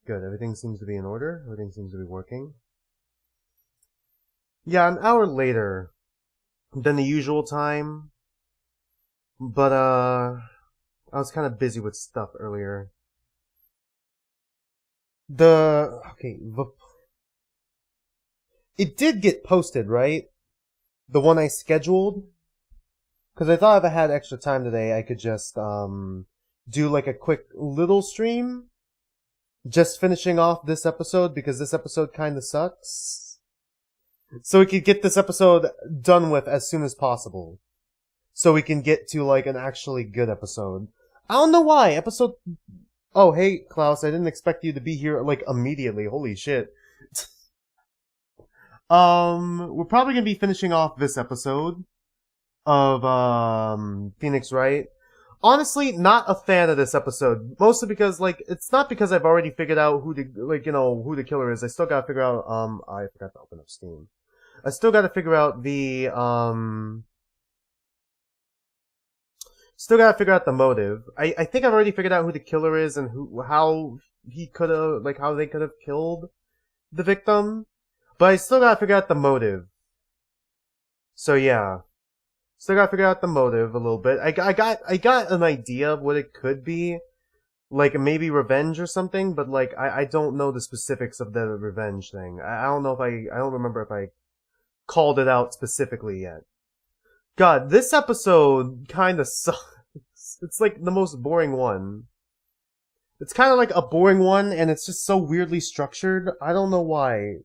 Good. Everything seems to be in order. Everything seems to be working. Yeah, an hour later than the usual time. But, I was kind of busy with stuff earlier. It did get posted, right? The one I scheduled? Because I thought if I had extra time today, I could just, do like a quick little stream. Just finishing off this episode, because this episode kinda sucks. So we could get this episode done with as soon as possible. So we can get to, like, an actually good episode. I don't know why. Oh, hey, Klaus, I didn't expect you to be here, like, immediately. Holy shit. We're probably gonna be finishing off this episode of, Phoenix Wright. Honestly, not a fan of this episode. Mostly because, like, it's not because I've already figured out who the killer is. I still gotta figure out, I forgot to open up Steam. I still gotta figure out still gotta figure out the motive. I think I've already figured out who the killer is and how they could have killed the victim. But I still gotta figure out the motive. So yeah. Still gotta figure out the motive a little bit. I got an idea of what it could be. Like, maybe revenge or something, but like, I don't know the specifics of the revenge thing. I don't know if I don't remember if I called it out specifically yet. God, this episode kinda sucks. It's like the most boring one. It's kinda like a boring one, and it's just so weirdly structured. I don't know why.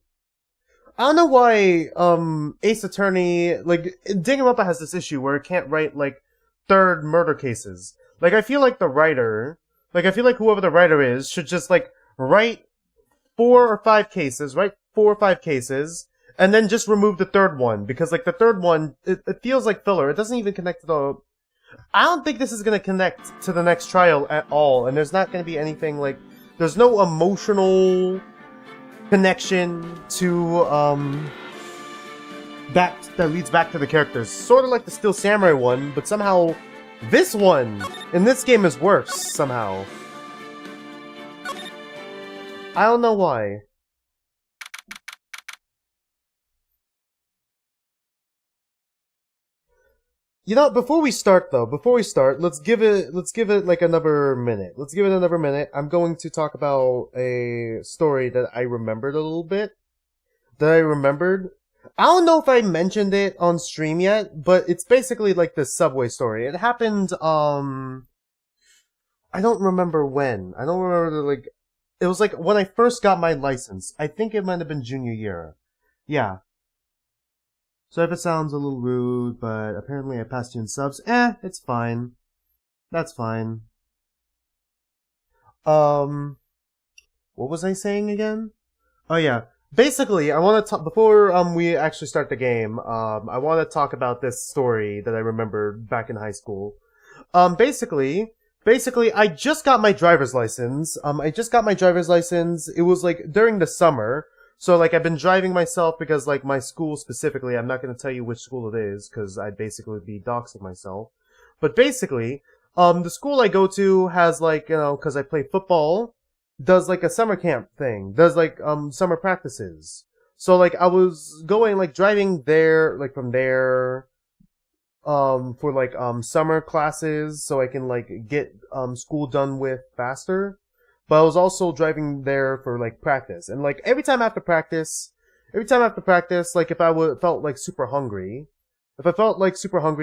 Ace Attorney, like, Danganronpa has this issue where it can't write, like, third murder cases. Like, I feel like whoever the writer is should just, like, write 4 or 5 cases, and then just remove the third one, because, like, the third one, it feels like filler. It doesn't even connect to I don't think this is gonna connect to the next trial at all, and there's not gonna be anything, like, there's no emotional connection to, that leads back to the characters. Sort of like the Steel Samurai one, but somehow this one in this game is worse, somehow. I don't know why. You know, before we start, let's give it like another minute. Let's give it another minute. I'm going to talk about a story that I remembered a little bit. I don't know if I mentioned it on stream yet, but it's basically like this subway story. It happened, I don't remember when. I don't remember, like, it was like when I first got my license. I think it might have been junior year. Yeah. So if it sounds a little rude, but apparently I passed you in subs, it's fine. That's fine. What was I saying again? Oh yeah. Basically, I want to talk, before, we actually start the game, I want to talk about this story that I remembered back in high school. Basically, I just got my driver's license. It was like during the summer. So, like, I've been driving myself because, like, my school specifically, I'm not going to tell you which school it is, because I'd basically be doxing myself. But basically, the school I go to has, like, you know, because I play football, does, like, a summer camp thing, does, like, summer practices. So, like, I was going, like, driving there, like, from there, for, like, summer classes, so I can, like, get, school done with faster. But I was also driving there for, like, practice. And, like, every time after practice, like, if I felt, like, super hungry,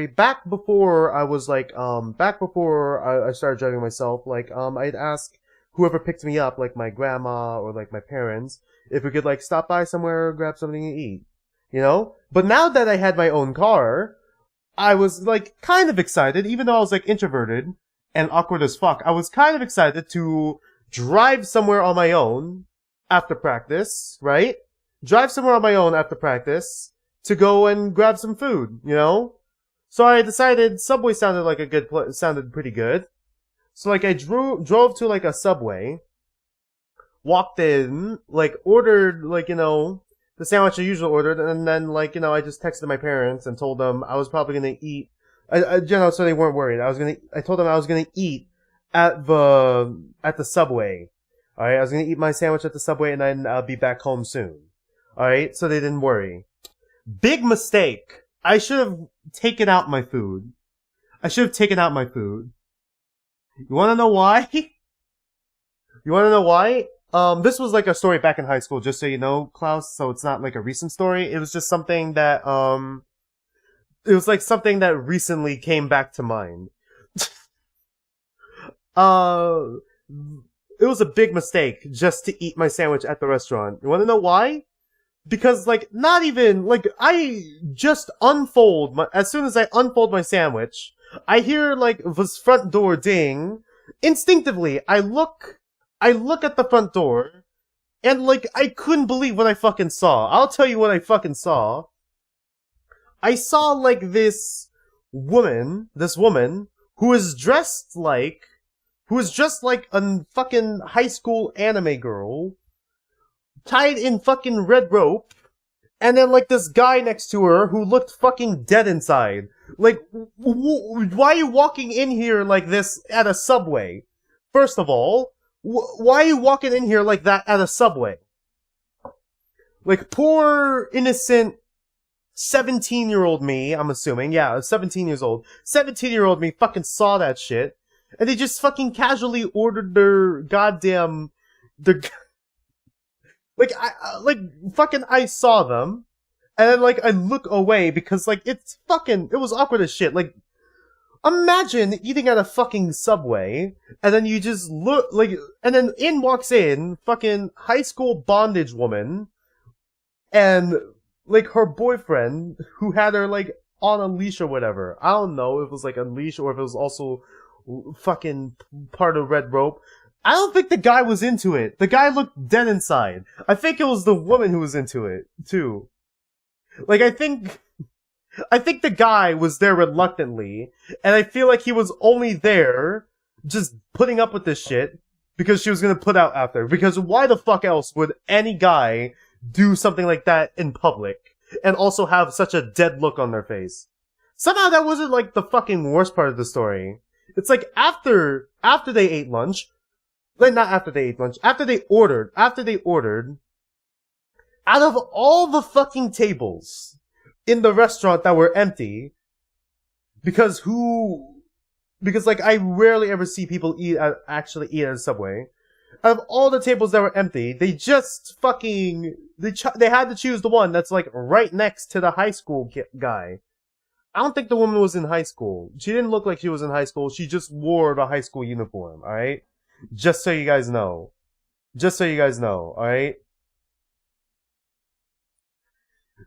back before I was, like, back before I started driving myself, like, I'd ask whoever picked me up, like, my grandma or, like, my parents, if we could, like, stop by somewhere, grab something to eat. You know? But now that I had my own car, I was, like, kind of excited, even though I was, like, introverted and awkward as fuck, I was kind of excited to drive somewhere on my own after practice, right? Drive somewhere on my own after practice to go and grab some food, you know? So I decided Subway sounded like sounded pretty good. So, like, I drove to, like, a Subway, walked in, like, ordered, like, you know, the sandwich I usually ordered, and then, like, you know, I just texted my parents and told them I was probably gonna eat, you know, so they weren't worried. I told them I was gonna eat at the Subway. Alright, I was gonna eat my sandwich at the Subway and then I'll be back home soon. Alright, so they didn't worry. Big mistake. I should have taken out my food. You wanna know why? You wanna know why? This was like a story back in high school, just so you know, Klaus, so it's not like a recent story. It was just something that, it was like something that recently came back to mind. It was a big mistake just to eat my sandwich at the restaurant. You wanna know why? Because, like, not even, like, I just as soon as I unfold my sandwich, I hear, like, this front door ding. Instinctively, I look at the front door, and, like, I couldn't believe what I fucking saw. I'll tell you what I fucking saw. I saw, like, this woman, who was dressed like a fucking high school anime girl, tied in fucking red rope, and then, like, this guy next to her who looked fucking dead inside. Like, why are you walking in here like this at a Subway? First of all, why are you walking in here like that at a Subway? Like, poor, innocent 17-year-old me, I'm assuming. Yeah, 17 years old. 17-year-old me fucking saw that shit. And they just fucking casually ordered I saw them. And then, like, I look away because, like, it was awkward as shit. Like, imagine eating at a fucking Subway, and then you just look, like, and then walks in, fucking high school bondage woman, and, like, her boyfriend, who had her, like, on a leash or whatever. I don't know if it was, like, a leash or if it was also fucking part of red rope. I don't think the guy was into it. The guy looked dead inside. I think it was the woman who was into it, too. Like, I think the guy was there reluctantly, and I feel like he was only there just putting up with this shit because she was gonna put out after. Because why the fuck else would any guy do something like that in public and also have such a dead look on their face? Somehow that wasn't, like, the fucking worst part of the story. It's like after they ate lunch, like, not after they ate lunch, after they ordered, out of all the fucking tables in the restaurant that were empty, because like, I rarely ever see people actually eat at a Subway. Out of all the tables that were empty, they just fucking, they had to choose the one that's, like, right next to the high school guy. I don't think the woman was in high school. She didn't look like she was in high school. She just wore the high school uniform, alright? Just so you guys know. Alright?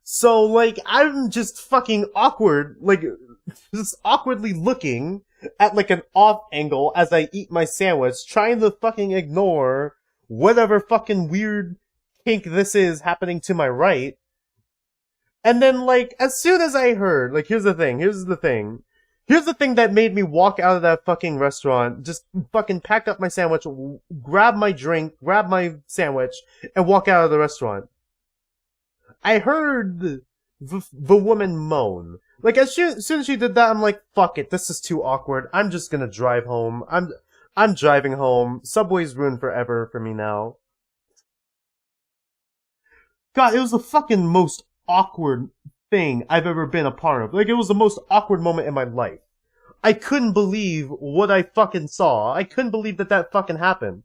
So, like, I'm just fucking awkward, like, just awkwardly looking at, like, an off angle as I eat my sandwich, trying to fucking ignore whatever fucking weird kink this is happening to my right. And then, like, as soon as I heard, like, here's the thing that made me walk out of that fucking restaurant, just fucking pack up my sandwich, grab my drink, grab my sandwich, and walk out of the restaurant. I heard the woman moan. Like, as soon as she did that, I'm like, fuck it, this is too awkward. I'm just gonna drive home. I'm driving home. Subway's ruined forever for me now. God, it was the fucking most awkward thing I've ever been a part of. Like, it was the most awkward moment in my life. I couldn't believe what I fucking saw. I couldn't believe that fucking happened.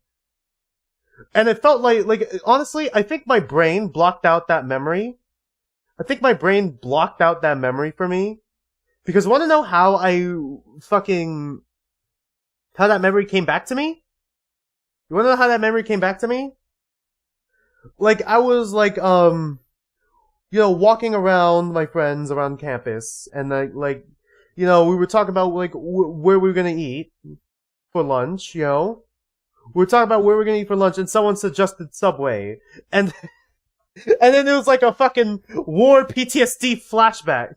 And it felt like, honestly, I think my brain blocked out that memory. I think my brain blocked out that memory for me. Because wanna know how how that memory came back to me? You wanna know how that memory came back to me? Like, I was like, walking around my friends around campus, and like, we were talking about, like, where we were gonna eat for lunch, We were talking about where we were gonna eat for lunch, and someone suggested Subway. And then it was like a fucking war PTSD flashback.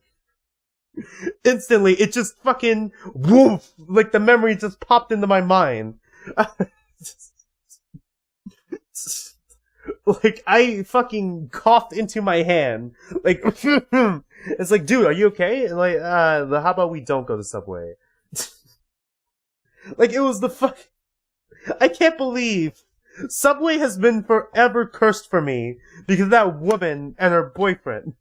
Instantly, it just fucking, woof! Like, the memory just popped into my mind. Like, I fucking coughed into my hand. Like, it's like, dude, are you okay? And like, how about we don't go to Subway? Like, it was I can't believe Subway has been forever cursed for me because of that woman and her boyfriend.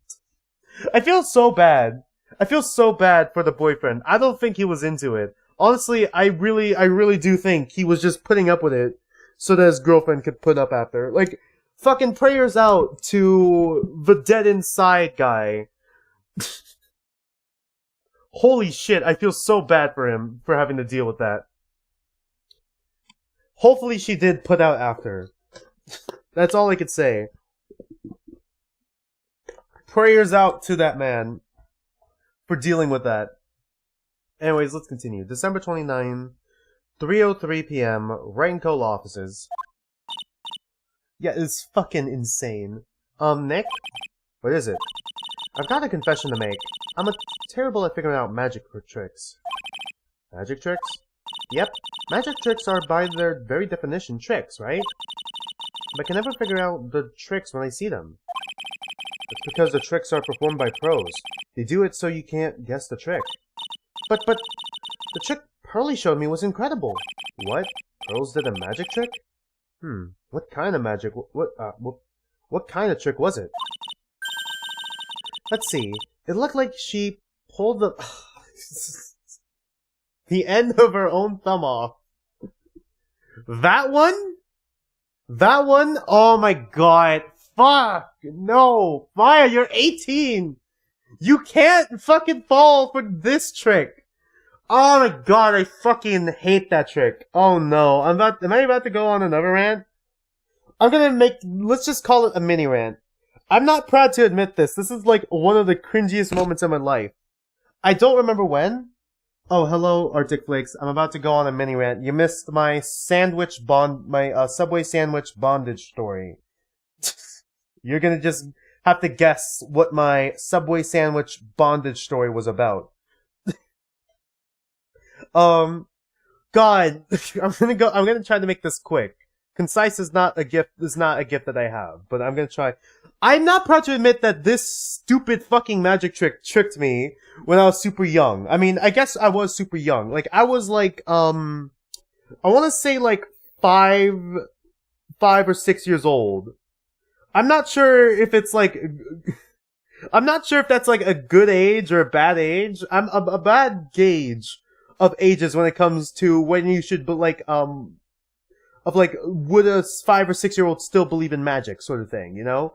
I feel so bad. I feel so bad for the boyfriend. I don't think he was into it. Honestly, I really do think he was just putting up with it so that his girlfriend could put up after. Like, fucking prayers out to the dead inside guy. Holy shit, I feel so bad for him for having to deal with that. Hopefully she did put out after. That's all I could say. Prayers out to that man for dealing with that. Anyways, let's continue. December 29, 3:03 p.m., Wright & Co. offices. Yeah, it's fucking insane. Nick? What is it? I've got a confession to make. I'm terrible at figuring out magic tricks. Magic tricks? Yep. Magic tricks are, by their very definition, tricks, right? But I can never figure out the tricks when I see them. It's because the tricks are performed by pros. They do it so you can't guess the trick. But, the trick Pearly showed me was incredible. What? Pros did a magic trick? What kind of magic? What kind of trick was it? Let's see. It looked like she pulled the the end of her own thumb off. That one? That one? Oh my god. Fuck. No. Maya, you're 18. You can't fucking fall for this trick. Oh my god, I fucking hate that trick. Oh no. Am I about to go on another rant? Let's just call it a mini rant. I'm not proud to admit this. This is like one of the cringiest moments in my life. I don't remember when. Oh, hello, Arctic Flakes. I'm about to go on a mini rant. You missed my Subway sandwich bondage story. You're gonna just have to guess what my Subway sandwich bondage story was about. God, I'm gonna try to make this quick. Concise is not a gift that I have, but I'm gonna try. I'm not proud to admit that this stupid fucking magic trick tricked me when I was super young. I mean, I guess I was super young. Like, I was like, I wanna say like 5 or 6 years old. I'm not sure if it's like, I'm not sure if that's like a good age or a bad age. I'm a bad gauge of ages when it comes to when you should, but like, of like, would a 5 or 6 year old still believe in magic sort of thing, you know?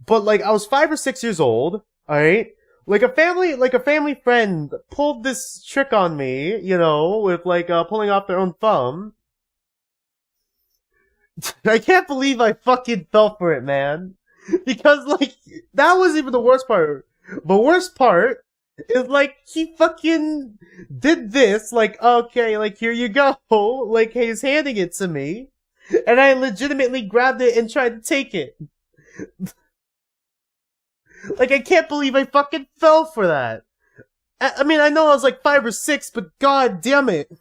But like, I was 5 or 6 years old, alright? Like a family friend pulled this trick on me, you know, with like, pulling off their own thumb. I can't believe I fucking fell for it, man. Because like, that wasn't even the worst part. The worst part is like, he fucking did this, like, okay, like, here you go. Like, he's handing it to me. And I legitimately grabbed it and tried to take it. Like, I can't believe I fucking fell for that. I mean, I know I was like 5 or 6, but god damn it.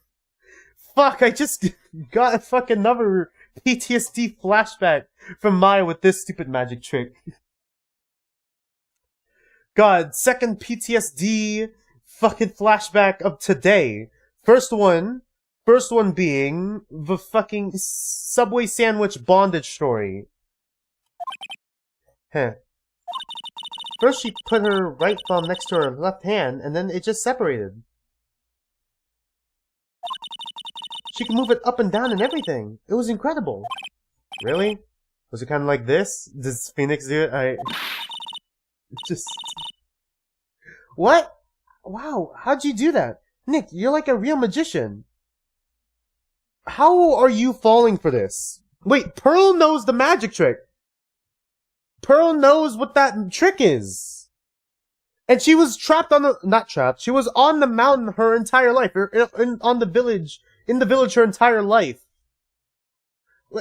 Fuck, I just got a fucking another PTSD flashback from Maya with this stupid magic trick. God, second PTSD fucking flashback of today. First one being the fucking Subway sandwich bondage story. First she put her right thumb next to her left hand, and then it just separated. She could move it up and down and everything. It was incredible. Really? Was it kind of like this? Does Phoenix do it? Just... What? Wow, how'd you do that? Nick, you're like a real magician. How are you falling for this? Wait, Pearl knows the magic trick. Pearl knows what that trick is. And she was trapped on the... Not trapped. She was on the mountain her entire life. On the village... In the village her entire life.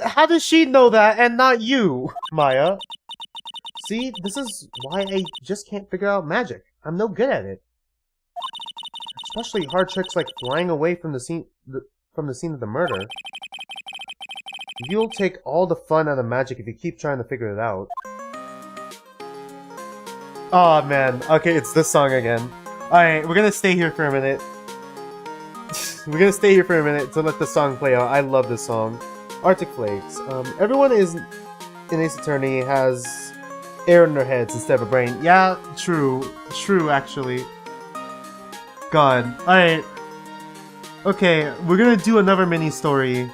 How does she know that and not you, Maya? See, this is why I just can't figure out magic. I'm no good at it. Especially hard tricks like flying away from the scene of the murder. You'll take all the fun out of magic if you keep trying to figure it out. Aw, oh, man. Okay, it's this song again. Alright, we're gonna stay here for a minute. We're gonna stay here for a minute to let the song play out. I love this song. Arctic Flakes. Everyone is in Ace Attorney has air in their heads instead of a brain. Yeah, true. True, actually. God. Alright. Okay, we're gonna do another mini-story.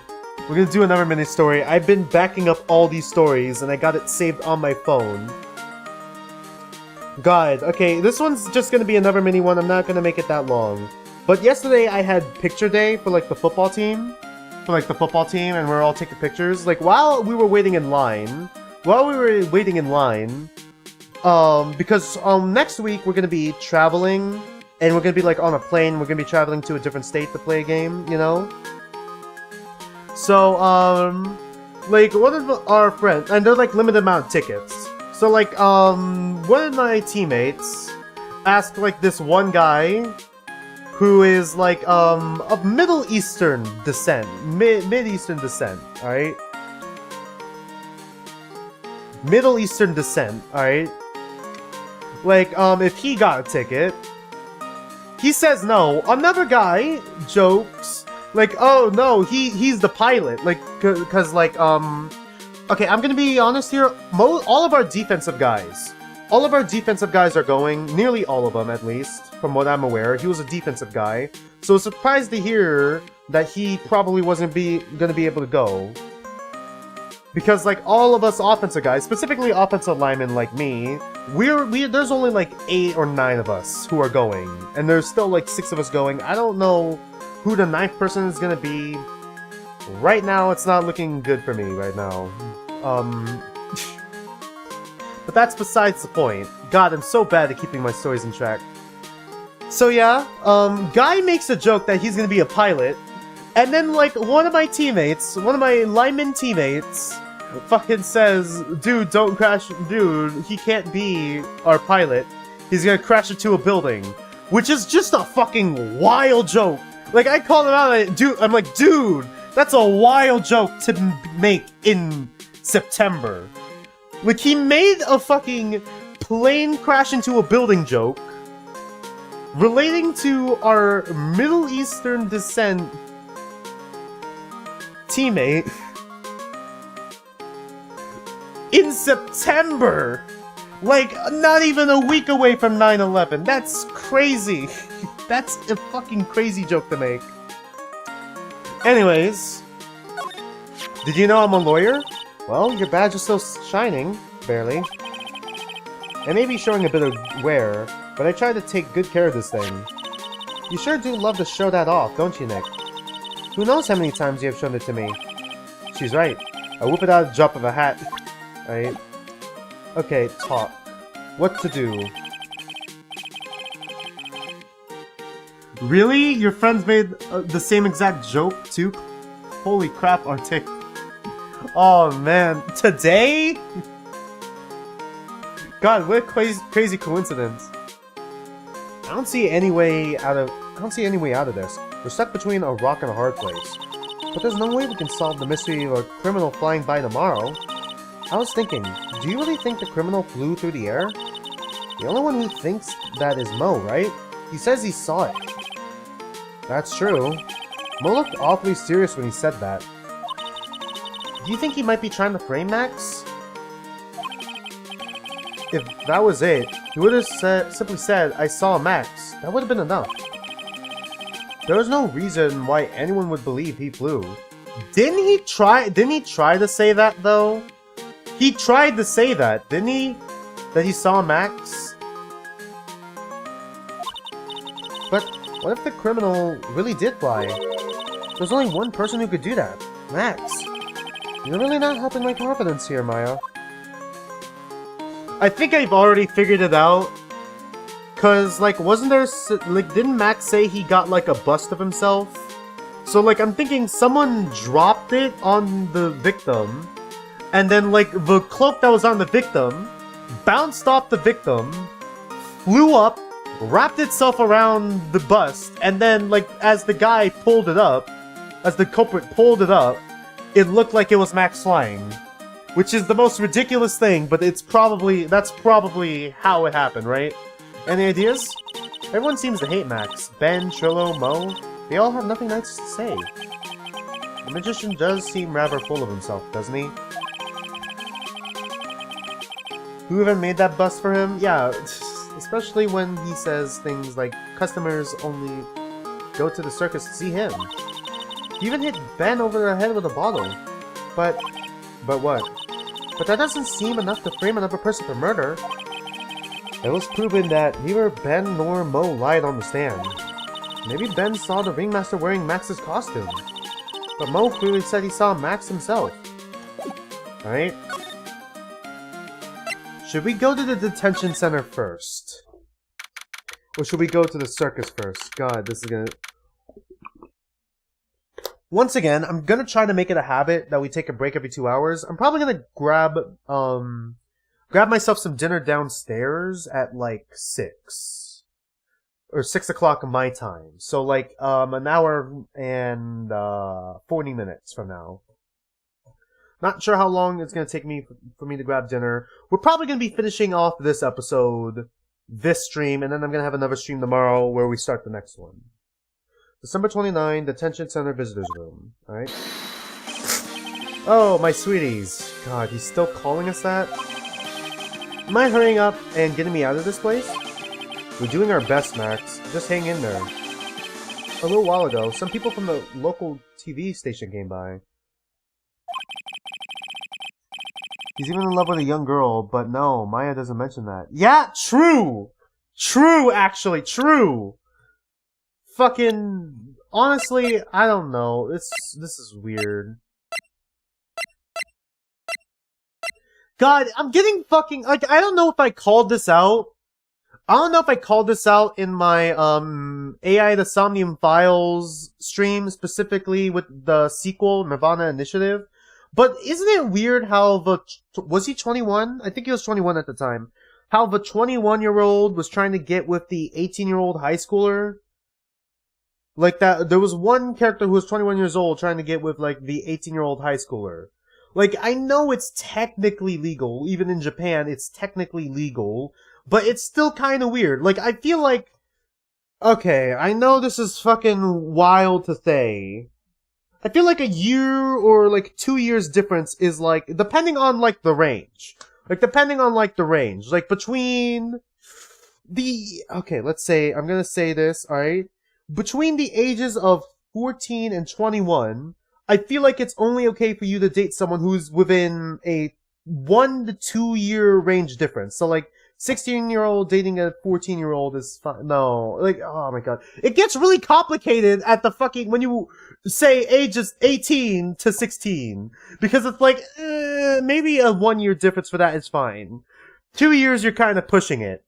I've been backing up all these stories, and I got it saved on my phone. God, okay, this one's just gonna be another mini one. I'm not gonna make it that long. But yesterday I had picture day for like the football team. And we're all taking pictures. Like while we were waiting in line. Because next week we're gonna be traveling, and we're gonna be like on a plane. We're gonna be traveling to a different state to play a game, you know? So, like, one of our friends, and they're like limited amount of tickets. So, like, one of my teammates asked, like, this one guy who is, like, of Middle Eastern descent. Mid-Eastern descent, alright? Middle Eastern descent, alright? Like, if he got a ticket, he says no. Another guy jokes, like, oh no, he's the pilot, like, cause like, okay, I'm gonna be honest here, all of our defensive guys are going, nearly all of them at least, from what I'm aware. He was a defensive guy, so I was surprised to hear that he probably wasn't gonna be able to go. Because, like, all of us offensive guys, specifically offensive linemen like me, there's only like 8 or 9 of us who are going, and there's still like 6 of us going. I don't know who the 9th person is gonna be. Right now, it's not looking good for me right now. But that's besides the point. God, I'm so bad at keeping my stories in track. So yeah, Guy makes a joke that he's gonna be a pilot, and then like one of my lineman teammates, fucking says, dude, don't crash, dude, he can't be our pilot. He's gonna crash into a building. Which is just a fucking wild joke. Like, I called him out, I'm like, dude, that's a wild joke to make in September. Like, he made a fucking plane crash into a building joke relating to our Middle Eastern descent teammate in September! Like, not even a week away from 9/11. That's crazy. That's a fucking crazy joke to make. Anyways, did you know I'm a lawyer? Well, your badge is still shining, barely. It may be showing a bit of wear, but I try to take good care of this thing. You sure do love to show that off, don't you, Nick? Who knows how many times you have shown it to me? She's right. I whip it out of the drop of a hat. Right? Okay, talk. What to do? Really? Your friends made the same exact joke, too? Holy crap, Arctic. Oh, man. Today? God, what a crazy coincidence. I don't see any way out of this. We're stuck between a rock and a hard place. But there's no way we can solve the mystery of a criminal flying by tomorrow. I was thinking, do you really think the criminal flew through the air? The only one who thinks that is Mo, right? He says he saw it. That's true. Mo looked awfully serious when he said that. Do you think he might be trying to frame Max? If that was it, he would have simply said, I saw Max. That would have been enough. There was no reason why anyone would believe he flew. Didn't he try to say that, though? He tried to say that, didn't he? That he saw Max? But what if the criminal really did fly? There's only one person who could do that. Max. You're really not helping my confidence here, Maya. I think I've already figured it out. Cause, like, wasn't there, like, didn't Max say he got, like, a bust of himself? So, like, I'm thinking someone dropped it on the victim, and then, like, the cloak that was on the victim bounced off the victim, flew up, wrapped itself around the bust, and then, like, as the guy pulled it up, as the culprit pulled it up, it looked like it was Max flying. Which is the most ridiculous thing, but that's probably how it happened, right? Any ideas? Everyone seems to hate Max. Ben, Trillo, Mo, they all have nothing nice to say. The magician does seem rather full of himself, doesn't he? Who even made that bust for him? Yeah, especially when he says things like, customers only go to the circus to see him. He even hit Ben over the head with a bottle. But what? But that doesn't seem enough to frame another person for murder. It was proven that neither Ben nor Mo lied on the stand. Maybe Ben saw the ringmaster wearing Max's costume. But Mo clearly said he saw Max himself. Alright? Should we go to the detention center first? Or should we go to the circus first? God, this is gonna... Once again, I'm gonna try to make it a habit that we take a break every 2 hours. I'm probably gonna grab myself some dinner downstairs at like 6. Or 6 o'clock my time. So like, an hour and, 40 minutes from now. Not sure how long it's gonna take me for me to grab dinner. We're probably gonna be finishing off this episode, this stream, and then I'm gonna have another stream tomorrow where we start the next one. December 29, Detention Center Visitors Room. Alright. Oh, my sweeties. God, he's still calling us that? Am I hurrying up and getting me out of this place? We're doing our best, Max. Just hang in there. A little while ago, some people from the local TV station came by. He's even in love with a young girl, but no, Maya doesn't mention that. Yeah, true! True, actually, true! Fucking... Honestly, I don't know. This is weird. God, I'm getting fucking... Like, I don't know if I called this out. I don't know if I called this out in my, AI The Somnium Files stream, specifically with the sequel, Nirvana Initiative. But isn't it weird how the... Was he 21? I think he was 21 at the time. How the 21-year-old was trying to get with the 18-year-old high schooler? Like that, there was one character who was 21 years old trying to get with, like, the 18-year-old high schooler. Like, I know it's technically legal. Even in Japan, it's technically legal. But it's still kind of weird. Like, I feel like... Okay, I know this is fucking wild to say. I feel like a year or, like, 2 years difference is, like, depending on, like, the range. Like, depending on, like, the range. Like, between the... Okay, let's say... I'm gonna say this, alright? Between the ages of 14 and 21, I feel like it's only okay for you to date someone who's within a 1 to 2 year range difference. So, like, 16-year-old dating a 14-year-old is fine. No, like, oh my god. It gets really complicated at the fucking, when you say ages 18 to 16. Because it's like, maybe a 1 year difference for that is fine. 2 years, you're kind of pushing it.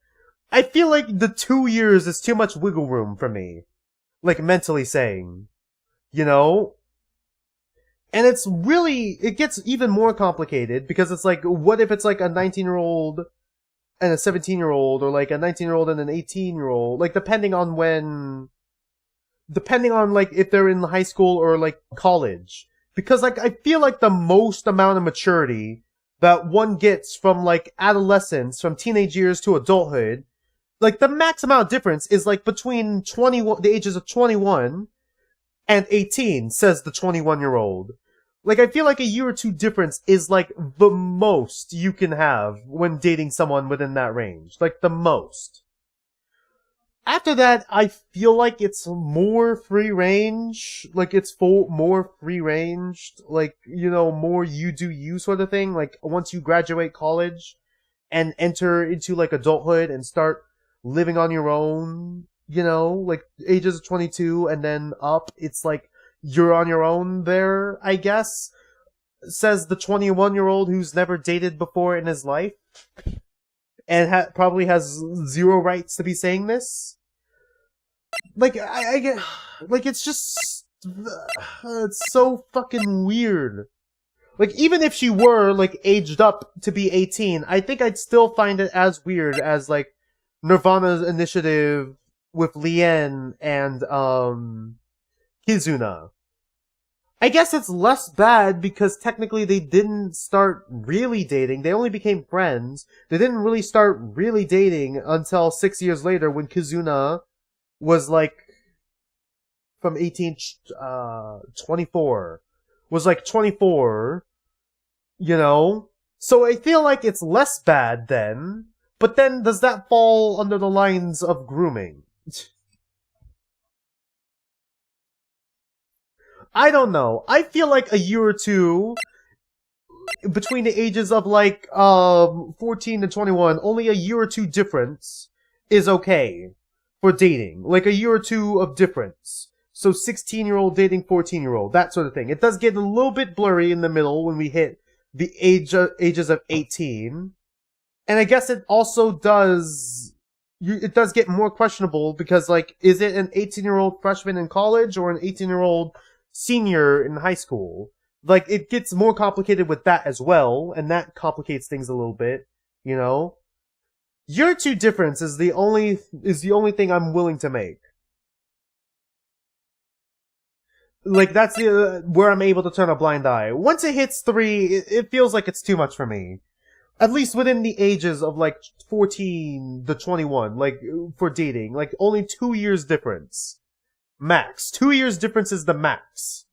I feel like the 2 years is too much wiggle room for me. Like, mentally saying. You know? And it's really, it gets even more complicated because it's like, what if it's like a 19-year-old and a 17-year-old, or like a 19-year-old and an 18-year-old, like depending on like if they're in high school or like college. Because like, I feel like the most amount of maturity that one gets from like adolescence, from teenage years to adulthood, like the max amount of difference is like between the ages of 21 and 18, says the 21-year-old. Like, I feel like a year or two difference is, like, the most you can have when dating someone within that range. Like, the most. After that, I feel like it's more free range. Like, it's more free ranged. Like, you know, more you do you sort of thing. Like, once you graduate college and enter into, like, adulthood and start living on your own, you know, like, ages of 22 and then up, it's like, you're on your own there, I guess, says the 21-year-old who's never dated before in his life, and probably has zero rights to be saying this. Like, I get, like, it's just, it's so fucking weird. Like, even if she were, like, aged up to be 18, I think I'd still find it as weird as, like, Nirvana's Initiative with Lien and, Kizuna. I guess it's less bad because technically they didn't start really dating. They only became friends. They didn't really start really dating until 6 years later when Kizuna was like from 18, 24. was like 24, you know? So I feel like it's less bad then, but then does that fall under the lines of grooming? I don't know. I feel like a year or two between the ages of like 14 to 21, only a year or two difference is okay for dating. Like a year or two of difference. So 16-year-old dating 14-year-old, that sort of thing. It does get a little bit blurry in the middle when we hit the ages of 18. And I guess it also does it does get more questionable because, like, is it an 18-year-old freshman in college or an 18-year-old senior in high school? Like, it gets more complicated with that as well, and that complicates things a little bit, you know? Year two difference is the only thing I'm willing to make. Like, that's where I'm able to turn a blind eye. Once it hits 3, it feels like it's too much for me. At least within the ages of, like, 14 to 21, like, for dating. Like, only 2 years difference. Max. 2 years difference is the max.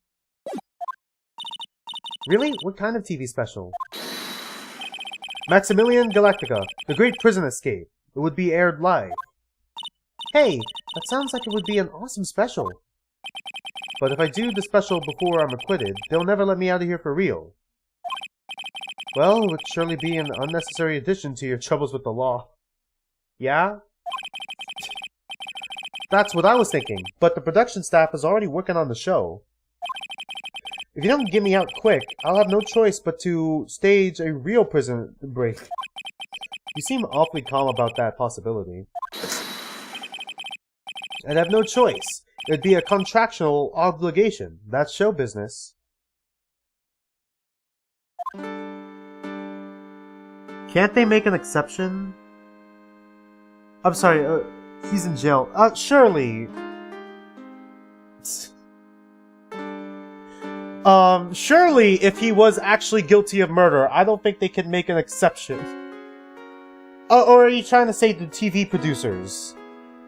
Really? What kind of TV special? Maximilian Galactica, The Great Prison Escape. It would be aired live. Hey, that sounds like it would be an awesome special. But if I do the special before I'm acquitted, they'll never let me out of here for real. Well, it would surely be an unnecessary addition to your troubles with the law. Yeah? That's what I was thinking, but the production staff is already working on the show. If you don't get me out quick, I'll have no choice but to stage a real prison break. You seem awfully calm about that possibility. I'd have no choice. It'd be a contractual obligation. That's show business. Can't they make an exception? I'm sorry, he's in jail. Surely. Surely if he was actually guilty of murder, I don't think they could make an exception. Or are you trying to say the TV producers?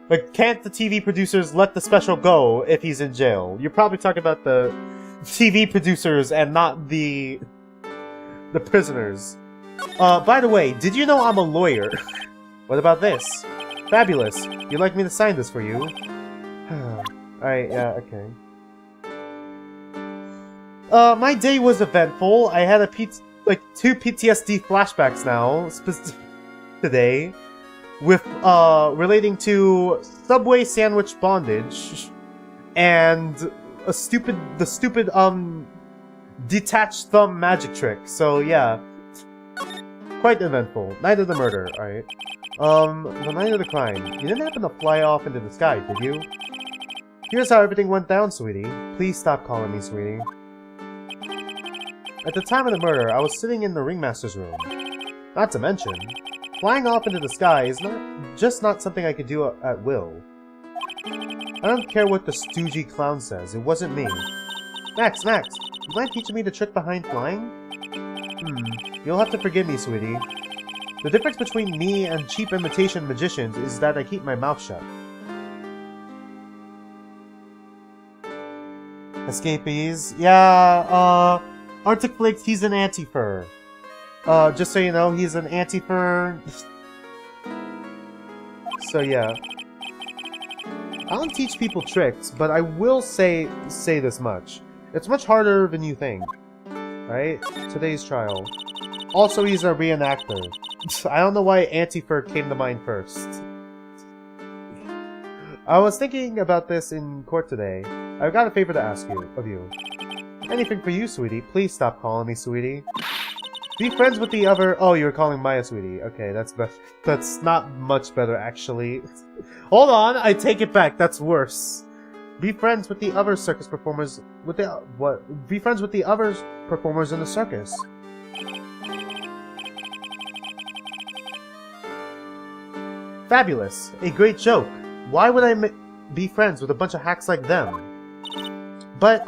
Like, can't the TV producers let the special go if he's in jail? You're probably talking about the TV producers and not the prisoners. By the way, did you know I'm a lawyer? What about this? Fabulous. You'd like me to sign this for you? Alright, yeah, okay. My day was eventful. I had two PTSD flashbacks now, today, with, relating to Subway sandwich bondage, and the stupid, detached thumb magic trick, so yeah. Quite eventful. Night of the murder, alright. The night of the crime. You didn't happen to fly off into the sky, did you? Here's how everything went down, sweetie. Please stop calling me sweetie. At the time of the murder, I was sitting in the ringmaster's room. Not to mention, flying off into the sky is not something I could do at will. I don't care what the stoogey clown says, it wasn't me. Max, you mind teaching me the trick behind flying? You'll have to forgive me, sweetie. The difference between me and cheap imitation magicians is that I keep my mouth shut. Escapees? Yeah, Arctic Flakes, he's an anti-fur. Just so you know, he's an anti-fur. So yeah. I don't teach people tricks, but I will say this much. It's much harder than you think. Right? Today's trial. Also, he's a reenactor. I don't know why anti-fur came to mind first. I was thinking about this in court today. I've got a favor to ask of you. Anything for you, sweetie. Please stop calling me sweetie. Be friends with the other... Oh, you were calling Maya sweetie. Okay, that's not much better, actually. Hold on, I take it back. That's worse. Be friends with the other circus performers... Be friends with the other performers in the circus. Fabulous. A great joke. Why would I be friends with a bunch of hacks like them? But...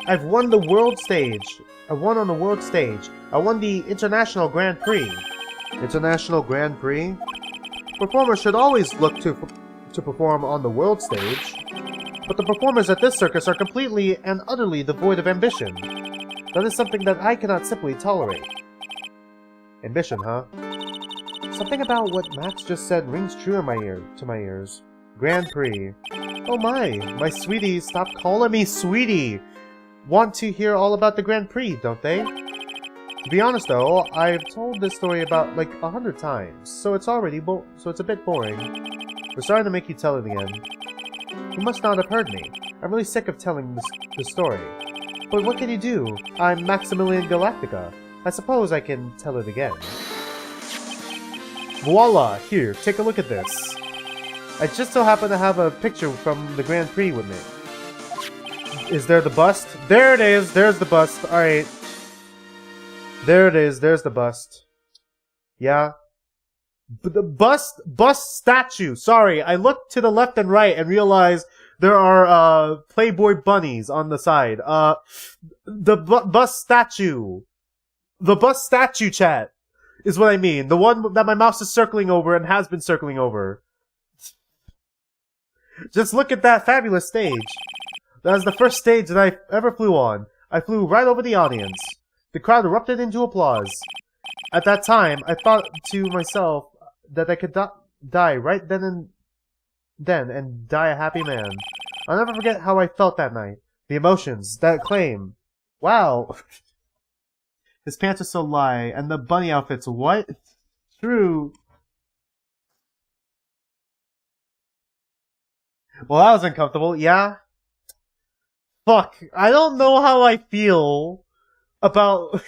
I've won the world stage. I won on the world stage. I won the International Grand Prix. International Grand Prix? Performers should always look to perform on the world stage. But the performers at this circus are completely and utterly devoid of ambition. That is something that I cannot simply tolerate. Ambition, huh? Something about what Max just said rings true in to my ears. Grand Prix. Oh my sweeties, stop calling me sweetie! Want to hear all about the Grand Prix, don't they? To be honest though, I've told this story about like 100 times, so it's a bit boring. We're sorry to make you tell it again. You must not have heard me. I'm really sick of telling the story. But what can you do? I'm Maximilian Galactica. I suppose I can tell it again. Voila! Here, take a look at this. I just so happen to have a picture from the Grand Prix with me. Is there the bust? There it is! There's the bust. Alright. There it is. There's the bust. Yeah. The bust statue. Sorry, I looked to the left and right and realized there are Playboy bunnies on the side. The bust statue. The bust statue, chat, is what I mean. The one that my mouse is circling over and has been circling over. Just look at that fabulous stage. That was the first stage that I ever flew on. I flew right over the audience. The crowd erupted into applause. At that time, I thought to myself that I could die right then and die a happy man. I'll never forget how I felt that night. The emotions, that acclaim. Wow. His pants are so light, and the bunny outfits, what? True. Well, that was uncomfortable, yeah? Fuck, I don't know how I feel about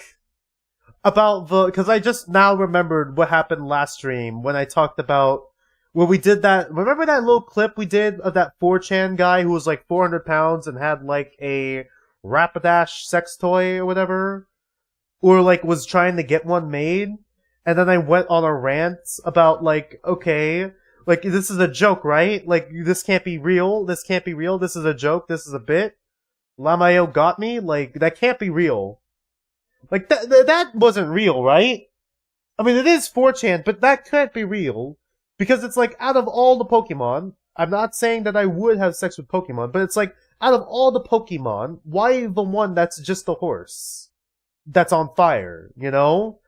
because I just now remembered what happened last stream when I talked about when we did that. Remember that little clip we did of that 4chan guy who was like 400 pounds and had like a Rapidash sex toy or whatever? Or like was trying to get one made? And then I went on a rant about like, okay, like this is a joke, right? Like this can't be real, this can't be real, this is a joke, this is a bit. Lamayo got me? Like, that can't be real. Like, that wasn't real, right? I mean, it is 4chan, but that can't be real. Because it's like, out of all the Pokemon, I'm not saying that I would have sex with Pokemon, but it's like, out of all the Pokemon, why the one that's just a horse? That's on fire, you know?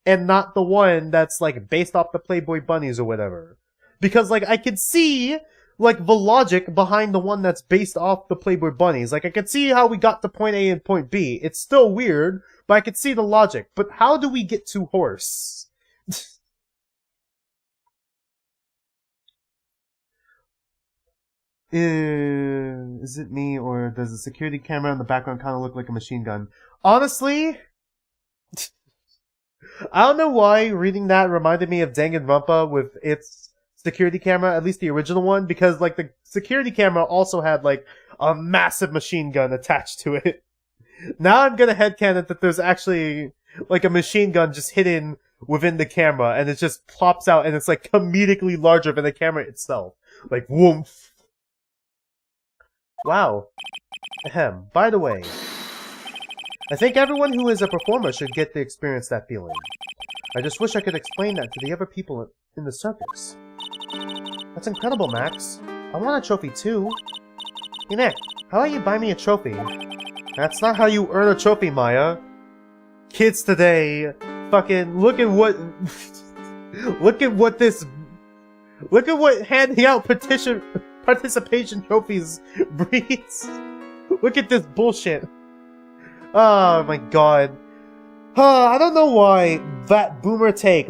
And not the one that's like, based off the Playboy bunnies or whatever. Because like, I could see like the logic behind the one that's based off the Playboy bunnies. Like I could see how we got to point A and point B. It's still weird, but I could see the logic. But how do we get to horse? Is it me, or does the security camera in the background kind of look like a machine gun? Honestly, I don't know why reading that reminded me of Danganronpa with its security camera, at least the original one, because like the security camera also had like a massive machine gun attached to it. Now I'm gonna headcanon that there's actually like a machine gun just hidden within the camera, and it just plops out, and it's like comedically larger than the camera itself. Like, woomph. Wow. Ahem. By the way, I think everyone who is a performer should get to experience that feeling. I just wish I could explain that to the other people in the circus. That's incredible, Max. I want a trophy too. Hey, Nick, how about you buy me a trophy? That's not how you earn a trophy, Maya. Kids today, fucking, look at what handing out participation trophies breeds. Look at this bullshit. Oh my god. I don't know why that boomer take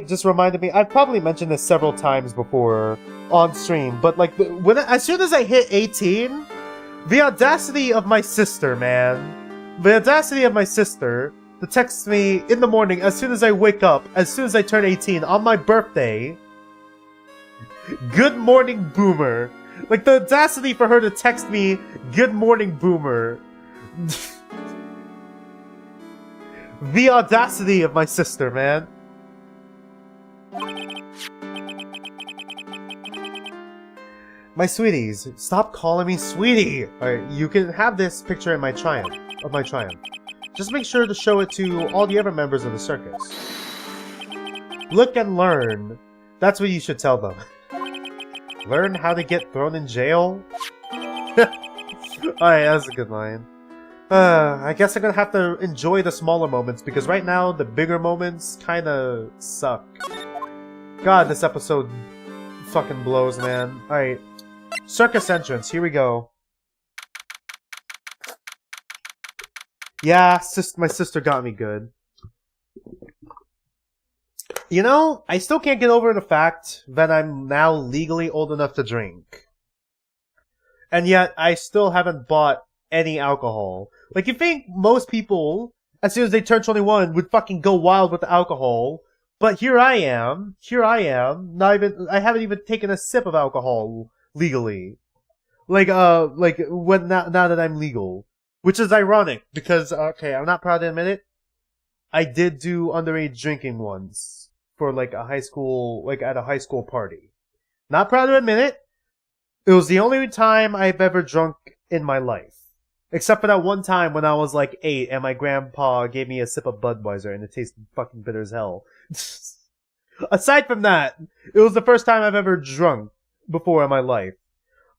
just reminded me. I've probably mentioned this several times before on stream, but like as soon as I hit 18, the audacity of my sister, man, the audacity of my sister to text me in the morning as soon as I wake up, as soon as I turn 18 on my birthday. Good morning, boomer. Like the audacity for her to text me, good morning, boomer. The audacity of my sister, man. My sweeties, stop calling me sweetie. Alright, you can have this picture in my triumph. Just make sure to show it to all the other members of the circus. Look and learn. That's what you should tell them. Learn how to get thrown in jail? Alright, that's a good line. I guess I'm gonna have to enjoy the smaller moments because right now the bigger moments kinda suck. God, this episode fucking blows, man. Alright. Circus entrance, here we go. Yeah, my sister got me good. You know, I still can't get over the fact that I'm now legally old enough to drink. And yet, I still haven't bought any alcohol. Like, you think most people, as soon as they turn 21, would fucking go wild with the alcohol. But here I am, I haven't even taken a sip of alcohol legally. Now that I'm legal. Which is ironic, because, okay, I'm not proud to admit it, I did do underage drinking once. For, like, at a high school party. Not proud to admit it. It was the only time I've ever drunk in my life. Except for that one time when I was like 8 and my grandpa gave me a sip of Budweiser and it tasted fucking bitter as hell. Aside from that, it was the first time I've ever drunk before in my life.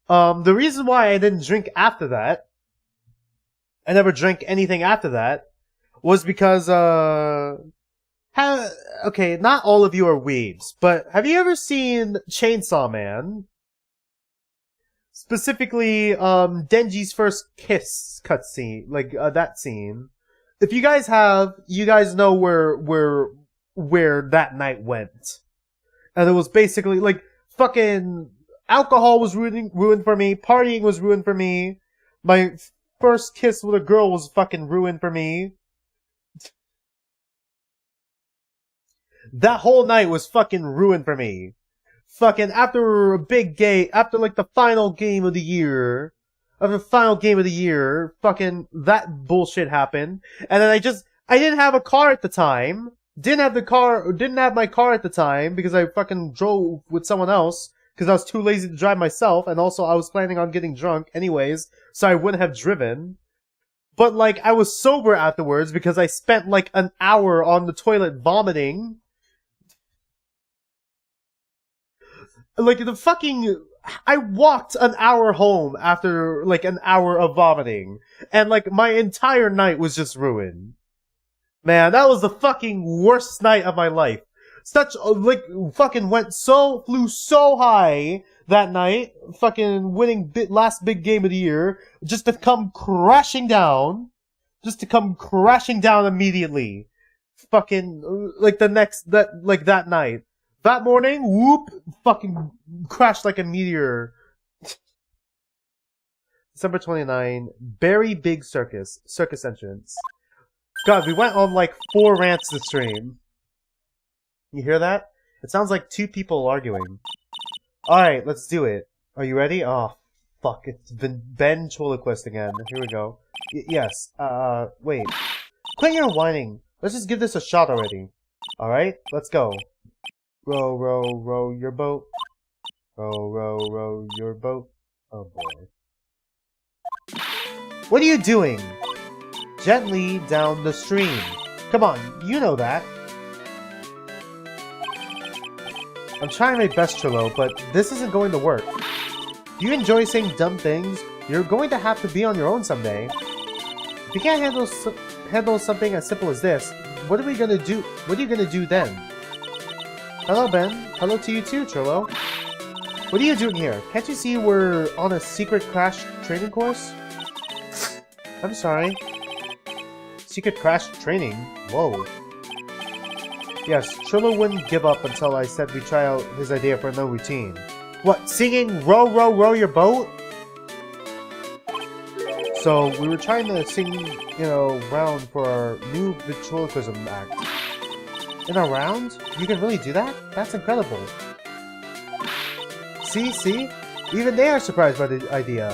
The reason why I didn't drink after that, I never drank anything after that, was because, okay, not all of you are weebs, but have you ever seen Chainsaw Man? Specifically, Denji's first kiss cutscene, that scene. If you guys have, you guys know where that night went. And it was basically, like, fucking alcohol was ruined for me, partying was ruined for me, my first kiss with a girl was fucking ruined for me. That whole night was fucking ruined for me. Fucking after like the final game of the year, fucking that bullshit happened. And then I didn't have a car at the time. Didn't have my car at the time because I fucking drove with someone else because I was too lazy to drive myself. And also I was planning on getting drunk anyways, so I wouldn't have driven. But like, I was sober afterwards because I spent like an hour on the toilet vomiting. Like, I walked an hour home after, like, an hour of vomiting. And, like, my entire night was just ruined. Man, that was the fucking worst night of my life. Fucking flew so high that night, fucking winning last big game of the year, just to come crashing down immediately. Fucking, like, that night. That morning, whoop, fucking crashed like a meteor. December 29, Very Big Circus entrance. God, we went on like 4 rants this stream. You hear that? It sounds like 2 people arguing. Alright, let's do it. Are you ready? Oh, fuck, it's been ventriloquist again. Here we go. Yes, wait. Quit your whining. Let's just give this a shot already. Alright, let's go. Row, row, row your boat. Row, row, row your boat. Oh boy. What are you doing? Gently down the stream. Come on, you know that. I'm trying my best, Trilo, but this isn't going to work. Do you enjoy saying dumb things? You're going to have to be on your own someday. If you can't handle something as simple as this, what are we gonna do? What are you gonna do then? Hello, Ben. Hello to you too, Trilo. What are you doing here? Can't you see we're on a secret crash training course? I'm sorry. Secret crash training? Whoa. Yes, Trilo wouldn't give up until I said we try out his idea for no routine. What, singing Row, Row, Row Your Boat? So, we were trying to sing, round for our new ventriloquism act. In a round? You can really do that? That's incredible. See? Even they are surprised by the idea.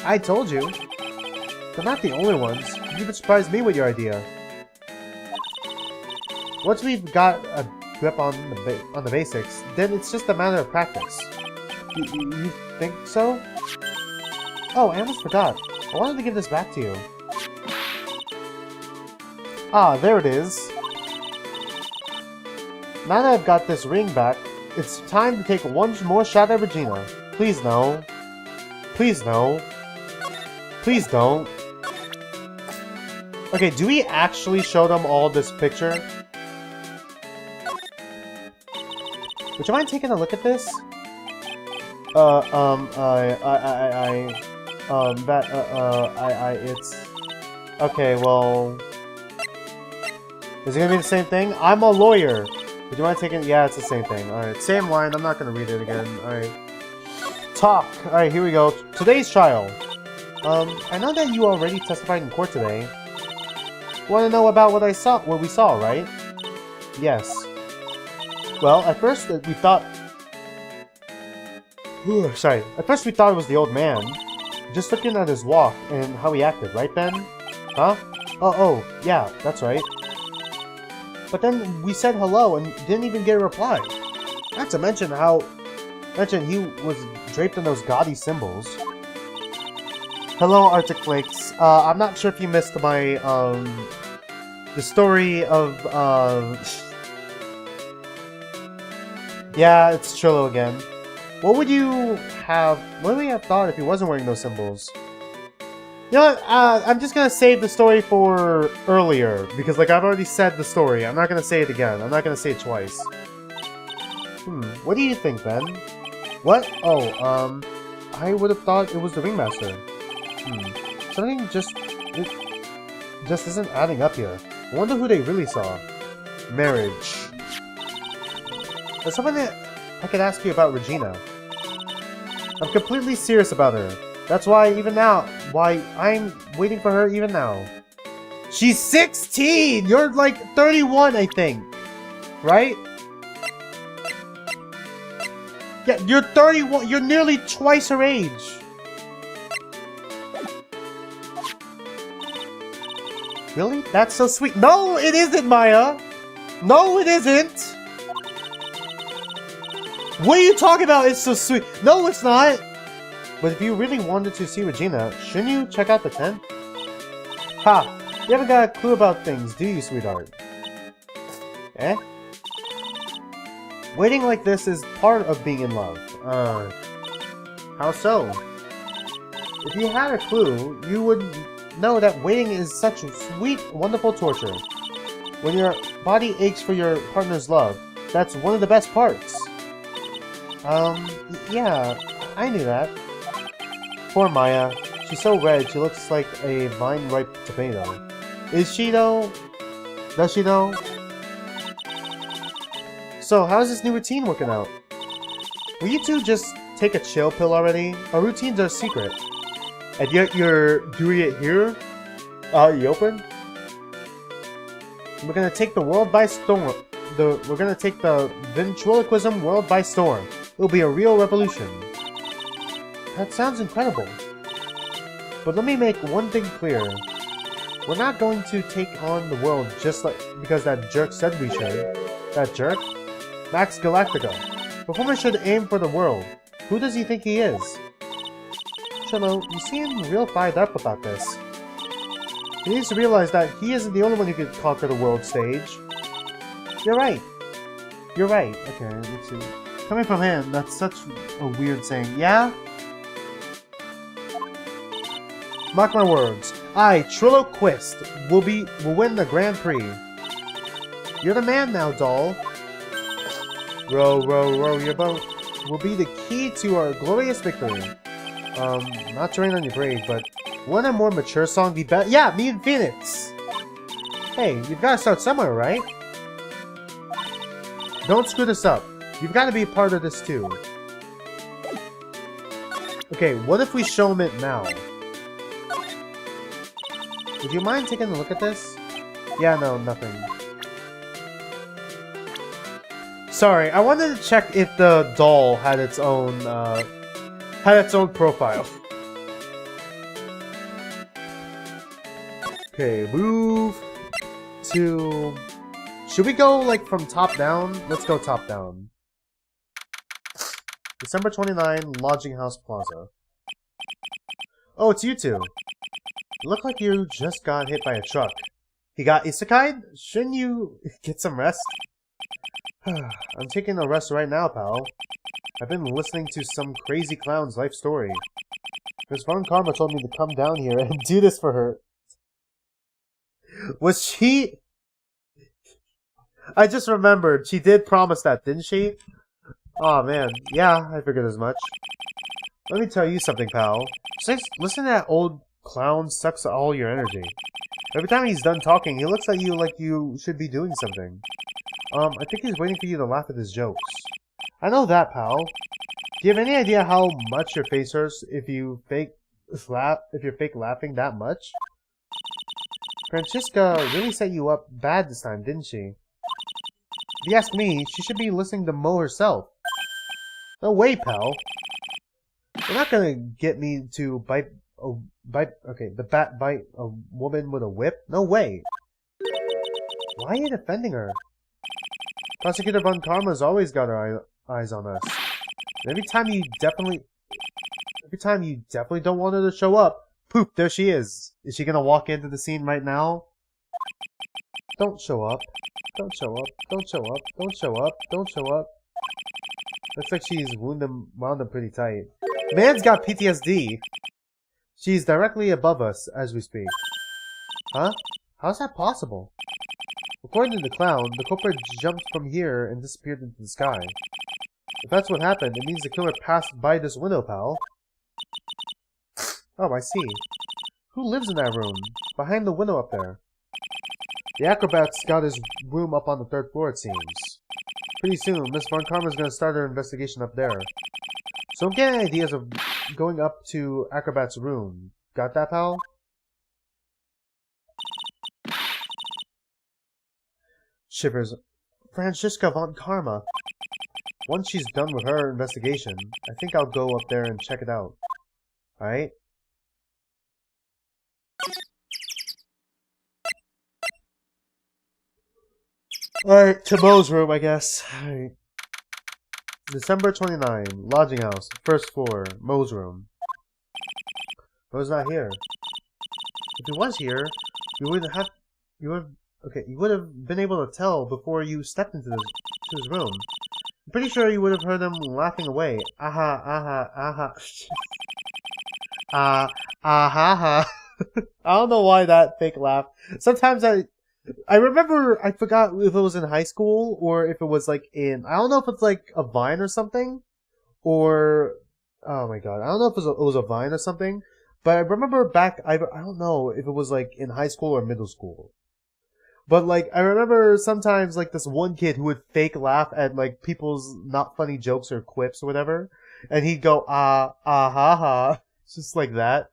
I told you. They're not the only ones. You even surprised me with your idea. Once we've got a grip on the basics, then it's just a matter of practice. You think so? Oh, I almost forgot. I wanted to give this back to you. Ah, there it is. Now that I've got this ring back, it's time to take one more shot at Regina. Please no. Please no. Please don't. Okay, do we actually show them all this picture? Would you mind taking a look at this? It's... Okay, well... Is it gonna be the same thing? I'm a lawyer! Would you mind taking... Yeah, it's the same thing. Alright, same line, I'm not gonna read it again. Alright. Talk! Alright, here we go. Today's trial. I know that you already testified in court today. Want to know about what we saw, right? Yes. Well, at first we thought... Sorry. At first we thought it was the old man. Just looking at his walk and how he acted, right, Ben? Huh? Oh, yeah, that's right. But then we said hello and didn't even get a reply. Not to mention he was draped in those gaudy symbols. Hello, Arctic Flakes. I'm not sure if you missed my, the story of, Yeah, it's Trilo again. What would you have thought if he wasn't wearing those symbols? You know what, I'm just gonna save the story for earlier, because, like, I've already said the story. I'm not gonna say it again. I'm not gonna say it twice. What do you think, Ben? What? Oh, I would have thought it was the Ringmaster. Something just isn't adding up here. I wonder who they really saw. Marriage. There's something that I could ask you about Regina. I'm completely serious about her. That's why I'm waiting for her even now. She's 16! You're like 31, I think. Right? Yeah, you're 31. You're nearly twice her age. Really? That's so sweet. No, it isn't, Maya! No, it isn't! What are you talking about? It's so sweet. No, it's not! But if you really wanted to see Regina, shouldn't you check out the tent? Ha! You haven't got a clue about things, do you, sweetheart? Eh? Waiting like this is part of being in love. How so? If you had a clue, you would know that waiting is such sweet, wonderful torture. When your body aches for your partner's love, that's one of the best parts. Yeah, I knew that. Poor Maya. She's so red, she looks like a vine-ripe tomato. Is she, though? Does she, though? So, how's this new routine working out? Will you two just take a chill pill already? Our routines are secret. And yet you're doing it here? You open? We're gonna take the world by storm. We're gonna take the ventriloquism world by storm. It'll be a real revolution. That sounds incredible. But let me make one thing clear. We're not going to take on the world just like because that jerk said we should. That jerk? Max Galactica. Performance should aim for the world. Who does he think he is? Cello, you seem real fired up about this. He needs to realize that he isn't the only one who can conquer the world stage. You're right. You're right. Okay, let's see. Coming from him, that's such a weird saying. Yeah? Mark my words. I, Trillo Quist, will win the Grand Prix. You're the man now, doll. Row, row, row your boat will be the key to our glorious victory. Not to rain on your parade, but wouldn't a more mature song be better? Yeah, me and Phoenix! Hey, you've got to start somewhere, right? Don't screw this up. You've got to be a part of this too. Okay, what if we show him it now? Would you mind taking a look at this? Yeah, no, nothing. Sorry, I wanted to check if the doll had its own profile. Okay, move to... Should we go, like, from top down? Let's go top down. December 29, Lodging House Plaza. Oh, it's you two. You look like you just got hit by a truck. He got isekai'd? Shouldn't you get some rest? I'm taking a rest right now, pal. I've been listening to some crazy clown's life story. Miss Von Karma told me to come down here and do this for her. Was she... I just remembered. She did promise that, didn't she? Aw, man. Yeah, I figured as much. Let me tell you something, pal. Listen to that old clown sucks all your energy. Every time he's done talking, he looks at you like you should be doing something. I think he's waiting for you to laugh at his jokes. I know that, pal. Do you have any idea how much your face hurts if you're fake laughing that much? Francesca really set you up bad this time, didn't she? If you ask me, she should be listening to Mo herself. No way, pal. You're not gonna get me to bite a woman with a whip? No way. Why are you defending her? Prosecutor Von Karma's always got her eyes on us. And every time you definitely don't want her to show up, poof, there she is. Is she gonna walk into the scene right now? Don't show up. Don't show up. Don't show up. Don't show up. Don't show up. Looks like she's wound him pretty tight. Man's got PTSD. She's directly above us as we speak. Huh? How's that possible? According to the clown, the culprit jumped from here and disappeared into the sky. If that's what happened, it means the killer passed by this window, pal. Oh, I see. Who lives in that room? Behind the window up there. The acrobat's got his room up on the 3rd floor, it seems. Pretty soon, Miss Von Karma's gonna start her investigation up there. So I'm getting ideas of going up to Acrobat's room. Got that, pal? Shivers. Francesca Von Karma. Once she's done with her investigation, I think I'll go up there and check it out. Alright? Alright, to Mo's room, I guess. Alright. December 29, lodging house, 1st floor, Mo's room. Mo's not here. If he was here, you would have been able to tell before you stepped into his room. I'm pretty sure you would have heard him laughing away. Aha, aha, aha. Ha. I don't know why that fake laugh. Sometimes I remember, I forgot if it was in high school or if it was like I don't know if it's like a Vine or something, or, oh my god, I don't know if it was a Vine or something, but I remember back, I don't know if it was like in high school or middle school, but like, I remember sometimes like this one kid who would fake laugh at like people's not funny jokes or quips or whatever, and he'd go, ha ha, just like that.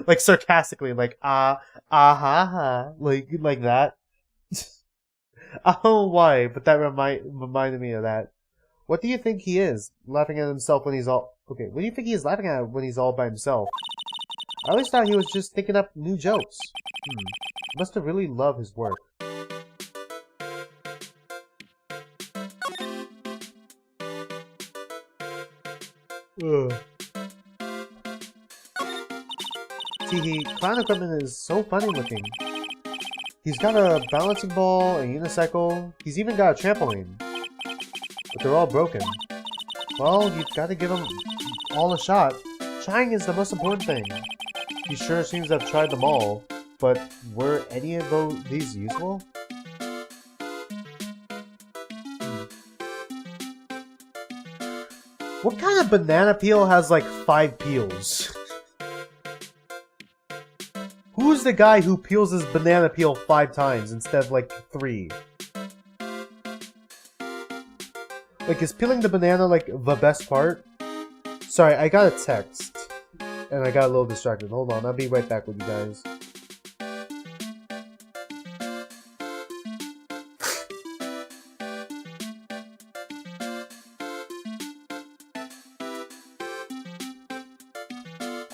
Like sarcastically, like ha ha, like that. I don't know why, but that reminded me of that. What do you think he is laughing at himself when he's all okay? What do you think he is laughing at when he's all by himself? I always thought he was just thinking up new jokes. Must have really loved his work. Ugh. Teehee, clown equipment is so funny looking. He's got a balancing ball, a unicycle, he's even got a trampoline. But they're all broken. Well, you've got to give them all a shot. Trying is the most important thing. He sure seems to have tried them all, but were any of these useful? What kind of banana peel has like 5 peels? Who's the guy who peels his banana peel 5 times instead of like 3? Like, is peeling the banana like the best part? Sorry, I got a text. And I got a little distracted. Hold on, I'll be right back with you guys.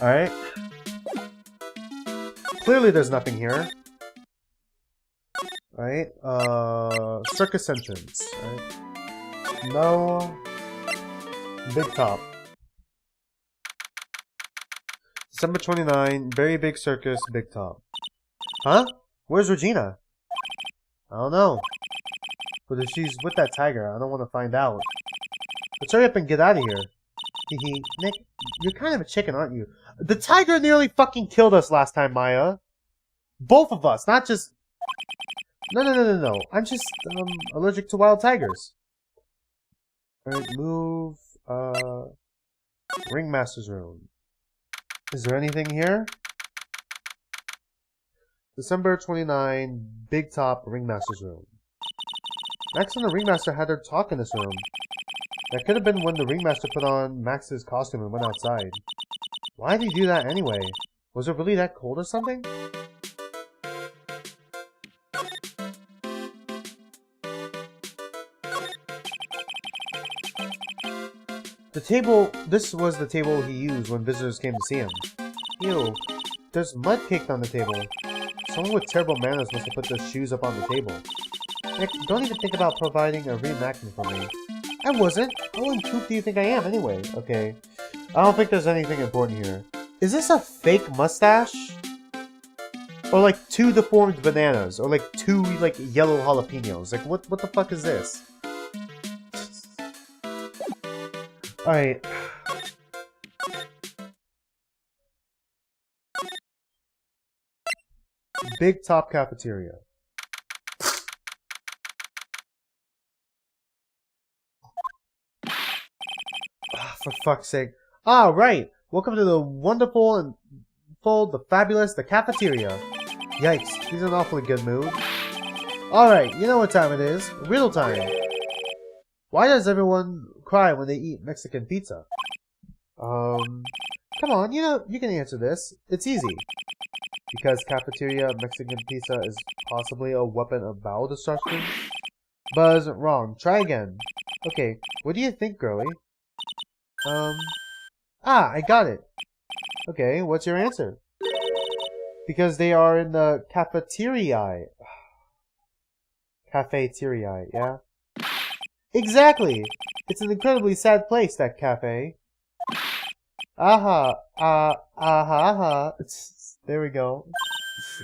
Alright. Clearly there's nothing here. Alright, circus entrance. Alright. No. Big top. December 29, very big circus, big top. Huh? Where's Regina? I don't know. But if she's with that tiger, I don't want to find out. Let's hurry up and get out of here. Nick, you're kind of a chicken, aren't you? The tiger nearly fucking killed us last time, Maya. Both of us, not just... No. I'm just, allergic to wild tigers. Alright, move, Ringmaster's room. Is there anything here? December 29, Big Top, Ringmaster's room. Max and the Ringmaster had their talk in this room. That could have been when the Ringmaster put on Max's costume and went outside. Why did he do that anyway? Was it really that cold or something? The table, this was the table he used when visitors came to see him. Ew, there's mud caked on the table. Someone with terrible manners must have put their shoes up on the table. Nick, don't even think about providing a reenactment for me. I wasn't. How uncouth do you think I am anyway? Okay. I don't think there's anything important here. Is this a fake mustache? Or like 2 deformed bananas? Or like 2 like yellow jalapenos? Like what the fuck is this? Alright. Big Top Cafeteria. For fuck's sake. Ah, right! Welcome to the wonderful and full, the fabulous, the cafeteria. Yikes, he's in an awfully good mood. Alright, you know what time it is. Riddle time. Why does everyone cry when they eat Mexican pizza? Come on, you know, you can answer this. It's easy. Because cafeteria Mexican pizza is possibly a weapon of bowel destruction? Buzz, wrong. Try again. Okay, what do you think, girlie? I got it. Okay, what's your answer? Because they are in the cafeteria. Cafeteria, yeah? Exactly! It's an incredibly sad place, that cafe. Aha, aha. There we go.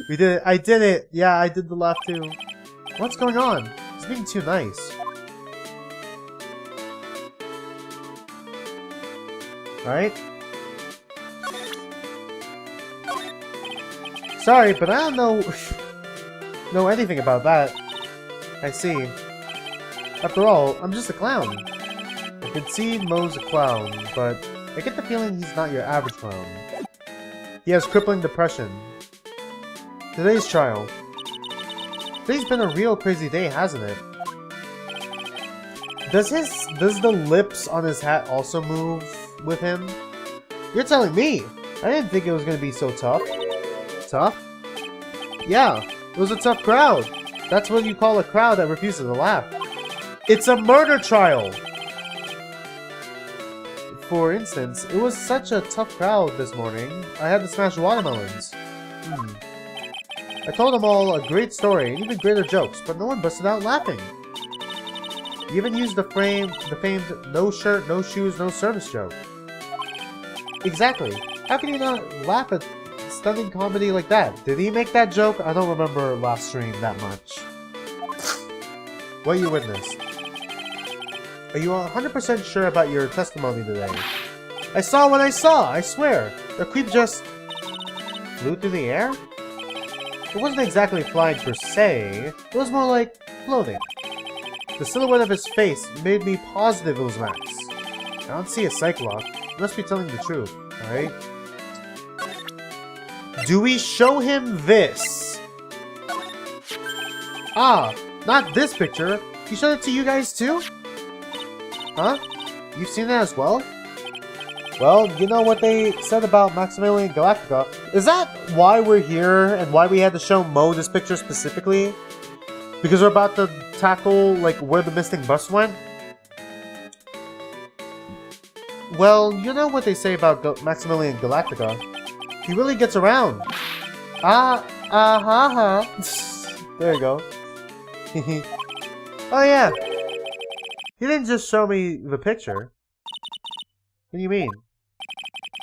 We did it. I did it! Yeah, I did the laugh too. What's going on? He's being too nice. Right? Sorry, but I don't know anything about that. I see. After all, I'm just a clown. I can see Mo's a clown, but I get the feeling he's not your average clown. He has crippling depression. Today's trial. Today's been a real crazy day, hasn't it? Does the lips on his hat also move with him? You're telling me! I didn't think it was gonna be so tough. Tough? Yeah, it was a tough crowd. That's what you call a crowd that refuses to laugh. It's a murder trial! For instance, it was such a tough crowd this morning, I had to smash watermelons. I told them all a great story and even greater jokes, but no one busted out laughing. You even used the famed no shirt, no shoes, no service joke. Exactly. How can you not laugh at stunning comedy like that? Did he make that joke? I don't remember last stream that much. What you witnessed? Are you 100% sure about your testimony today? I saw what I saw, I swear. The creep just flew through the air? It wasn't exactly flying per se, it was more like floating. The silhouette of his face made me positive it was Max. I don't see a Cyclops. You must be telling the truth, alright? Do we show him this? Ah, not this picture. He showed it to you guys too? Huh? You've seen it as well? Well, you know what they said about Maximilian Galactica. Is that why we're here and why we had to show Mo this picture specifically? Because we're about to tackle, like, where the missing bus went? Well, you know what they say about Maximilian Galactica. He really gets around. There you go. Oh yeah. He didn't just show me the picture. What do you mean?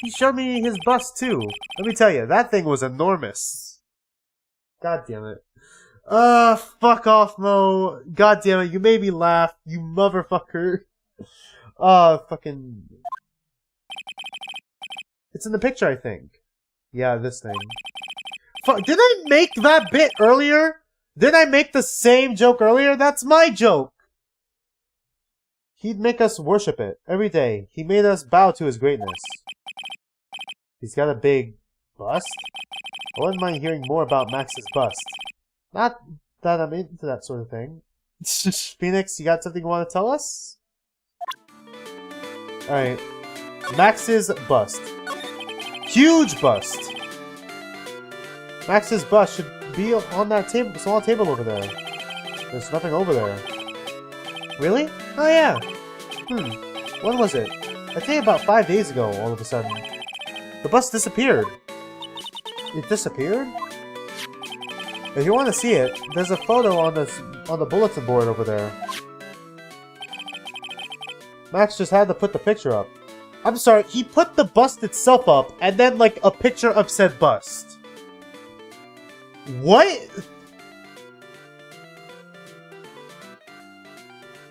He showed me his bus too. Let me tell you, that thing was enormous. God damn it. Fuck off, Mo. God damn it, you made me laugh, you motherfucker. Fucking... It's in the picture, I think. Yeah, this thing. Did I make that bit earlier? Did I make the same joke earlier? That's my joke! He'd make us worship it every day. He made us bow to his greatness. He's got a big bust? I wouldn't mind hearing more about Max's bust. Not that I'm into that sort of thing. Phoenix, you got something you want to tell us? Alright. Max's bust. Huge bust! Max's bust should be on that table, small table over there. There's nothing over there. Really? Oh yeah. When was it? I think about 5 days ago, all of a sudden. The bus disappeared. It disappeared? If you want to see it, there's a photo on the bulletin board over there. Max just had to put the picture up. I'm sorry, he put the bust itself up, and then, like, a picture of said bust. What?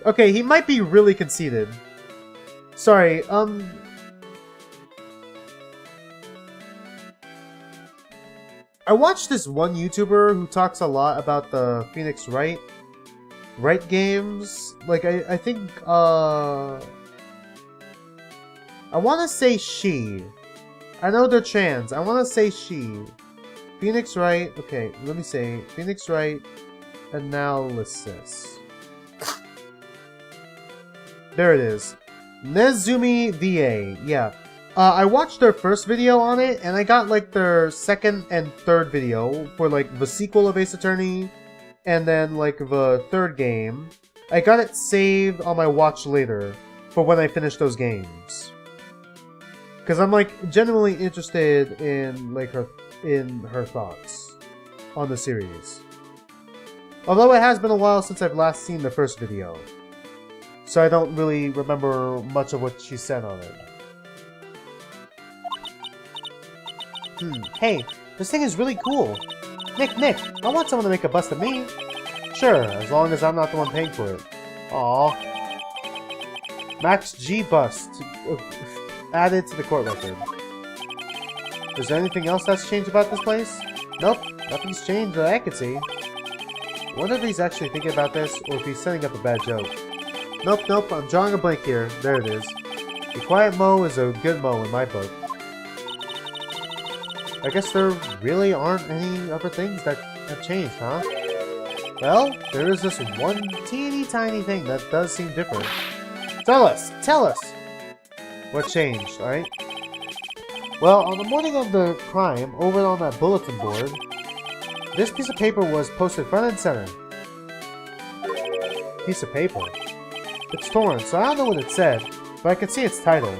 Okay, he might be really conceited. Sorry, I watched this one YouTuber who talks a lot about the Phoenix Wright games. Like, I think, I want to say she. I know they're trans. I want to say she. Phoenix Wright. Okay, let me say. Phoenix Wright analysis. There it is. Nezumi VA. Yeah. I watched their first video on it, and I got, like, their second and third video for, like, the sequel of Ace Attorney, and then, like, the third game. I got it saved on my watch later for when I finish those games. Because I'm, like, genuinely interested in, like, her thoughts on the series. Although it has been a while since I've last seen the first video. So I don't really remember much of what she said on it. Hey, this thing is really cool. Nick, I want someone to make a bust of me. Sure, as long as I'm not the one paying for it. Aww. Max G bust. Added to the court record. Is there anything else that's changed about this place? Nope, nothing's changed that I could see. I wonder if he's actually thinking about this, or if he's setting up a bad joke. Nope, I'm drawing a blank here. There it is. A quiet Mo is a good Mo in my book. I guess there really aren't any other things that have changed, huh? Well, there is this one teeny tiny thing that does seem different. Tell us! What changed, alright? Well, on the morning of the crime, over on that bulletin board, this piece of paper was posted front and center. Piece of paper? It's torn, so I don't know what it said, but I can see its title.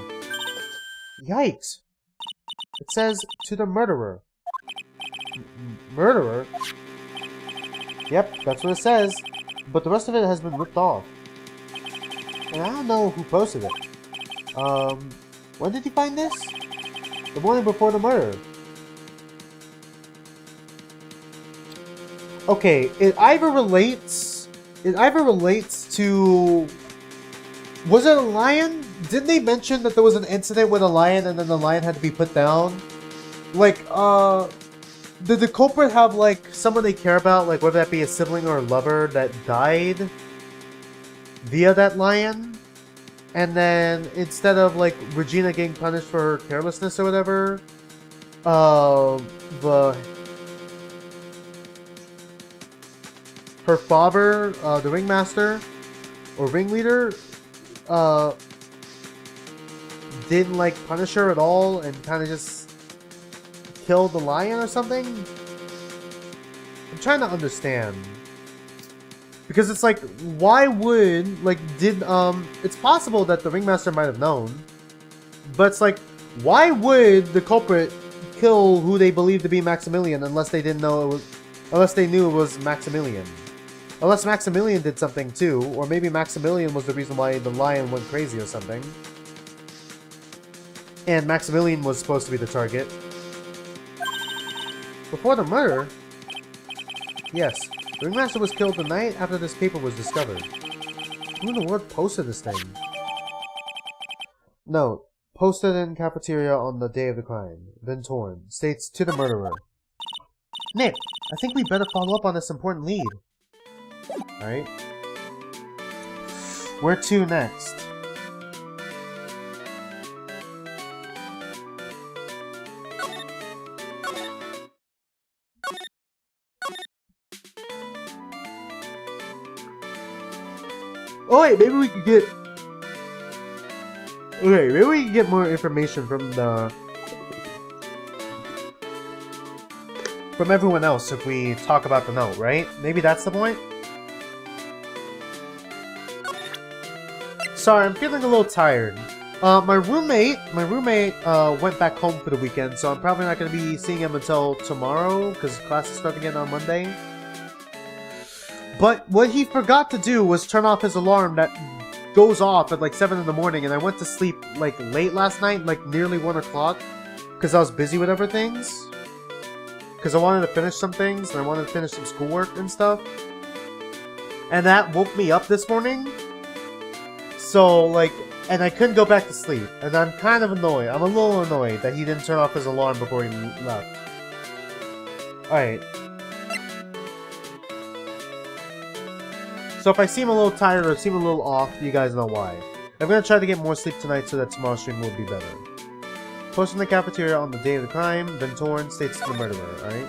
Yikes! It says, to the murderer. Murderer? Yep, that's what it says, but the rest of it has been ripped off. And I don't know who posted it. When did you find this? The morning before the murder. Okay, it either relates to... Was it a lion? Didn't they mention that there was an incident with a lion and then the lion had to be put down? Like, did the culprit have, like, someone they care about, like, whether that be a sibling or a lover that died via that lion? And then, instead of, like, Regina getting punished for her carelessness or whatever, her father, the ringmaster, or ringleader, didn't, like, punish her at all and kind of just killed the lion or something? I'm trying to understand. Because it's like, why would, like, it's possible that the ringmaster might have known, but it's like, why would the culprit kill who they believe to be Maximilian unless they didn't know it was, unless they knew it was Maximilian? Unless Maximilian did something too, or maybe Maximilian was the reason why the lion went crazy or something. And Maximilian was supposed to be the target. Before the murder? Yes. The ringmaster was killed the night after this paper was discovered. Who in the world posted this thing? No. Posted in cafeteria on the day of the crime. Then torn. States to the murderer. Nick, I think we better follow up on this important lead. Alright. Where to next? Oh wait, maybe we could get... Okay, maybe we can get more information from the... from everyone else if we talk about the note, right? Maybe that's the point? Sorry, I'm feeling a little tired. My roommate went back home for the weekend, so I'm probably not going to be seeing him until tomorrow, because class is starting again on Monday. But what he forgot to do was turn off his alarm that goes off at like 7 in the morning, and I went to sleep like late last night, like nearly 1 o'clock, because I was busy with other things. Because I wanted to finish some things, and I wanted to finish some schoolwork and stuff. And that woke me up this morning. So, like, and I couldn't go back to sleep. And I'm kind of annoyed. I'm a little annoyed that he didn't turn off his alarm before he left. Alright. So if I seem a little tired or seem a little off, you guys know why. I'm going to try to get more sleep tonight so that tomorrow's stream will be better. Post in the cafeteria on the day of the crime, then torn, states to the murderer, alright?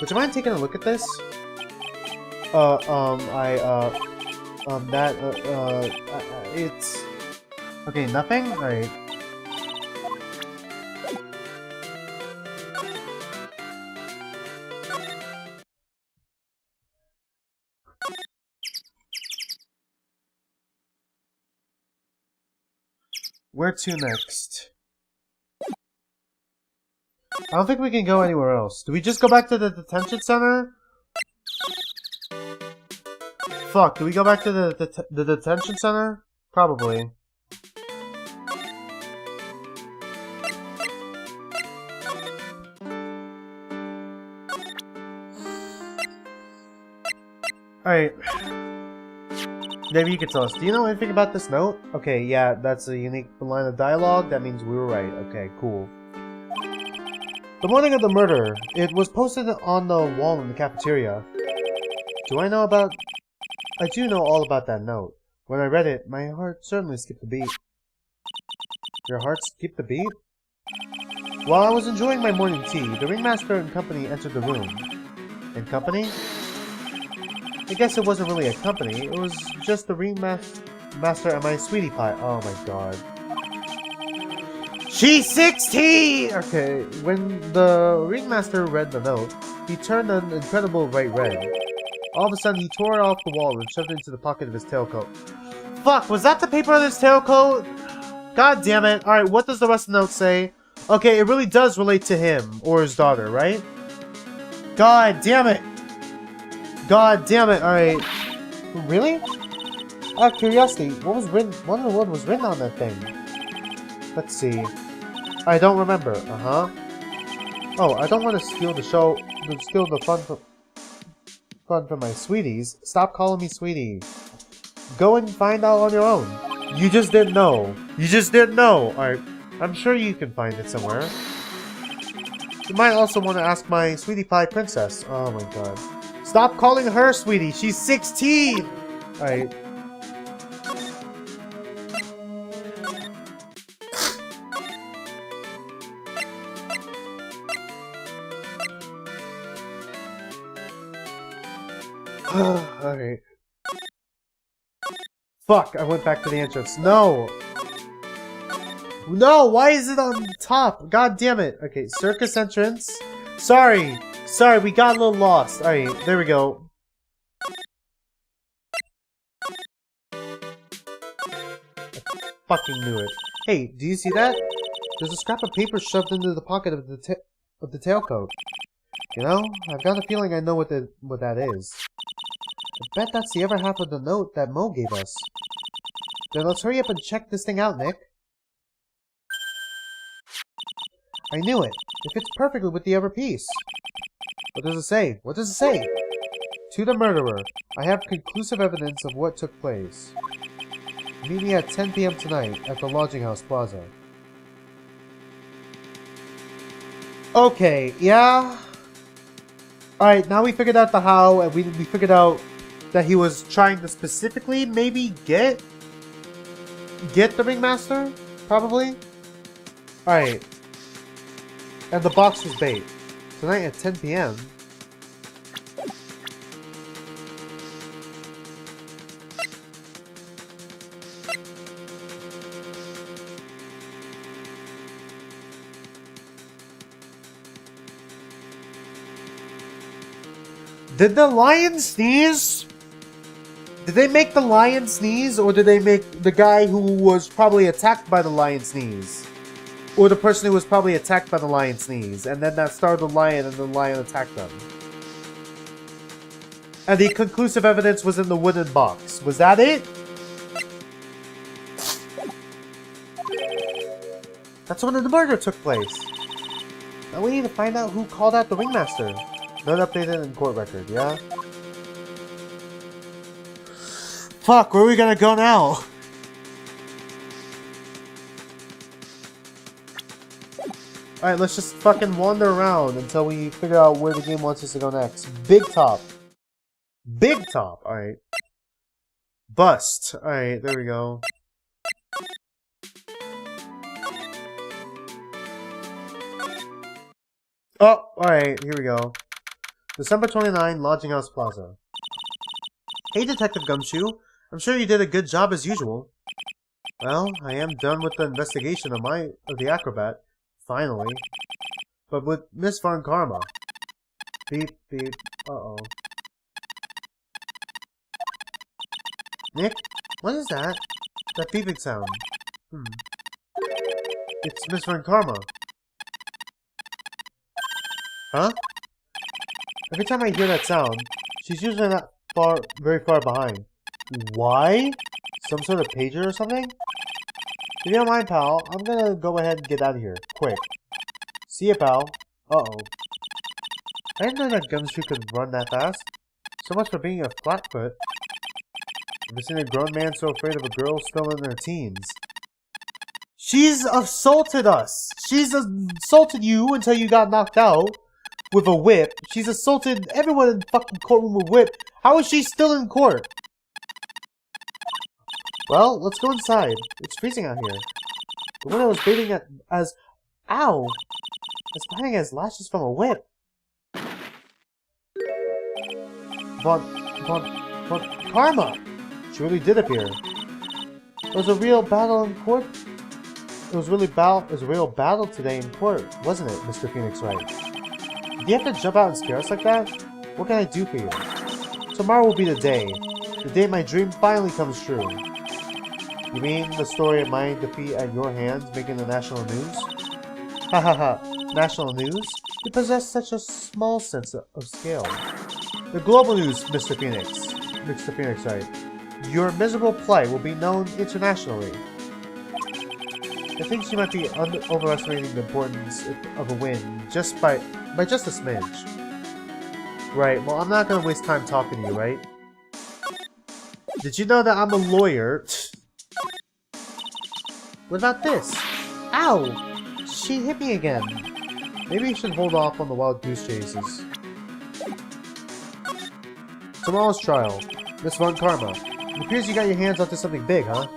Would you mind taking a look at this? It's... Okay, nothing? Alright. Where to next? I don't think we can go anywhere else. Do we just go back to the detention center? Fuck, do we go back to the detention center? Probably. Alright. Maybe you could tell us. Do you know anything about this note? Okay, yeah, that's a unique line of dialogue. That means we were right. Okay, cool. The morning of the murder. It was posted on the wall in the cafeteria. Do I know about... I do know all about that note. When I read it, my heart certainly skipped a beat. Your heart skipped a beat? While I was enjoying my morning tea, the ringmaster and company entered the room. And company? I guess it wasn't really a company. It was just the ringmaster and my sweetie pie. Oh my god. She's 16! Okay, when the ringmaster read the note, he turned an incredible bright red. All of a sudden, he tore it off the wall and shoved it into the pocket of his tailcoat. Fuck, was that the paper on his tailcoat? God damn it. Alright, what does the rest of the note say? Okay, it really does relate to him, or his daughter, right? God damn it. God damn it, alright. Really? Out of curiosity, what was written, what in the world was written on that thing? Let's see. I don't remember, uh-huh. Oh, I don't want to steal the show, steal the fun from my sweeties. Stop calling me sweetie. Go and find out on your own. You just didn't know. You just didn't know. Alright, I'm sure you can find it somewhere. You might also want to ask my sweetie pie princess. Oh my god. Stop calling her sweetie. She's 16! Alright. Alright. Fuck, I went back to the entrance. No! No, why is it on top? God damn it. Okay, circus entrance. Sorry. Sorry, we got a little lost. Alright, there we go. I fucking knew it. Hey, do you see that? There's a scrap of paper shoved into the pocket of the tailcoat. You know, I've got a feeling I know what that is. I bet that's the other half of the note that Mo gave us. Then let's hurry up and check this thing out, Nick. I knew it. It fits perfectly with the other piece. What does it say? What does it say? To the murderer. I have conclusive evidence of what took place. Meet me at 10 p.m. tonight at the Lodging House Plaza. Okay, yeah. Alright, now we figured out the how, and we figured out that he was trying to specifically maybe get the Ringmaster? Probably? Alright. And the box was bait. Tonight at 10 p.m. Did the lion sneeze? Did they make the lion sneeze, or did they make the guy who was probably attacked by the lion sneeze? Or the person who was probably attacked by the lion sneeze, and then that startled the lion and the lion attacked them? And the conclusive evidence was in the wooden box. Was that it? That's when the murder took place. Now we need to find out who called out the Ringmaster. Not updated in court record, yeah? Fuck, where are we gonna go now? Alright, let's just fucking wander around until we figure out where the game wants us to go next. Big top. Big top, alright. Bust. Alright, there we go. Oh, alright, here we go. December 29, Lodging House Plaza. Hey, Detective Gumshoe. I'm sure you did a good job as usual. Well, I am done with the investigation of the acrobat. Finally. But with Miss Von Karma. Beep, beep. Uh-oh. Nick? What is that? That beeping sound. It's Miss Von Karma. Huh? Every time I hear that sound, she's usually not very far behind. Why? Some sort of pager or something? If you don't mind, pal, I'm gonna go ahead and get out of here. Quick. See ya, pal. Uh-oh. I didn't know that Gumshoe could run that fast. So much for being a flatfoot. I've seen a grown man so afraid of a girl still in her teens. She's assaulted us! She's assaulted you until you got knocked out with a whip. She's assaulted everyone in the fucking courtroom with a whip. How is she still in court? Well, let's go inside. It's freezing out here. The one I was baiting at as... Ow! It's biting as lashes from a whip. Von Karma! She really did appear. It was a real battle in court. It was a real battle today in court, wasn't it, Mr. Phoenix Wright? Do you have to jump out and scare us like that? What can I do for you? Tomorrow will be the day my dream finally comes true. You mean the story of my defeat at your hands making the national news? Ha ha ha, national news? You possess such a small sense of scale. The global news, Mr. Phoenix Wright. Your miserable plight will be known internationally. I think she might be overestimating the importance of a win just by just a smidge. Right, well, I'm not gonna waste time talking to you, right? Did you know that I'm a lawyer? What about this? Ow! She hit me again. Maybe you should hold off on the wild goose chases. Tomorrow's trial. Miss Von Karma. It appears you got your hands onto something big, huh?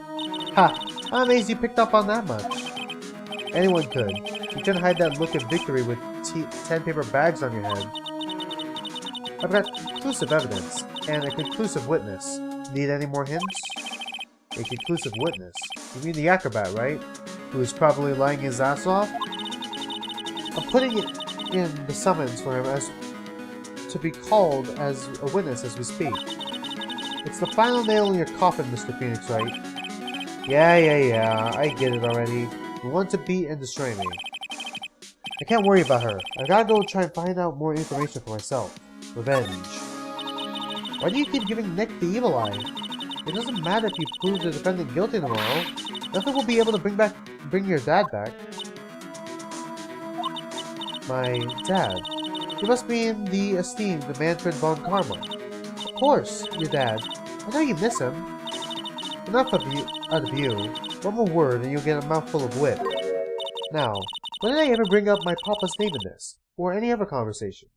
Ha! I'm amazed you picked up on that much. Anyone could. You couldn't hide that look of victory with 10 paper bags on your head. I've got conclusive evidence, and a conclusive witness. Need any more hints? A conclusive witness? You mean the acrobat, right? Who is probably lying his ass off? I'm putting it in the summons for him as to be called as a witness as we speak. It's the final nail in your coffin, Mr. Phoenix Wright. Yeah, I get it already. You want to beat and destroy me. I can't worry about her. I gotta go try and find out more information for myself. Revenge. Why do you keep giving Nick the evil eye? It doesn't matter if you prove the defendant guilty tomorrow. Nothing will be able to bring your dad back. My dad? You must mean the esteemed Manfred von Karma. Of course, your dad. I know you miss him. Enough out of you. One more word and you'll get a mouthful of wit. Now, when did I ever bring up my papa's name in this? or any other conversation.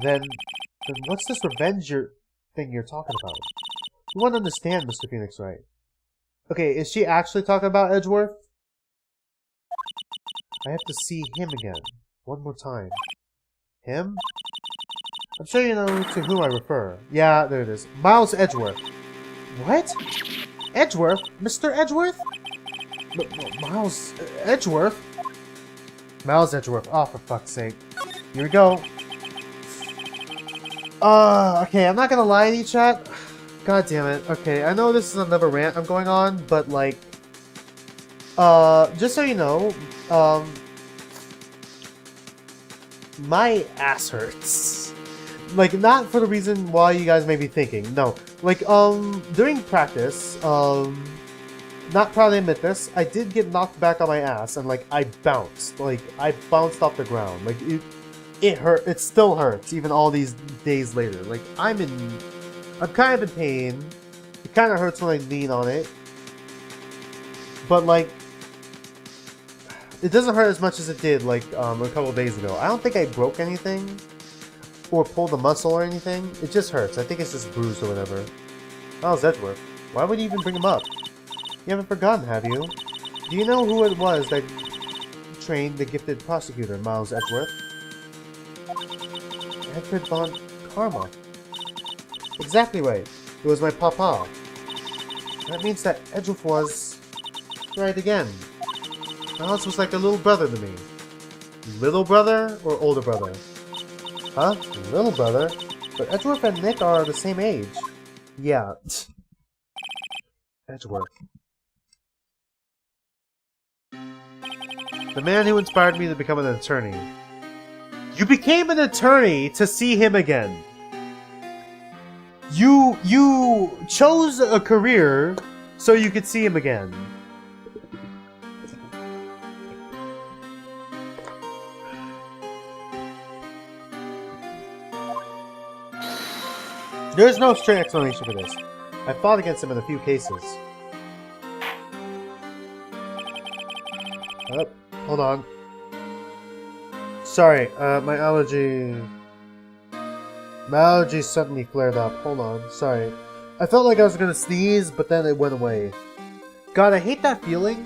Then what's this revenge thing you're talking about? You won't understand, Mr. Phoenix Wright. Okay, is she actually talking about Edgeworth? I have to see him again. One more time. Him? I'm sure you know to whom I refer. Yeah, there it is. Miles Edgeworth. What? Edgeworth? Mr. Edgeworth? Miles Edgeworth? Miles Edgeworth. Oh, for fuck's sake. Here we go. Okay, I'm not gonna lie to you, chat. God damn it. Okay, I know this is another rant I'm going on, but like... just so you know, my ass hurts. Like, not for the reason why you guys may be thinking. No. Like, during practice, not proud to admit this, I did get knocked back on my ass, and like, I bounced. Like, I bounced off the ground. Like, it hurt. It still hurts, even all these days later. Like, I'm kind of in pain. It kind of hurts when I lean on it. But like, it doesn't hurt as much as it did like a couple of days ago. I don't think I broke anything or pulled a muscle or anything. It just hurts. I think it's just bruised or whatever. Miles Edgeworth. Why would you even bring him up? You haven't forgotten, have you? Do you know who it was that trained the gifted prosecutor, Miles Edgeworth? Edward von Karma. Exactly right. It was my papa. That means that Edgeworth was... right again. Miles was like a little brother to me. Little brother or older brother? Huh? Little brother? But Edgeworth and Nick are the same age. Yeah. Edgeworth. The man who inspired me to become an attorney. You became an attorney to see him again. You chose a career so you could see him again. There is no straight explanation for this. I fought against him in a few cases. Oh, hold on. Sorry, my allergy suddenly flared up. Hold on, sorry. I felt like I was gonna sneeze, but then it went away. God, I hate that feeling.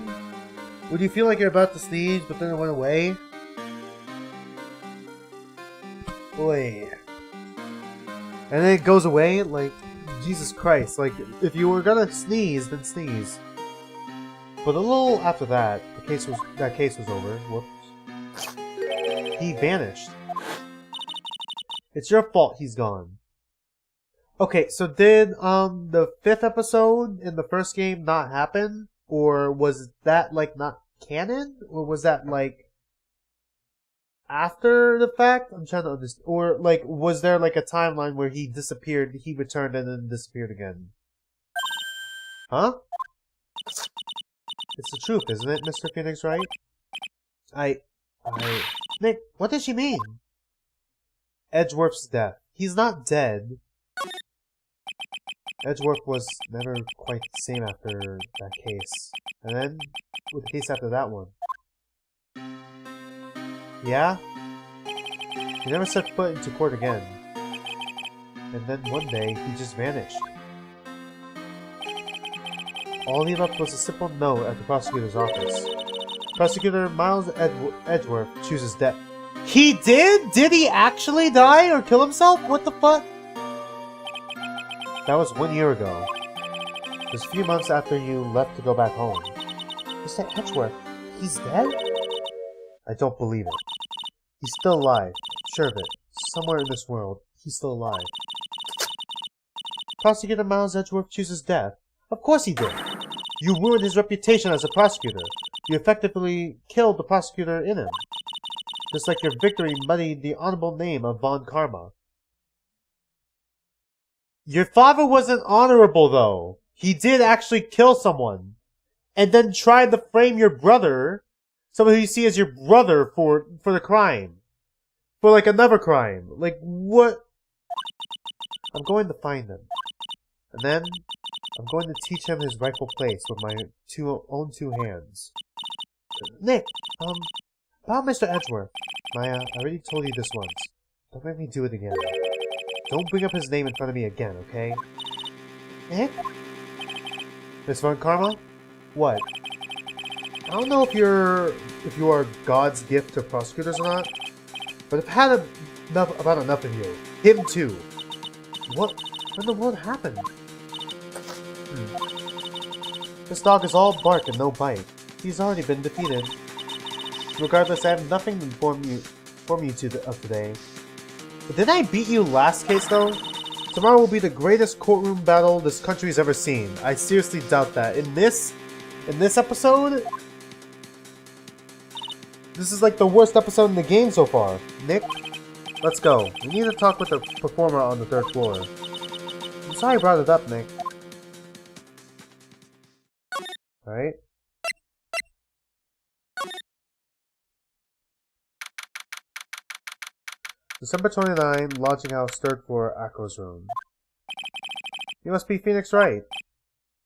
When you feel like you're about to sneeze, but then it went away. Boy. And then it goes away, like, Jesus Christ. Like, if you were gonna sneeze, then sneeze. But a little after that, that case was over. Whoops. He vanished. It's your fault he's gone. Okay, so did the 5th episode in the first game not happen? Or was that like not canon? Or was that like after the fact? I'm trying to understand. Or like was there like a timeline where he disappeared, he returned and then disappeared again? Huh? It's the truth, isn't it, Mr. Phoenix Wright? Nick, what does she mean? Edgeworth's death. He's not dead. Edgeworth was never quite the same after that case. And then, with the case after that one. Yeah? He never set foot into court again. And then one day, he just vanished. All he left was a simple note at the prosecutor's office. Prosecutor Miles Edgeworth chooses death. He did? Did he actually die or kill himself? What the fuck? That was 1 year ago. Just a few months after you left to go back home. Mr. Edgeworth, he's dead? I don't believe it. He's still alive. Sure of it. Somewhere in this world, he's still alive. Prosecutor Miles Edgeworth chooses death? Of course he did. You ruined his reputation as a prosecutor. You effectively killed the prosecutor in him. Just like your victory muddied the honorable name of Von Karma. Your father wasn't honorable, though. He did actually kill someone. And then tried to frame your brother, someone who you see as your brother, for the crime. For, like, another crime. Like, what? I'm going to find him. And then, I'm going to teach him his rightful place with my own two hands. Nick, About Mr. Edgeworth. Maya, I already told you this once. Don't make me do it again. Don't bring up his name in front of me again, okay? Nick? Miss Von Karma? What? I don't know if you are God's gift to prosecutors or not, but I've had enough of you. Him too. What in the world happened? This dog is all bark and no bite. He's already been defeated. Regardless, I have nothing to inform you of today. But didn't I beat you last case though? Tomorrow will be the greatest courtroom battle this country's ever seen. I seriously doubt that. In this episode, this is like the worst episode in the game so far. Nick, let's go. We need to talk with the performer on the 3rd floor. I'm sorry I brought it up, Nick. Alright. December 29, Lodging House, 3rd floor, Akro's room. You must be Phoenix Wright.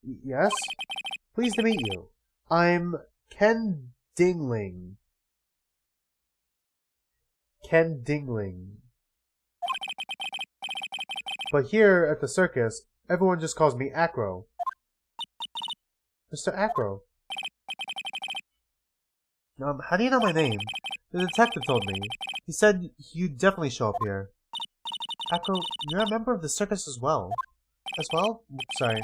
Yes? Pleased to meet you. I'm Ken Dingling. Ken Dingling. But here at the circus, everyone just calls me Akro. Mr. Akro. How do you know my name? The detective told me. He said you'd definitely show up here. Akro, you're a member of the circus as well. As well? Sorry.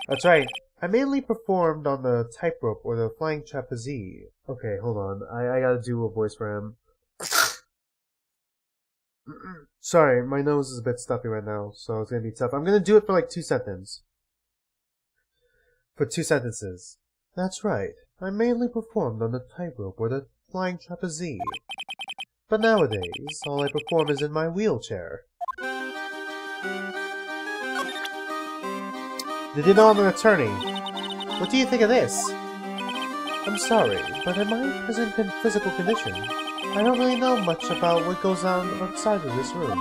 That's right. I mainly performed on the tightrope or the flying trapeze. Okay, hold on. I gotta do a voice for him. Sorry, my nose is a bit stuffy right now, so it's gonna be tough. I'm gonna do it for like 2 sentences. For 2 sentences. That's right. I mainly performed on the tightrope or the flying trapeze. But nowadays, all I perform is in my wheelchair. Did you know I'm an attorney? What do you think of this? I'm sorry, but in my present physical condition, I don't really know much about what goes on outside of this room.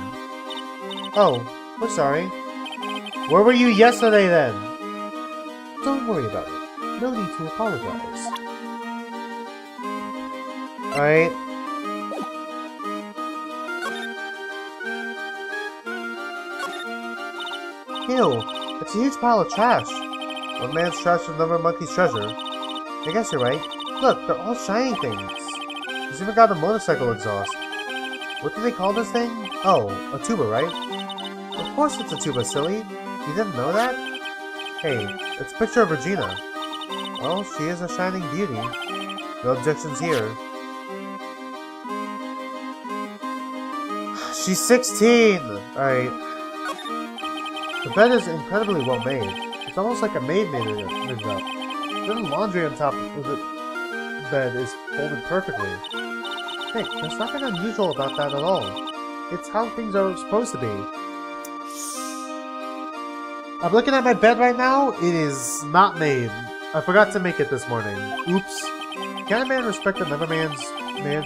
Oh, we're sorry. Where were you yesterday then? Don't worry about it. No need to apologize. Alright. Ew, it's a huge pile of trash. One man's trash is another monkey's treasure. I guess you're right. Look, they're all shiny things. He's even got a motorcycle exhaust. What do they call this thing? Oh, a tuba, right? Of course it's a tuba, silly. You didn't know that? Hey, it's a picture of Regina. Well, she is a shining beauty. No objections here. She's 16! Alright. The bed is incredibly well made. It's almost like a maid made it up. The laundry on top of the bed is folded perfectly. Hey, there's nothing unusual about that at all. It's how things are supposed to be. I'm looking at my bed right now. It is not made. I forgot to make it this morning. Oops. Can a man respect another man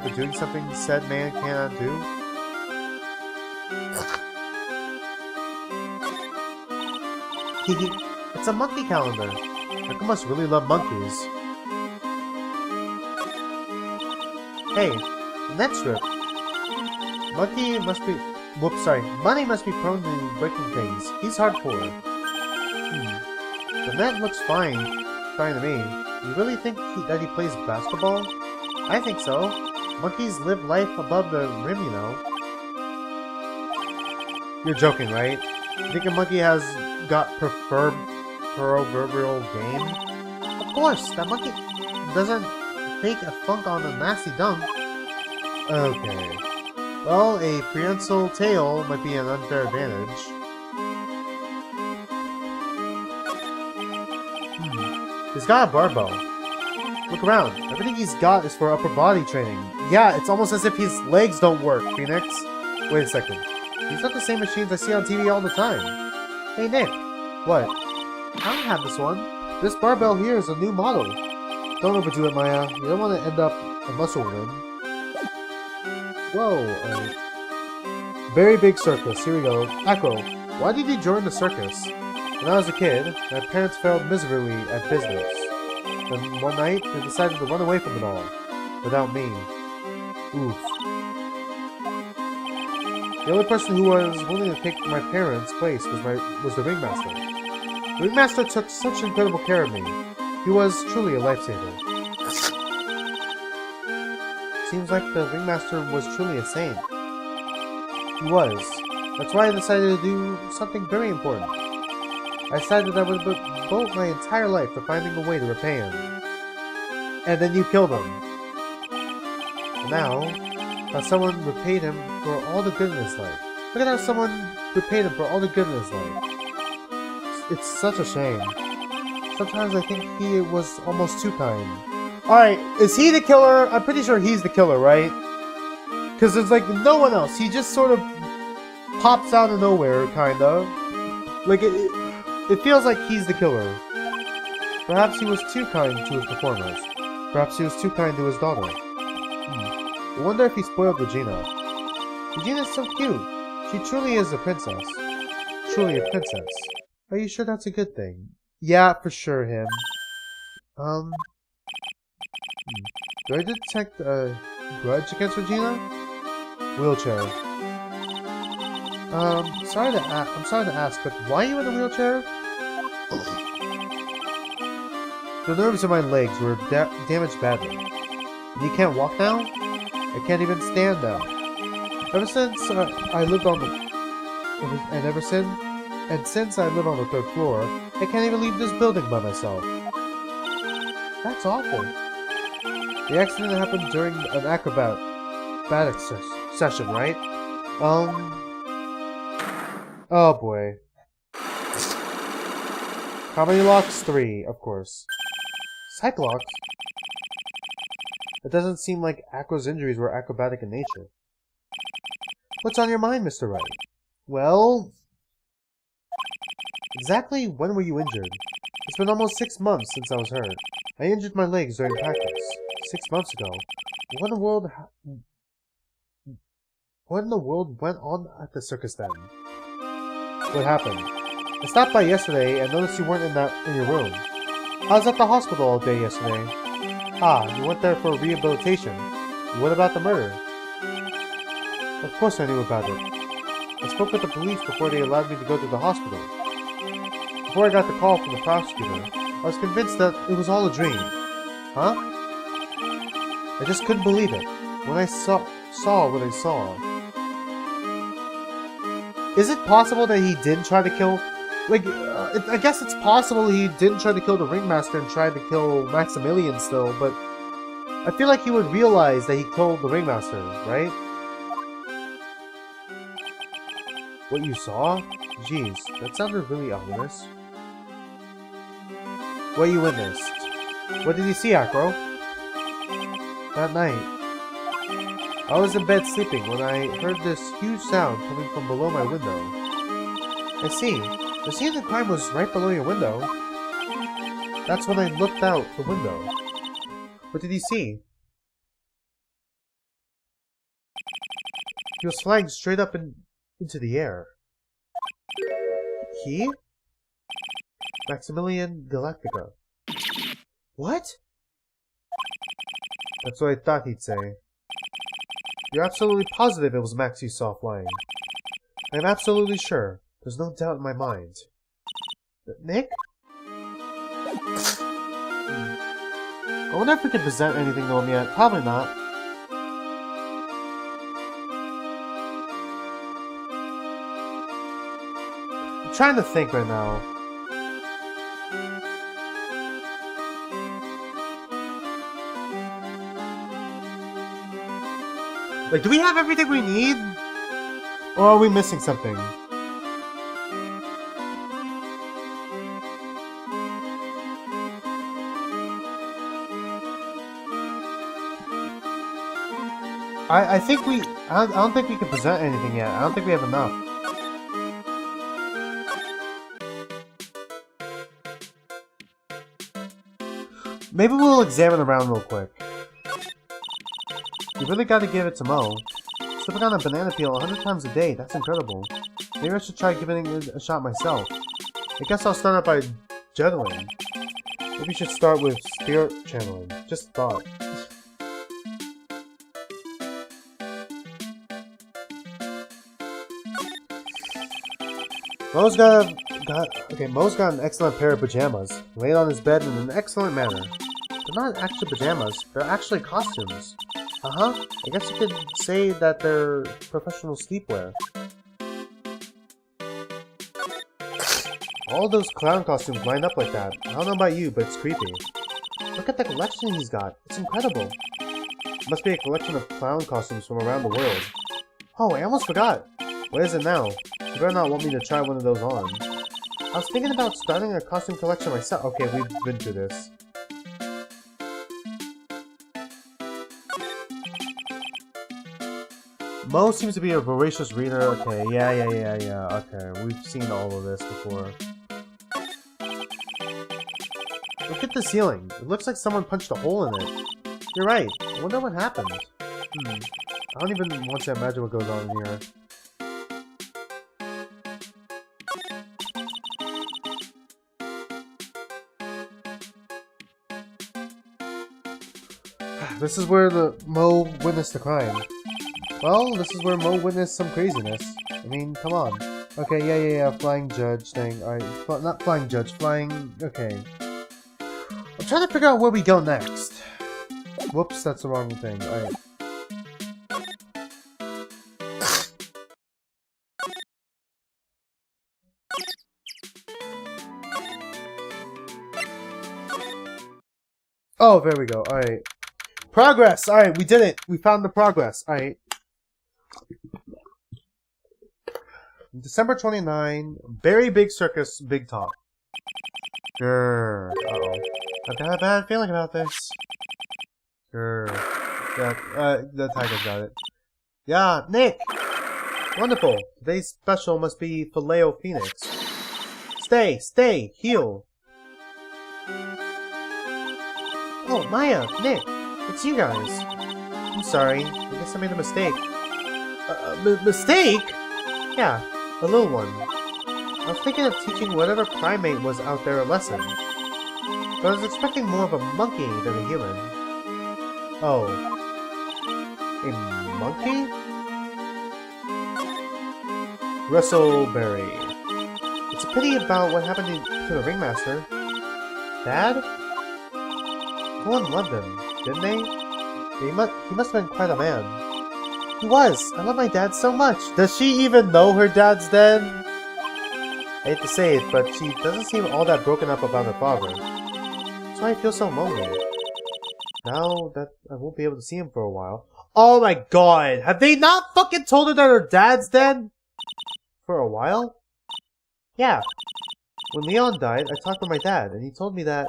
for doing something said man cannot do? It's a monkey calendar. Michael must really love monkeys. Hey, next strip. Money must be prone to breaking things. He's hardcore. The net looks fine to me. You really think that he plays basketball? I think so. Monkeys live life above the rim, you know. You're joking, right? You think a monkey has got proverbial game? Of course, that monkey doesn't fake a funk on a nasty dunk. Okay. Well, a prehensile tail might be an unfair advantage. He's got a barbell. Look around. Everything he's got is for upper body training. Yeah, it's almost as if his legs don't work, Phoenix. Wait a second. These are the same machines I see on TV all the time. Hey, Nick. What? I don't have this one. This barbell here is a new model. Don't overdo it, Maya. You don't want to end up a muscle woman. Whoa. Very big circus. Here we go. Akro, why did you join the circus? When I was a kid, my parents failed miserably at business. Then one night, they decided to run away from it all. Without me. Oof. The only person who was willing to take my parents' place was the ringmaster. The ringmaster took such incredible care of me. He was truly a lifesaver. Seems like the ringmaster was truly a saint. He was. That's why I decided to do something very important. I decided I would devote my entire life to finding a way to repay him. And then you killed him. And now, someone repaid him for all the good in his life. Look at how someone repaid him for all the good in his life. It's such a shame. Sometimes I think he was almost too kind. Alright, is he the killer? I'm pretty sure he's the killer, right? Because there's like no one else. He just sort of pops out of nowhere, kind of. Like, it feels like he's the killer. Perhaps he was too kind to his performers. Perhaps he was too kind to his daughter. I wonder if he spoiled Regina. Regina's so cute. She truly is a princess. Truly a princess. Are you sure that's a good thing? Yeah, for sure, him. Do I detect a grudge against Regina? Wheelchair. I'm sorry to ask, but why are you in a wheelchair? The nerves in my legs were damaged badly. You can't walk now? I can't even stand now. Ever since I live on the 3rd floor, I can't even leave this building by myself. That's awful. The accident happened during an acrobatic session, right? Oh boy. Comedy Locks 3, of course. Cyclops? It doesn't seem like Aqua's injuries were acrobatic in nature. What's on your mind, Mr. Wright? Well... Exactly when were you injured? It's been almost 6 months since I was hurt. I injured my legs during practice. 6 months ago. What in the world went on at the circus then? What happened? I stopped by yesterday and noticed you weren't in your room. I was at the hospital all day yesterday. Ah, you went there for rehabilitation. What about the murder? Of course I knew about it. I spoke with the police before they allowed me to go to the hospital. Before I got the call from the prosecutor, I was convinced that it was all a dream. Huh? I just couldn't believe it when I saw what I saw. Is it possible that he didn't try to kill... I guess it's possible he didn't try to kill the ringmaster and tried to kill Maximilian still, but I feel like he would realize that he killed the ringmaster, right? What you saw? Jeez, that sounded really ominous. What you witnessed? What did you see, Acro? That night, I was in bed sleeping when I heard this huge sound coming from below my window. I see. The scene of the crime was right below your window. That's when I looked out the window. What did you see? He was flying straight up into the air. He? Maximilian Galactica. What? That's what I thought he'd say. You're absolutely positive it was Max you saw flying. I'm absolutely sure. There's no doubt in my mind. Nick? I wonder if we can present anything to him yet. Probably not. I'm trying to think right now. Like, do we have everything we need? Or are we missing something? I think we... I don't think we can present anything yet. I don't think we have enough. Maybe we'll examine around real quick. You really gotta give it to Mo. Slipping on a banana peel 100 times a day, that's incredible. Maybe I should try giving it a shot myself. I guess I'll start out by journaling. Maybe we should start with spirit channeling. Just a thought. Mo's got an excellent pair of pajamas, laid on his bed in an excellent manner. They're not actually pajamas, they're actually costumes. Uh-huh, I guess you could say that they're professional sleepwear. All those clown costumes lined up like that. I don't know about you, but it's creepy. Look at the collection he's got. It's incredible. It must be a collection of clown costumes from around the world. Oh, I almost forgot. What is it now? You better not want me to try one of those on. I was thinking about starting a costume collection myself. Okay, we've been through this. Mo seems to be a voracious reader. Okay, yeah. Okay, we've seen all of this before. Look at the ceiling. It looks like someone punched a hole in it. You're right. I wonder what happened. I don't even want to imagine what goes on in here. This is where Mo witnessed the crime. Well, this is where Mo witnessed some craziness. I mean, come on. Okay, yeah. Flying judge thing. Alright, not flying judge. Flying... Okay. I'm trying to figure out where we go next. Whoops, that's the wrong thing. Alright. Oh, there we go. Alright. Progress! Alright, we did it! We found the progress. Alright. December 29, Very Big Circus, Big Talk. Grrr. Uh-oh. I've got a bad feeling about this. Grrr. The tiger got it. Yeah, Nick! Wonderful. Today's special must be Filet-O-Phoenix. Stay, heal. Oh, Maya, Nick, it's you guys. I'm sorry, I guess I made a mistake. Mistake? Yeah, a little one. I was thinking of teaching whatever primate was out there a lesson. But I was expecting more of a monkey than a human. Oh. A monkey? Russellberry. It's a pity about what happened to the ringmaster. Dad? Everyone loved him, didn't they? He must have been quite a man. He was! I love my dad so much! Does she even know her dad's dead? I hate to say it, but she doesn't seem all that broken up about her father. That's why I feel so lonely. Now that I won't be able to see him for a while. Oh my god! Have they not fucking told her that her dad's dead? For a while? Yeah. When Leon died, I talked to my dad, and he told me that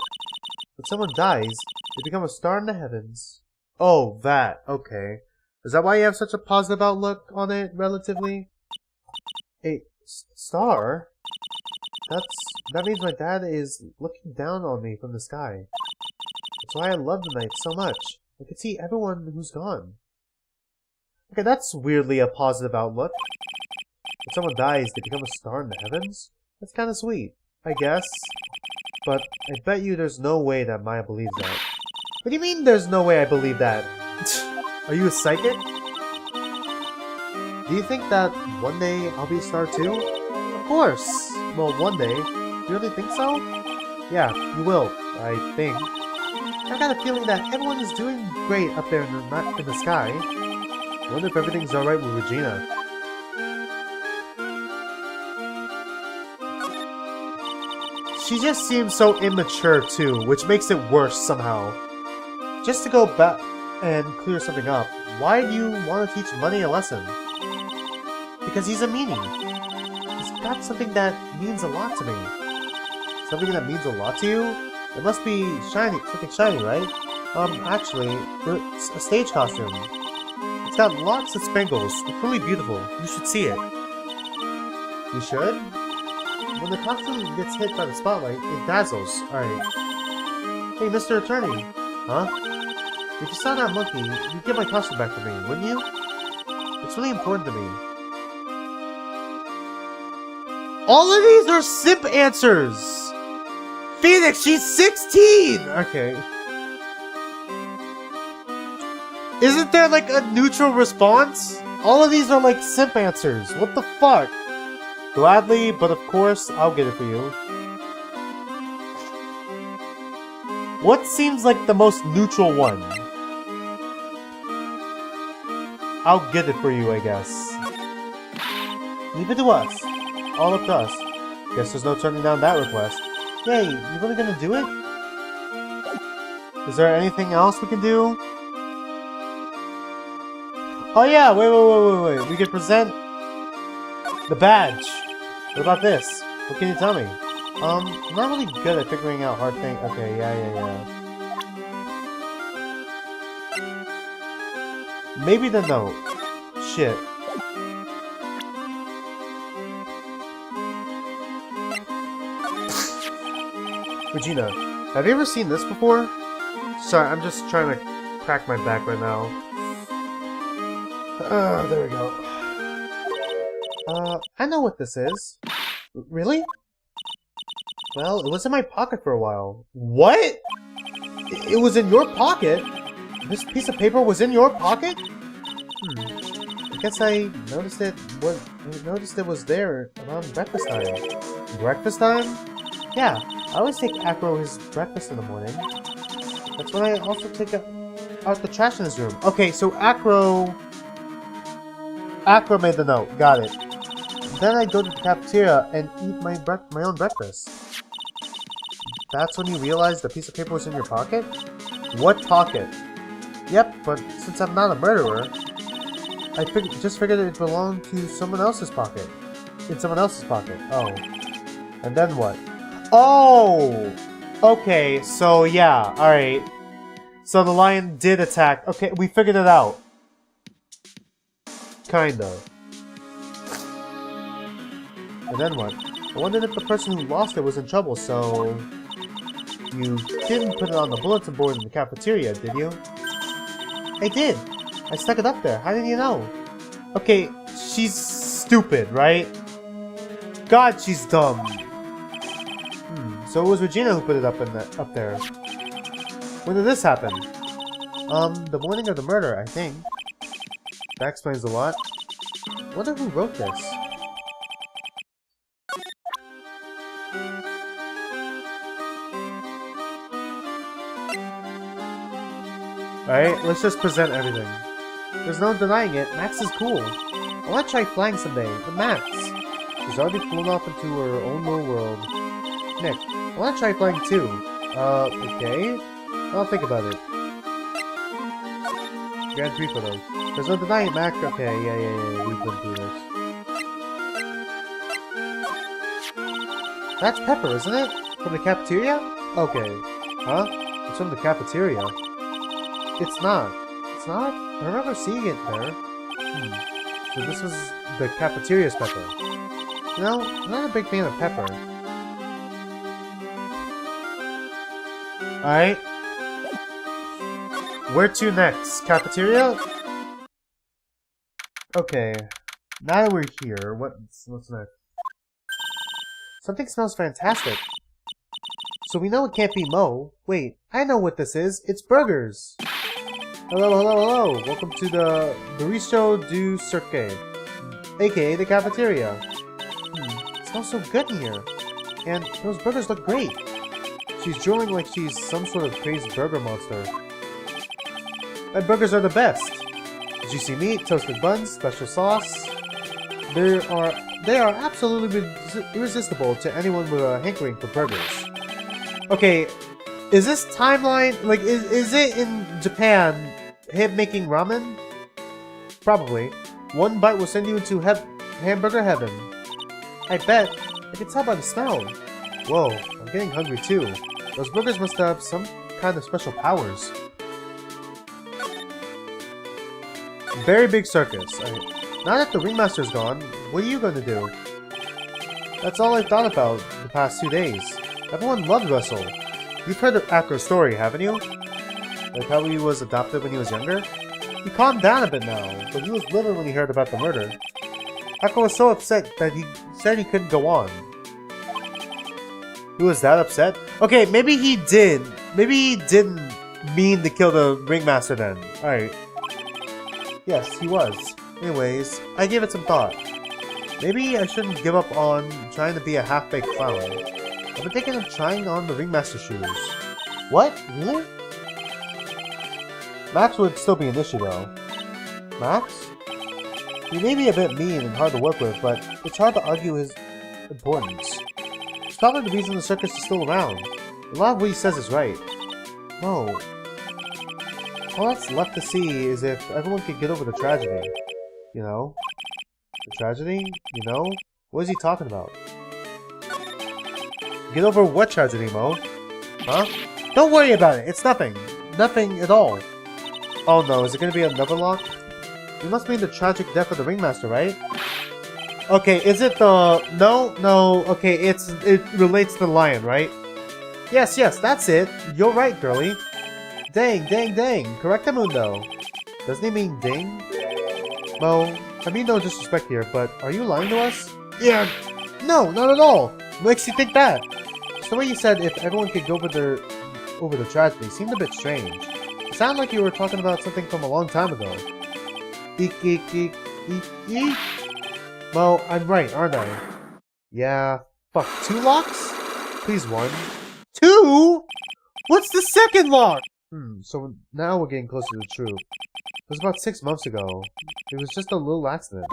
when someone dies, they become a star in the heavens. Oh, that. Okay. Is that why you have such a positive outlook on it, relatively? A star? That means my dad is looking down on me from the sky. That's why I love the night so much. I can see everyone who's gone. Okay, that's weirdly a positive outlook. When someone dies, they become a star in the heavens? That's kinda sweet, I guess. But I bet you there's no way that Maya believes that. What do you mean there's no way I believe that? Are you a psychic? Do you think that one day I'll be a star too? Of course! Well, one day. You really think so? Yeah, you will, I think. I got a feeling that everyone is doing great up there in the sky. I wonder if everything's alright with Regina. She just seems so immature too, which makes it worse somehow. Just to go back and clear something up, why do you want to teach Money a lesson? Because he's a meanie. He's got something that means a lot to me. Something that means a lot to you? It must be shiny, something shiny, right? Actually, it's a stage costume. It's got lots of spangles. It's really beautiful. You should see it. You should? When the costume gets hit by the spotlight, it dazzles. Alright. Hey, Mr. Attorney. Huh? If you saw that monkey, you'd give my costume back for me, wouldn't you? It's really important to me. All of these are simp answers! Phoenix, she's 16! Okay. Isn't there like a neutral response? All of these are like simp answers. What the fuck? Gladly, but of course, I'll get it for you. What seems like the most neutral one? I'll get it for you, I guess. Leave it to us. All up to us. Guess there's no turning down that request. Yay, you really gonna do it? Is there anything else we can do? Oh yeah, wait. We can present the badge. What about this? What can you tell me? I'm not really good at figuring out hard things. Okay, yeah. Maybe the note. Shit. Regina, have you ever seen this before? Sorry, I'm just trying to crack my back right now. There we go. I know what this is. Really? Well, it was in my pocket for a while. What? It was in your pocket? This piece of paper was in your pocket? I guess I noticed it was there around breakfast time. Breakfast time? Yeah, I always take Acro his breakfast in the morning. That's when I also take out the trash in his room. Okay, so Acro made the note. Got it. Then I go to the cafeteria and eat my own breakfast. That's when you realize the piece of paper was in your pocket? What pocket? Yep, but since I'm not a murderer, I just figured it belonged to someone else's pocket. In someone else's pocket. Oh. And then what? Oh! Okay, so yeah, alright. So the lion did attack. Okay, we figured it out. Kinda. And then what? I wondered if the person who lost it was in trouble, so... You didn't put it on the bulletin board in the cafeteria, did you? I did! I stuck it up there. How did you know? Okay, she's stupid, right? God, she's dumb. So it was Regina who put it up there. When did this happen? The morning of the murder, I think. That explains a lot. Wonder who wrote this. Alright, let's just present everything. There's no denying it, Max is cool. I want to try flying someday, with Max. She's already flown off into her own little world. Nick, I want to try flying too. Okay? I'll think about it. Grand Prix photos. There's no denying it, Max. Okay, yeah, we've been through this. That's Pepper, isn't it? From the cafeteria? Okay. Huh? It's from the cafeteria. It's not. It's not? I remember seeing it there. So this was the cafeteria's Pepper. You know, I'm not a big fan of Pepper. Alright. Where to next? Cafeteria? Okay. Now that we're here, what's next? Something smells fantastic. So we know it can't be Mo. Wait, I know what this is. It's burgers. Hello. Welcome to the Bistro du Cirque, aka the cafeteria. It smells so good in here. And those burgers look great. She's drooling like she's some sort of crazy burger monster. My burgers are the best. Juicy meat, toasted buns, special sauce. They are absolutely irresistible to anyone with a hankering for burgers. Okay, is this timeline, like, is it in Japan, him making ramen? Probably. One bite will send you into hamburger heaven. I bet. I can tell by the smell. Whoa, I'm getting hungry too. Those burgers must have some kind of special powers. Very big circus. Now that the ringmaster's gone, what are you going to do? That's all I've thought about the past 2 days. Everyone loved Russell. You've heard of Acro's story, haven't you? Like how he was adopted when he was younger? He calmed down a bit now, but he was little when he heard about the murder. Acro was so upset that he said he couldn't go on. He was that upset? Okay, maybe he did. Maybe he didn't mean to kill the ringmaster then. Alright. Yes, he was. Anyways, I gave it some thought. Maybe I shouldn't give up on trying to be a half-baked clown. I've been thinking of trying on the ringmaster shoes. What? Really? Max would still be an issue, though. Max? He may be a bit mean and hard to work with, but it's hard to argue his importance. It's probably the reason the circus is still around. A lot of what he says is right. No. All that's left to see is if everyone could get over the tragedy. You know? The tragedy? You know? What is he talking about? Get over what tragedy, Mo? Huh? Don't worry about it. It's nothing. Nothing at all. Oh no, is it gonna be another lock? It must mean the tragic death of the ringmaster, right? Okay, is it the... No. Okay, it relates to the lion, right? Yes, that's it. You're right, girlie. Dang. Correctamundo. Doesn't he mean ding? Mo, I mean no disrespect here, but are you lying to us? Yeah. No, not at all. What makes you think that? Just the way you said if everyone could go over the tragedy seemed a bit strange. It sounded like you were talking about something from a long time ago. Eek. Mo, I'm right, aren't I? Yeah. Fuck, 2 locks? Please 1. 2? What's the second lock? So now we're getting closer to the truth. It was about 6 months ago. It was just a little accident.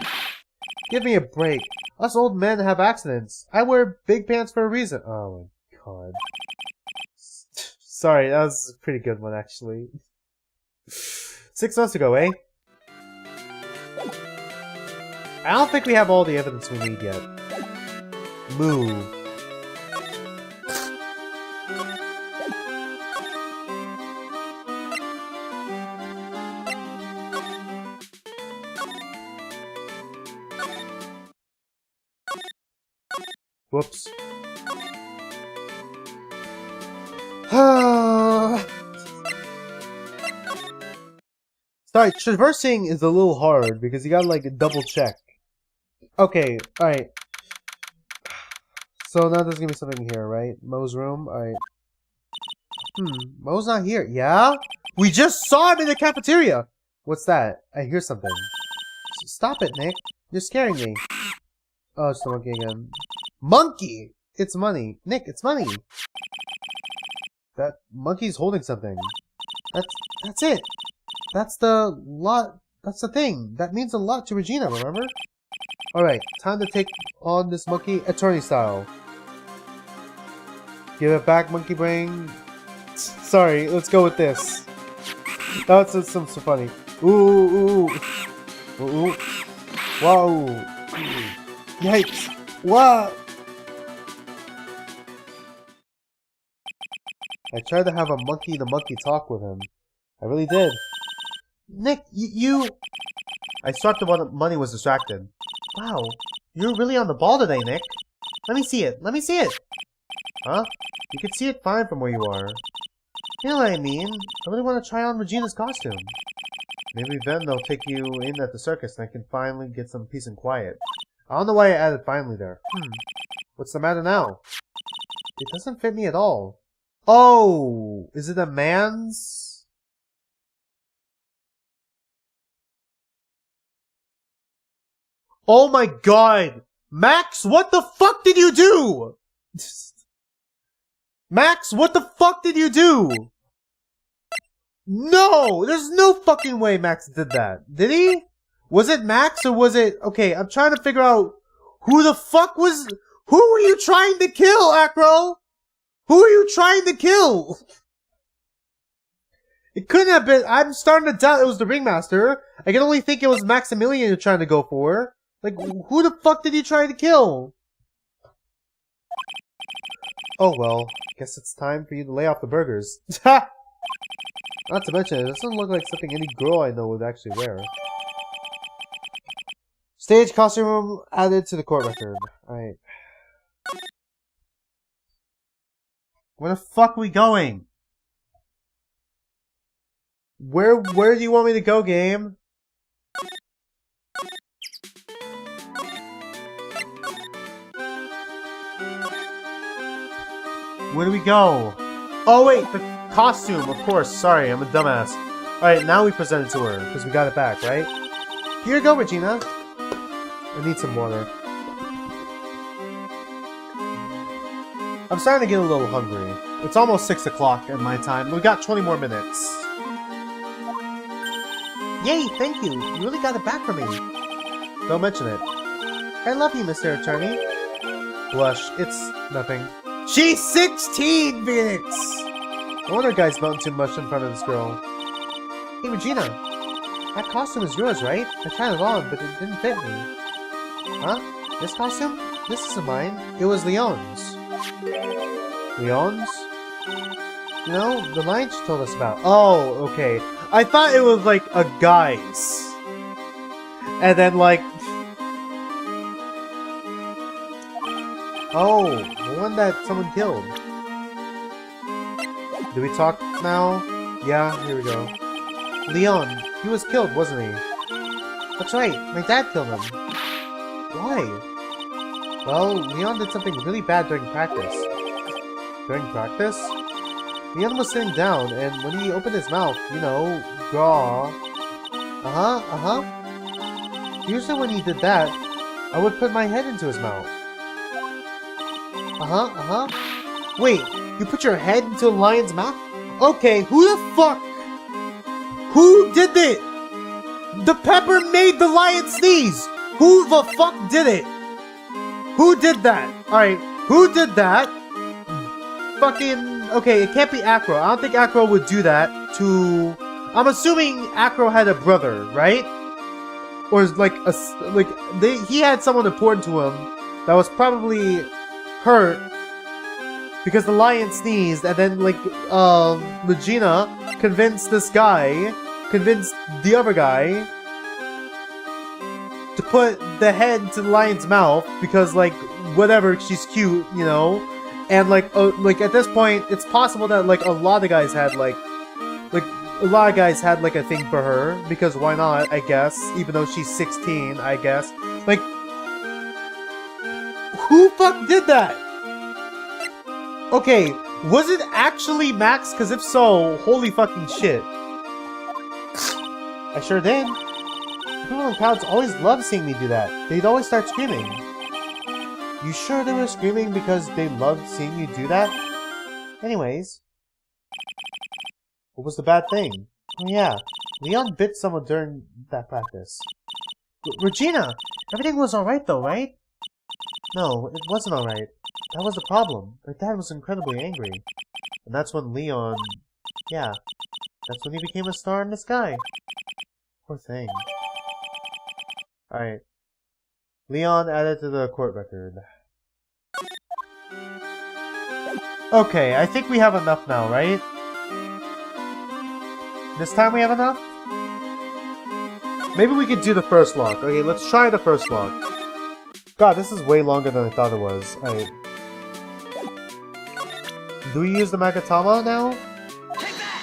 Give me a break. Us old men have accidents. I wear big pants for a reason. Oh my god. Sorry, that was a pretty good one, actually. 6 months ago, eh? I don't think we have all the evidence we need yet. Moo. Whoops. Sorry, traversing is a little hard because you gotta like double check. Okay, alright. So now there's gonna be something here, right? Mo's room, alright. Mo's not here. Yeah? We just saw him in the cafeteria! What's that? I hear something. Stop it, Nick. You're scaring me. Oh, it's the monkey again. Monkey! It's money. Nick, it's money! That monkey's holding something. That's it! That's the lot. That's the thing. That means a lot to Regina, remember? Alright, time to take on this monkey attorney style. Give it back, monkey brain. Sorry, let's go with this. That's so funny. Ooh. Whoa. Yikes. What? I tried to have a monkey-to-monkey talk with him. I really did. Nick, you... I swiped the money was distracted. Wow, you're really on the ball today, Nick. Let me see it. Huh? You can see it fine from where you are. You know what I mean? I really want to try on Regina's costume. Maybe then they'll take you in at the circus and I can finally get some peace and quiet. I don't know why I added finally there. What's the matter now? It doesn't fit me at all. Oh! Is it a man's? Oh my god! Max, what the fuck did you do? Max, what the fuck did you do? No! There's no fucking way Max did that. Did he? Was it Max or was it... Okay, I'm trying to figure out who the fuck was... Who were you trying to kill, Acro? Who are you trying to kill? It couldn't have been... I'm starting to doubt it was the ringmaster. I can only think it was Maximilian you're trying to go for. Like, who the fuck did you try to kill? Oh well, guess it's time for you to lay off the burgers. Ha! Not to mention, it doesn't look like something any girl I know would actually wear. Stage costume added to the court record. Alright. Where the fuck are we going? Where do you want me to go, game? Where do we go? Oh wait, the costume, of course. Sorry, I'm a dumbass. Alright, now we present it to her, because we got it back, right? Here you go, Regina. I need some water. I'm starting to get a little hungry. It's almost 6 o'clock in my time. We got 20 more minutes. Yay, thank you. You really got it back for me. Don't mention it. I love you, Mr. Attorney. Blush. It's nothing. She's 16, Phoenix! No wonder guys mountain too much in front of this girl. Hey, Regina. That costume is yours, right? I tried it on, but it didn't fit me. Huh? This costume? This isn't mine. It was Leon's. Leon's? You know, the line she told us about. Oh, okay. I thought it was like a guy's. And then like... Oh, the one that someone killed. Do we talk now? Yeah, here we go. Leon, he was killed, wasn't he? That's right, my dad killed him. Why? Well, Leon did something really bad during practice. During practice? Leon was sitting down, and when he opened his mouth, you know, gaw. Usually when he did that, I would put my head into his mouth. Wait, you put your head into a lion's mouth? Okay, who the fuck? Who did it? The pepper made the lion sneeze! Who the fuck did it? Who did that? Alright, who did that? Fucking... Okay, it can't be Acro. I don't think Acro would do that to... I'm assuming Acro had a brother, right? Or like a... he had someone important to him that was probably hurt because the lion sneezed, and then like Regina convinced the other guy to put the head into the lion's mouth because like whatever, she's cute, you know, and like at this point it's possible that like a lot of guys had like a thing for her, because why not, I guess, even though she's 16, I guess. Like, who fuck did that? Okay, was it actually Max? Because if so, holy fucking shit. I sure did. People in crowds always loved seeing me do that. They'd always start screaming. You sure they were screaming because they loved seeing you do that? Anyways. What was the bad thing? Oh yeah, Leon bit someone during that practice. Regina! Everything was alright though, right? No, it wasn't alright. That was the problem. My dad was incredibly angry. And that's when Leon... Yeah, that's when he became a star in the sky. Poor thing. Alright. Leon added to the court record. Okay, I think we have enough now, right? This time we have enough? Maybe we could do the first lock. Okay, let's try the first lock. God, this is way longer than I thought it was. Alright. Do we use the Magatama now? Take that!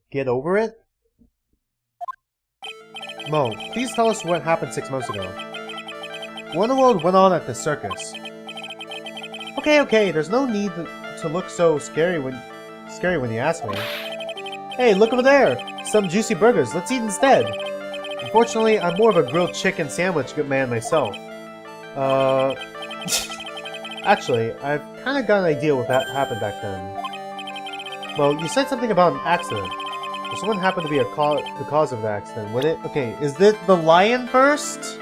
Get over it? Mo, please tell us what happened 6 months ago. What in the world went on at the circus? Okay, there's no need to look so scary when you ask me. Hey, look over there! Some juicy burgers, let's eat instead! Unfortunately, I'm more of a grilled chicken sandwich man myself. Actually, I've kinda got an idea what that happened back then. Well, you said something about an accident. If someone happened to be the cause of the accident, would it? Okay, is it the lion first?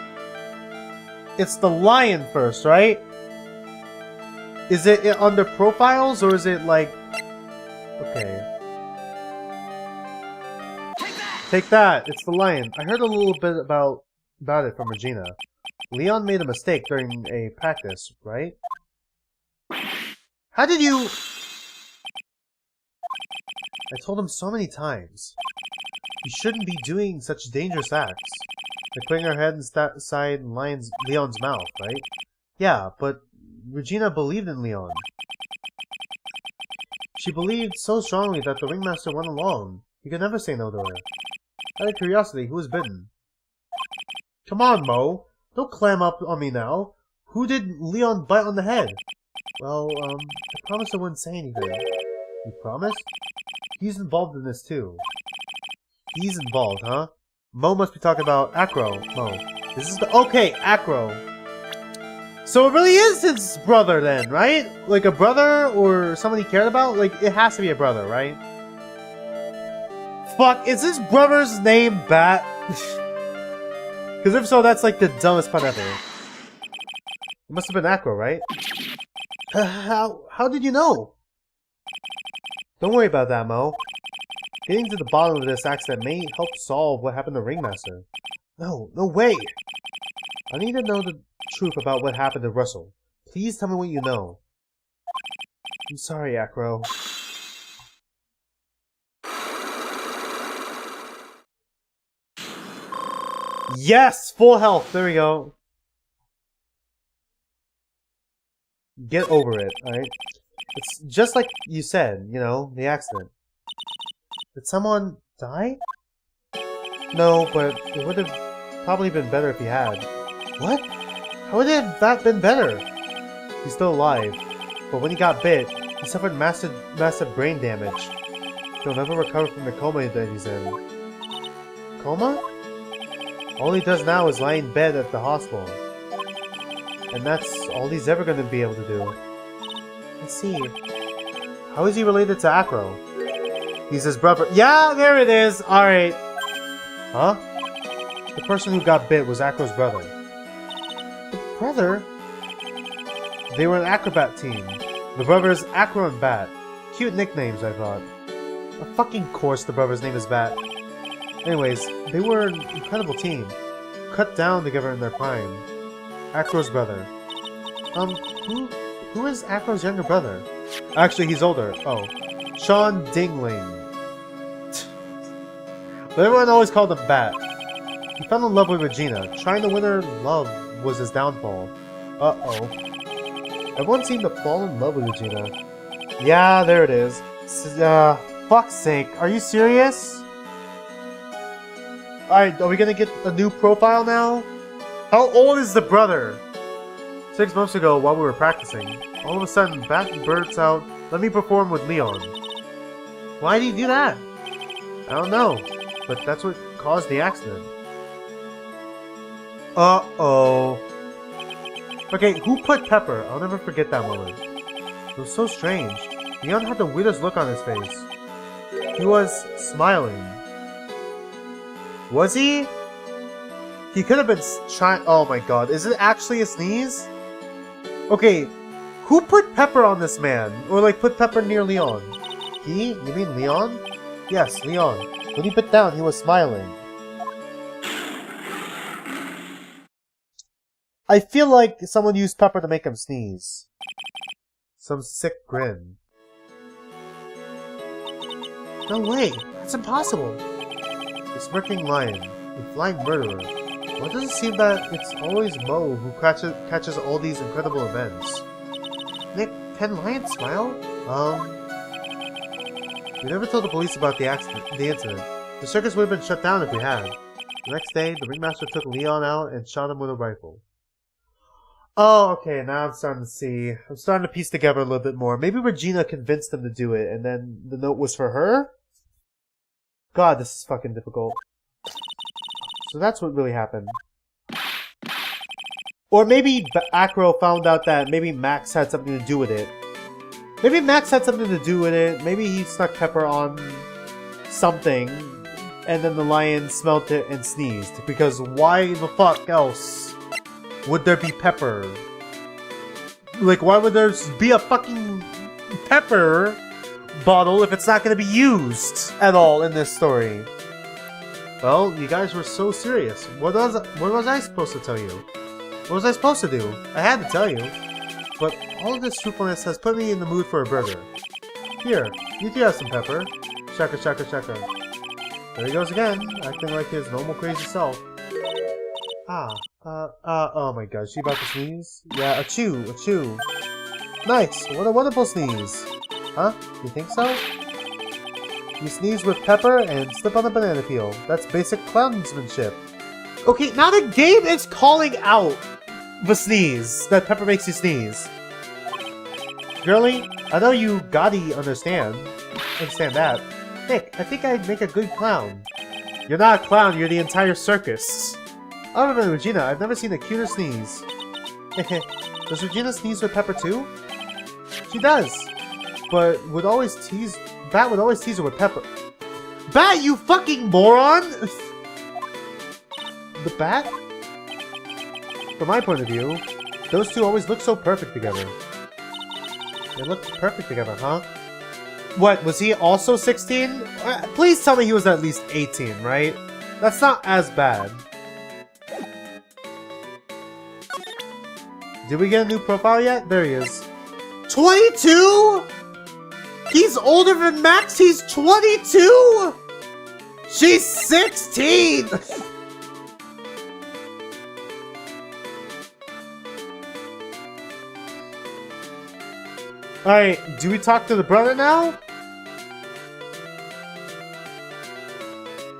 It's the lion first, right? Is it under profiles, or is it like... Okay. Take that! It's the lion. I heard a little bit about it from Regina. Leon made a mistake during a practice, right? How did you... I told him so many times. You shouldn't be doing such dangerous acts. Like putting her head inside Leon's mouth, right? Yeah, but Regina believed in Leon. She believed so strongly that the ringmaster went along. He could never say no to her. Out of curiosity, who was bitten? Come on, Mo. Don't clam up on me now. Who did Leon bite on the head? Well, I promised I wouldn't say anything. You promised? He's involved in this too. He's involved, huh? Mo must be talking about Acro. Mo. This is the... Okay, Acro. So it really is his brother then, right? Like a brother or someone he cared about? Like, it has to be a brother, right? Fuck, is his brother's name Bat? Because if so, that's like the dumbest pun ever. It must have been Acro, right? How did you know? Don't worry about that, Mo. Getting to the bottom of this accident may help solve what happened to Ringmaster. No way! I need to know the truth about what happened to Russell. Please tell me what you know. I'm sorry, Acro. Yes! Full health! There we go. Get over it, alright? It's just like you said, you know, the accident. Did someone die? No, but it would have probably been better if he had. What? How would it have that been better? He's still alive, but when he got bit, he suffered massive brain damage. He'll never recover from the coma that he's in. Coma? All he does now is lie in bed at the hospital. And that's all he's ever going to be able to do. I see. How is he related to Acro? He's his brother. Yeah, there it is! Alright. Huh? The person who got bit was Acro's brother. The brother? They were an acrobat team. The brothers Acro and Bat. Cute nicknames, I thought. Of fucking course the brother's name is Bat. Anyways, they were an incredible team. Cut down together in their prime. Acro's brother. Who is Acro's younger brother? Actually, he's older. Oh. Sean Dingling. But everyone always called him Bat. He fell in love with Regina. Trying to win her love was his downfall. Uh-oh. Everyone seemed to fall in love with Regina. Yeah, there it is. Fuck's sake. Are you serious? Alright, are we gonna get a new profile now? How old is the brother? 6 months ago, while we were practicing, all of a sudden, Bat bursts out, "Let me perform with Leon." Why did he do that? I don't know, but that's what caused the accident. Uh-oh. Okay, who put Pepper? I'll never forget that moment. It was so strange. Leon had the weirdest look on his face. He was smiling. Was he? He could have been trying. Oh my god, is it actually a sneeze? Okay, who put Pepper on this man? Or like put Pepper near Leon? He? You mean Leon? Yes, Leon. When he bit down, he was smiling. I feel like someone used Pepper to make him sneeze. Some sick grin. No way! That's impossible! The smirking lion. The flying murderer. Why does it seem that it's always Mo who catches all these incredible events? Nick, can lions smile? We never told the police about the incident. The circus would have been shut down if we had. The next day, the ringmaster took Leon out and shot him with a rifle. Oh, okay, now I'm starting to see. I'm starting to piece together a little bit more. Maybe Regina convinced them to do it, and then the note was for her? God, this is fucking difficult. So that's what really happened. Or maybe Acro found out that maybe Max had something to do with it. Maybe Max had something to do with it. Maybe he stuck Pepper on something, and then the lion smelt it and sneezed. Because why the fuck else would there be Pepper? Like, why would there be a fucking Pepper bottle if it's not going to be used at all in this story? Well, you guys were so serious. What was I supposed to tell you? What was I supposed to do? I had to tell you. But all of this truthfulness has put me in the mood for a burger. Here, you do have some Pepper. Shaka shaka shaka. There he goes again, acting like his normal crazy self. Oh my god, she about to sneeze? Yeah, achoo, achoo. Nice, what a wonderful sneeze. Huh? You think so? You sneeze with Pepper and slip on a banana peel. That's basic clownsmanship. Okay, now the game is calling out the sneeze. That Pepper makes you sneeze. Girlie, I know you gotta understand that. Nick, I think I'd make a good clown. You're not a clown, you're the entire circus. Other than Regina, I've never seen a cuter sneeze. Does Regina sneeze with Pepper too? She does. But would always tease... Bat would always tease her with Pepper. Bat, you fucking moron! The Bat? From my point of view, those two always look so perfect together. They look perfect together, huh? What, was he also 16? Please tell me he was at least 18, right? That's not as bad. Did we get a new profile yet? There he is. 22?! He's older than Max, he's 22?! She's 16! Alright, do we talk to the brother now?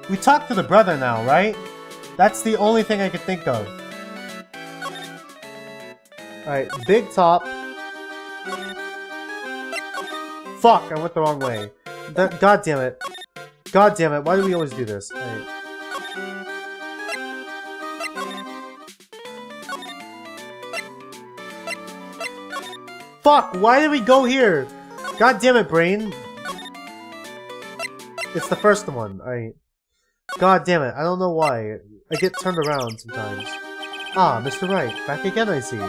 We talk to the brother now, right? That's the only thing I could think of. Alright, big top. Fuck, I went the wrong way. God damn it. God damn it, why do we always do this? Alright. Fuck, why did we go here? God damn it, brain. It's the first one. Alright. God damn it, I don't know why. I get turned around sometimes. Ah, Mr. Wright, back again I see.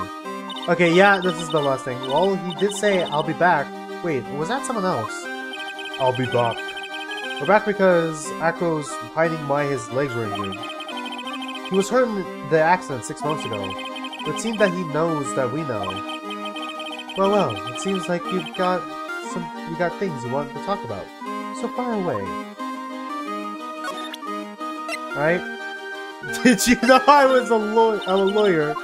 Okay, yeah, this is the last thing. Well, he did say, I'll be back. Wait, was that someone else? I'll be back. We're back because Acro's hiding why his legs were injured. He was hurt in the accident 6 months ago. It seems that he knows that we know. Well, it seems like you got things you wanted to talk about. So far away. Alright? Did you know I was a lawyer?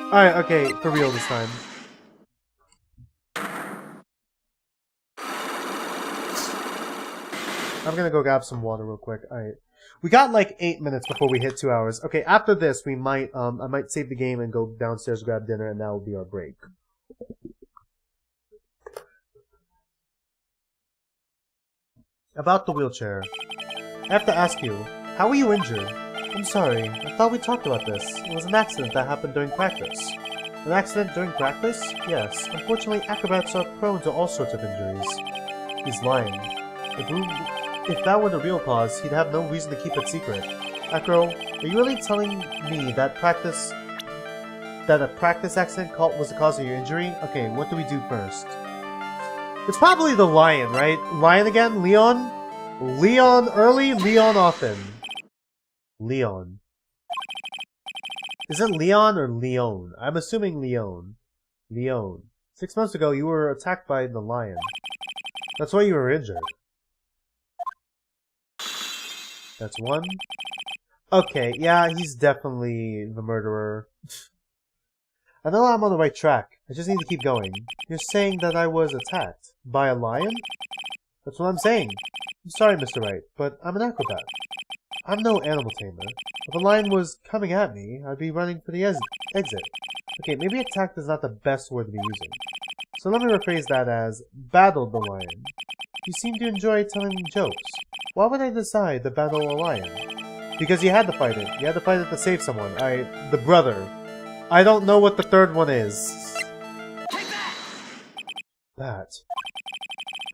Alright, okay, for real this time. I'm gonna go grab some water real quick. Alright. We got like 8 minutes before we hit 2 hours. Okay, after this we might I might save the game and go downstairs, grab dinner, and that will be our break. About the wheelchair. I have to ask you, how were you injured? I'm sorry, I thought we talked about this. It was an accident that happened during practice. An accident during practice? Yes. Unfortunately, acrobats are prone to all sorts of injuries. He's lying. If that were the real cause, he'd have no reason to keep it secret. Acro, are you really telling me that a practice accident was the cause of your injury? Okay, what do we do first? It's probably the lion, right? Lion again? Leon? Leon early, Leon often. Leon. Is it Leon or Leon? I'm assuming Leon. Leon. 6 months ago, you were attacked by the lion. That's why you were injured. That's one. Okay, yeah, he's definitely the murderer. I know I'm on the right track. I just need to keep going. You're saying that I was attacked by a lion? That's what I'm saying. I'm sorry, Mr. Wright, but I'm an acrobat. I'm no animal tamer. If a lion was coming at me, I'd be running for the exit. Okay, maybe attacked is not the best word to be using. So let me rephrase that as battled the lion. You seem to enjoy telling jokes. Why would I decide to battle a lion? Because you had to fight it. You had to fight it to save someone. The brother. I don't know what the third one is. Take that! That.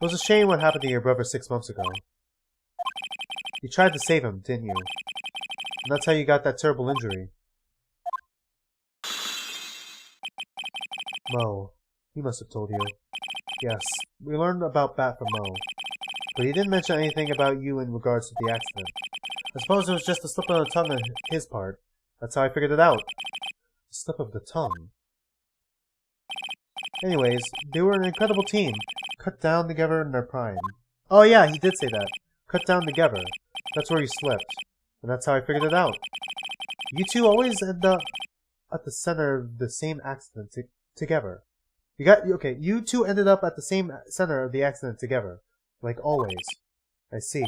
It was a shame what happened to your brother 6 months ago. You tried to save him, didn't you? And that's how you got that terrible injury. Mo. He must have told you. Yes, we learned about Bat from Mo. But he didn't mention anything about you in regards to the accident. I suppose it was just a slip of the tongue on his part. That's how I figured it out. A slip of the tongue. Anyways, they were an incredible team. Cut down together in their prime. Oh yeah, he did say that. Cut down together. That's where he slipped. And that's how I figured it out. You two always end up at the center of the same accident together. You two ended up at the same center of the accident together. Like always. I see.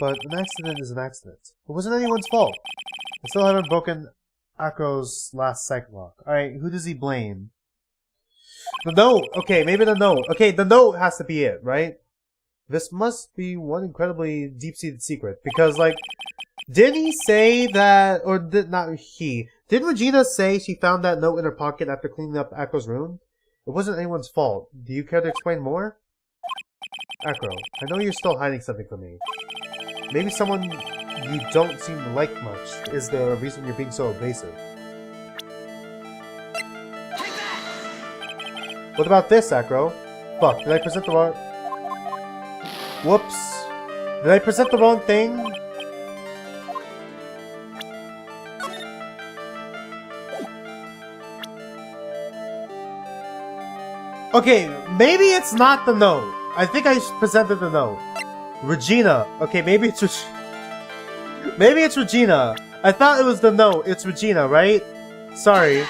But an accident is an accident. It wasn't anyone's fault. I still haven't broken Acro's last psych lock. Alright, who does he blame? The note! Okay, maybe the note. Okay, the note has to be it, right? This must be one incredibly deep-seated secret. Because, like, did he say that, or did not he? Did Regina say she found that note in her pocket after cleaning up Acro's room? It wasn't anyone's fault. Do you care to explain more? Acro, I know you're still hiding something from me. Maybe someone you don't seem to like much is the reason you're being so evasive. What about this, Acro? Fuck, did I present the wrong... Whoops. Did I present the wrong thing? Okay, maybe it's not the note. I think I presented the note. Regina. Okay, maybe it's maybe it's Regina. I thought it was the note. It's Regina, right? Sorry.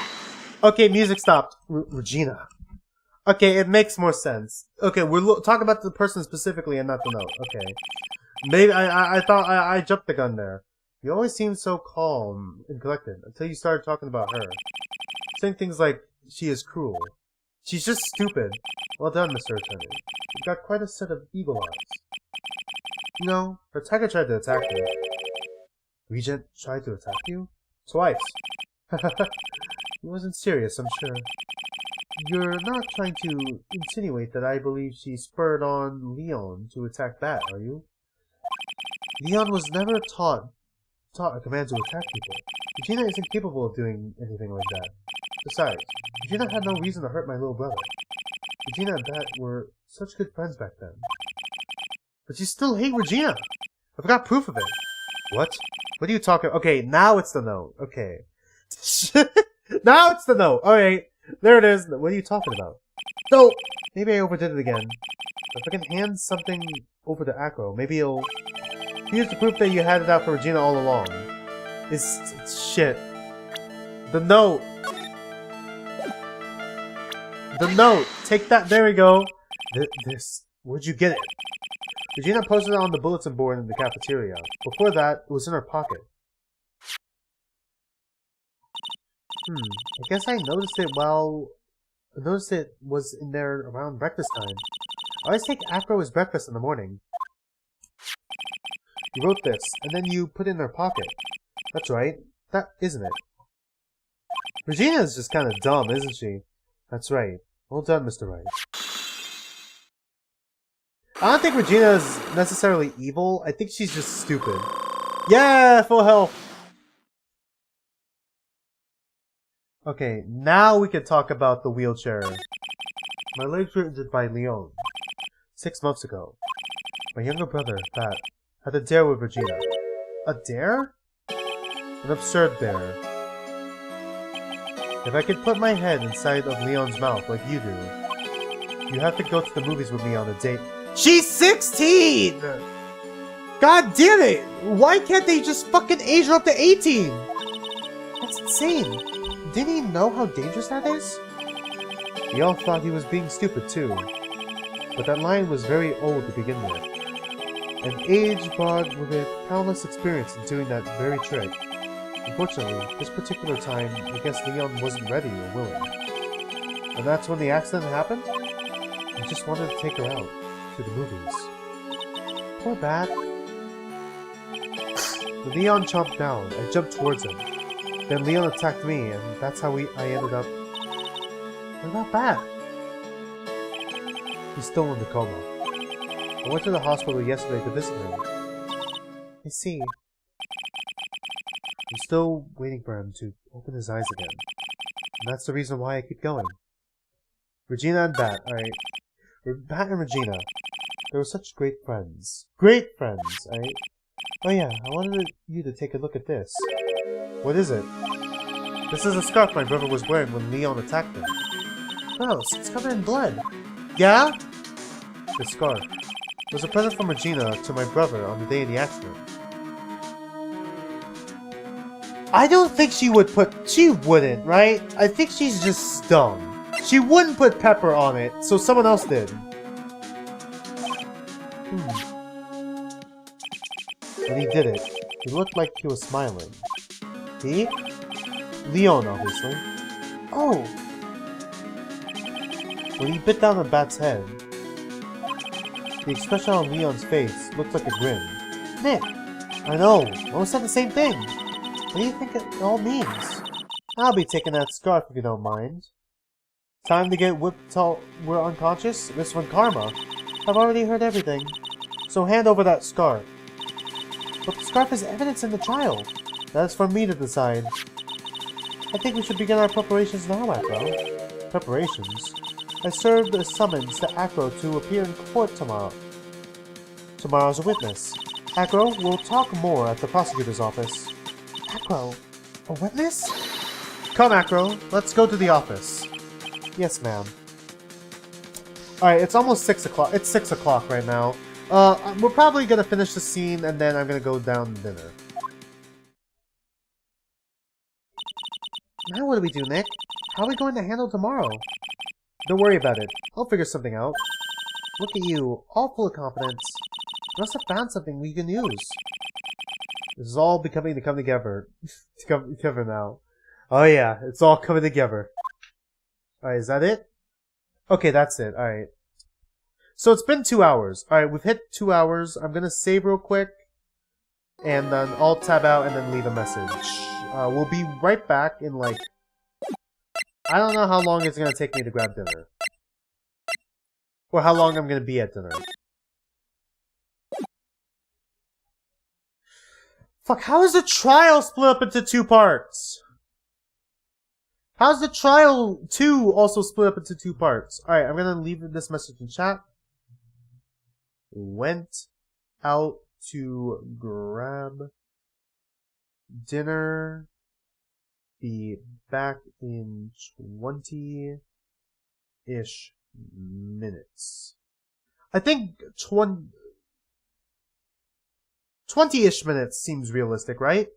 Okay, music stopped. Regina. Okay, it makes more sense. Okay, we're talking about the person specifically and not the note. Okay. Maybe I thought I jumped the gun there. You always seemed so calm and collected until you started talking about her. Saying things like, she is cruel. She's just stupid. Well done, Mr. Attorney. You've got quite a set of eagle eyes. You know, her attacker tried to attack you. Regent tried to attack you? Twice. He wasn't serious, I'm sure. You're not trying to insinuate that I believe she spurred on Leon to attack Bat, are you? Leon was never taught a command to attack people. Regina isn't capable of doing anything like that. Besides, Regina had no reason to hurt my little brother. Regina and Bat were such good friends back then. But you still hate Regina! I've got proof of it. What? What are you talking... Okay, now it's the note. Okay. Now it's the note! Alright. There it is. What are you talking about? No! Maybe I overdid it again. If I can hand something over to Acro, maybe he'll... Here's the proof that you had it out for Regina all along. It's shit. The note! The note! Take that! There we go! This... Where'd you get it? Regina posted it on the bulletin board in the cafeteria. Before that, it was in her pocket. I guess I noticed it was in there around breakfast time. I always take Acro as breakfast in the morning. You wrote this, and then you put it in her pocket. That's right. That isn't it. Regina's just kind of dumb, isn't she? That's right. Well done, Mr. Wright. I don't think Regina's necessarily evil. I think she's just stupid. Yeah, full health! Okay, now we can talk about the wheelchair. My legs were injured by Leon 6 months ago. My younger brother, Pat, had a dare with Regina. A dare? An absurd dare. If I could put my head inside of Leon's mouth like you do, you have to go to the movies with me on a date. She's 16! God damn it! Why can't they just fucking age her up to 18? That's insane. Didn't he know how dangerous that is? We all thought he was being stupid too. But that line was very old to begin with. And age brought with it countless experience in doing that very trick. Unfortunately, this particular time, I guess Leon wasn't ready or willing. And that's when the accident happened? I just wanted to take her out to the movies. Poor Bat. When Leon chomped down, I jumped towards him. Then Leon attacked me, and that's how I ended up... What about Bat? He's still in the coma. I went to the hospital yesterday to visit him. I see. I'm still waiting for him to open his eyes again. And that's the reason why I keep going. Regina and Bat, alright. Bat and Regina. They were such great friends. Great friends, alright? Oh yeah, I wanted you to take a look at this. What is it? This is a scarf my brother was wearing when Leon attacked him. Gross, it's covered in blood. Yeah? The scarf was a present from Regina to my brother on the day of the accident. I don't think she would she wouldn't, right? I think she's just dumb. She wouldn't put pepper on it, so someone else did. When he did it, he looked like he was smiling. He? Leon, obviously. Oh! When he bit down on Bat's head, The expression on Leon's face looked like a grin. Nick! I know! I almost said the same thing! What do you think it all means? I'll be taking that scarf if you don't mind. Time to get whipped till we're unconscious? This one karma. I've already heard everything. So hand over that scarf. But the scarf is evidence in the trial. That is for me to decide. I think we should begin our preparations now, Acro. Preparations? I served a summons to Acro to appear in court tomorrow. Tomorrow as a witness. Acro, we'll talk more at the prosecutor's office. Acro? A witness? Come, Acro. Let's go to the office. Yes, ma'am. Alright, it's almost 6 o'clock. It's 6 o'clock right now. We're probably gonna finish the scene and then I'm gonna go down to dinner. Now what do we do, Nick? How are we going to handle tomorrow? Don't worry about it. I'll figure something out. Look at you, all full of confidence. You must have found something we can use. This is all becoming to come together. together now. Oh yeah, it's all coming together. Alright, is that it? Okay, that's it. Alright. So it's been 2 hours. Alright, we've hit 2 hours. I'm gonna save real quick. And then I'll tab out and then leave a message. We'll be right back in like... I don't know how long it's gonna take me to grab dinner. Or how long I'm gonna be at dinner. Fuck, how is the trial split up into 2 parts? How's the trial 2 also split up into 2 parts? Alright, I'm gonna leave this message in chat. Went out to grab dinner. Be back in 20-ish minutes. I think 20-ish minutes seems realistic, right?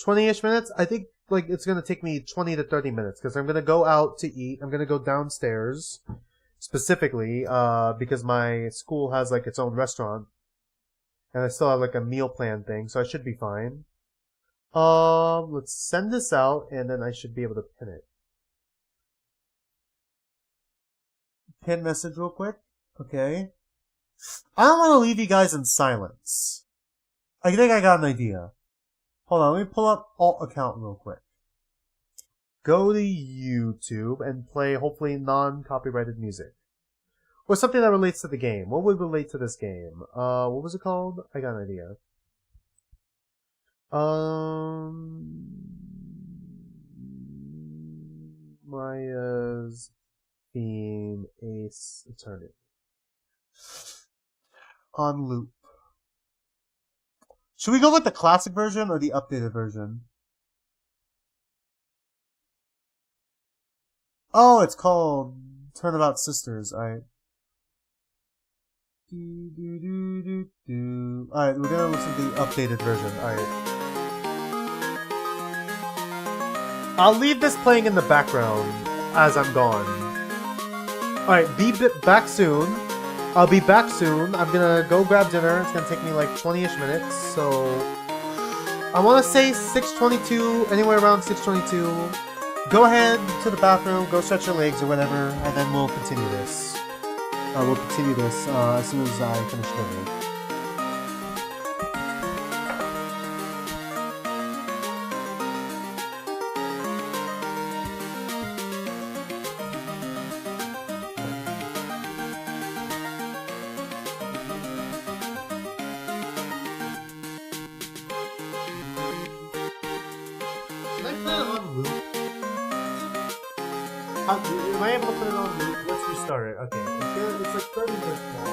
20-ish minutes? I think like it's gonna take me 20 to 30 minutes because I'm gonna go out to eat. I'm gonna go downstairs specifically because my school has like its own restaurant and I still have like a meal plan thing, so I should be fine. Let's send this out and then I should be able to pin it. Pin message real quick. Okay. I don't want to leave you guys in silence. I think I got an idea. Hold on, let me pull up alt account real quick. Go to YouTube and play hopefully non-copyrighted music. Or something that relates to the game. What would relate to this game? What was it called? I got an idea. Maya's theme Ace Attorney. On loop. Should we go with the classic version or the updated version? Oh, it's called Turnabout Sisters. Alright. Alright, we're gonna listen to the updated version. Alright. I'll leave this playing in the background as I'm gone. Alright, be back soon. I'll be back soon. I'm gonna go grab dinner. It's gonna take me like 20-ish minutes, so... I wanna say 6:22, anywhere around 6:22. Go ahead to the bathroom, go stretch your legs or whatever, and then we'll continue this. We'll continue this as soon as I finish dinner. Am I able to put it on loop? Let's restart it. Okay. It's like 30 minutes long.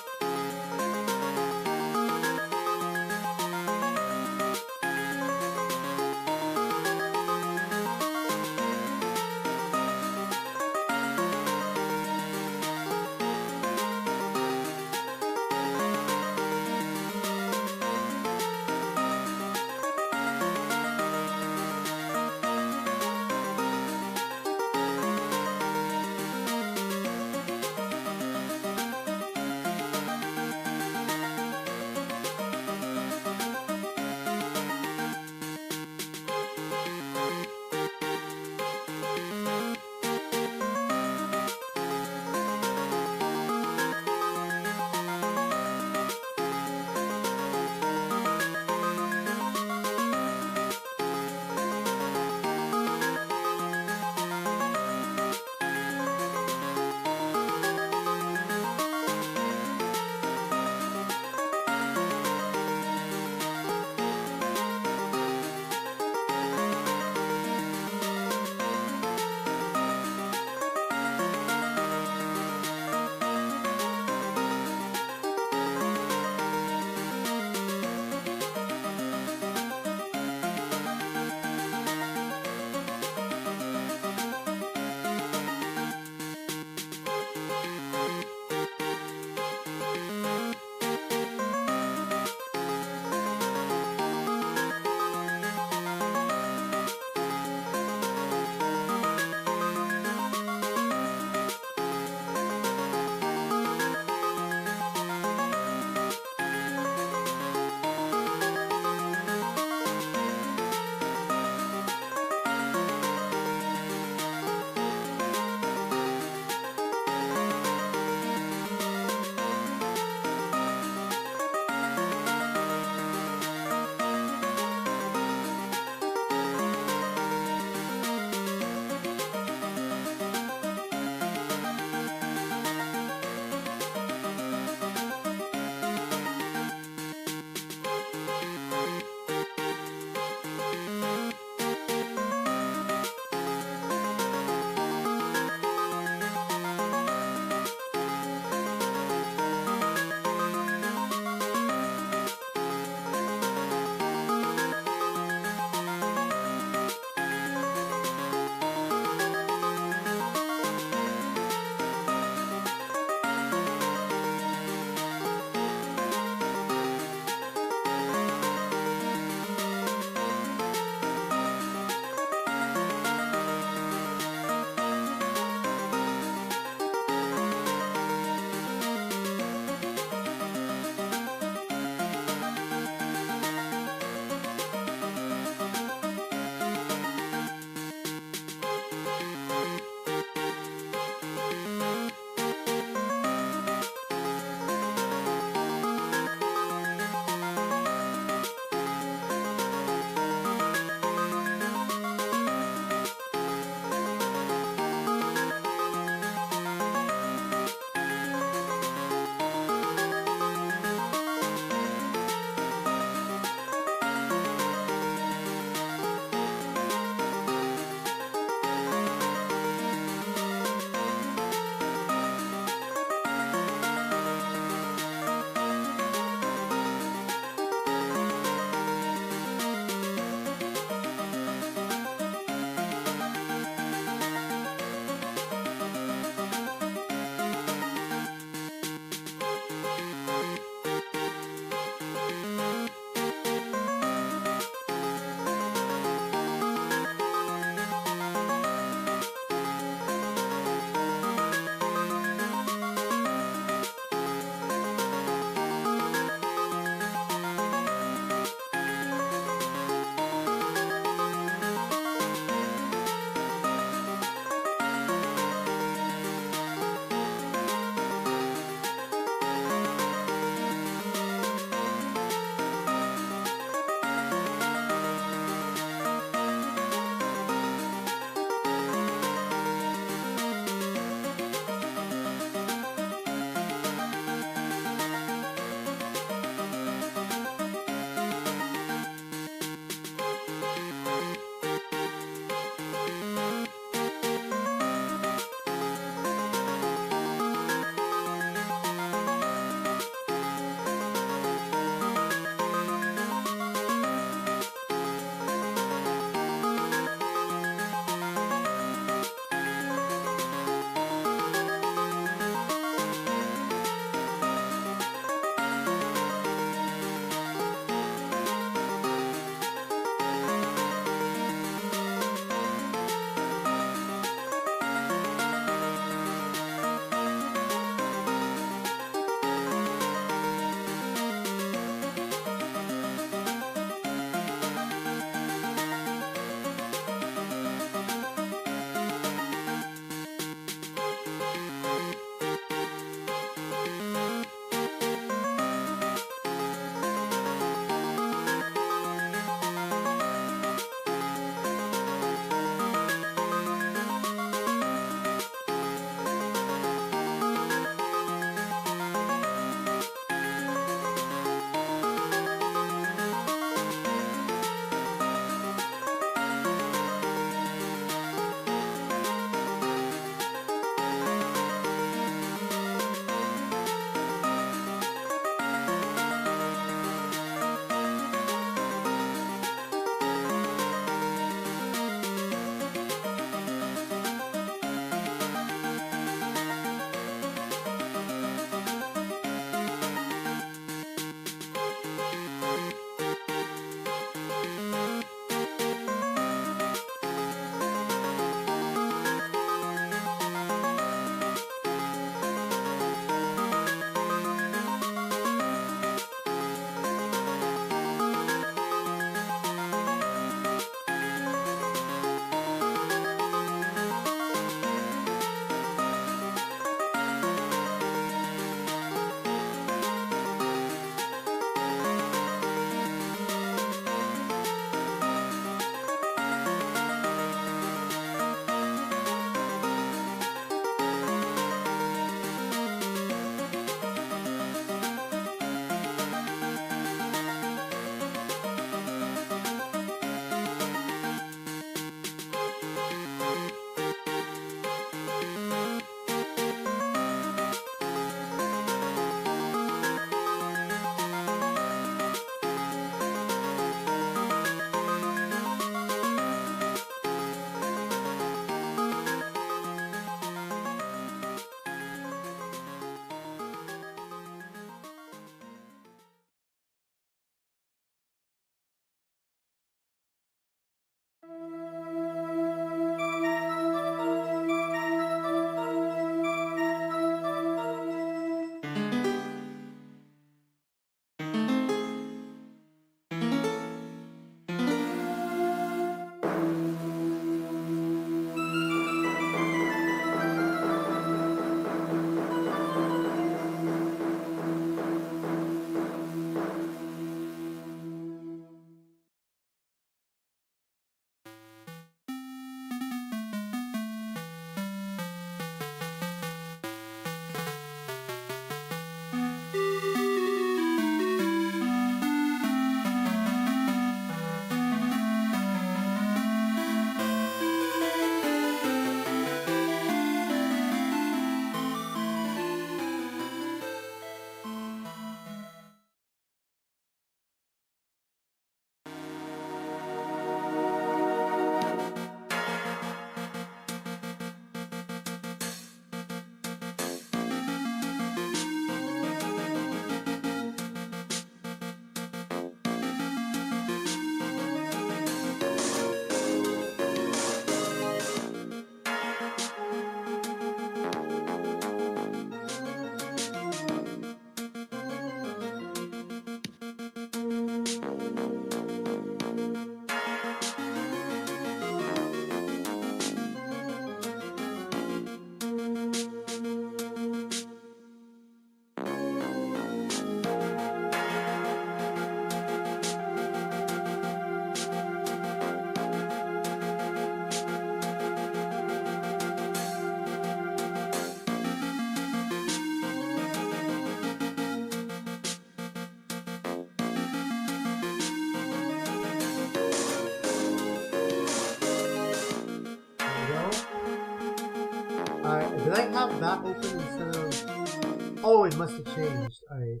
Did I have that open instead of... Oh, it must have changed. Alright.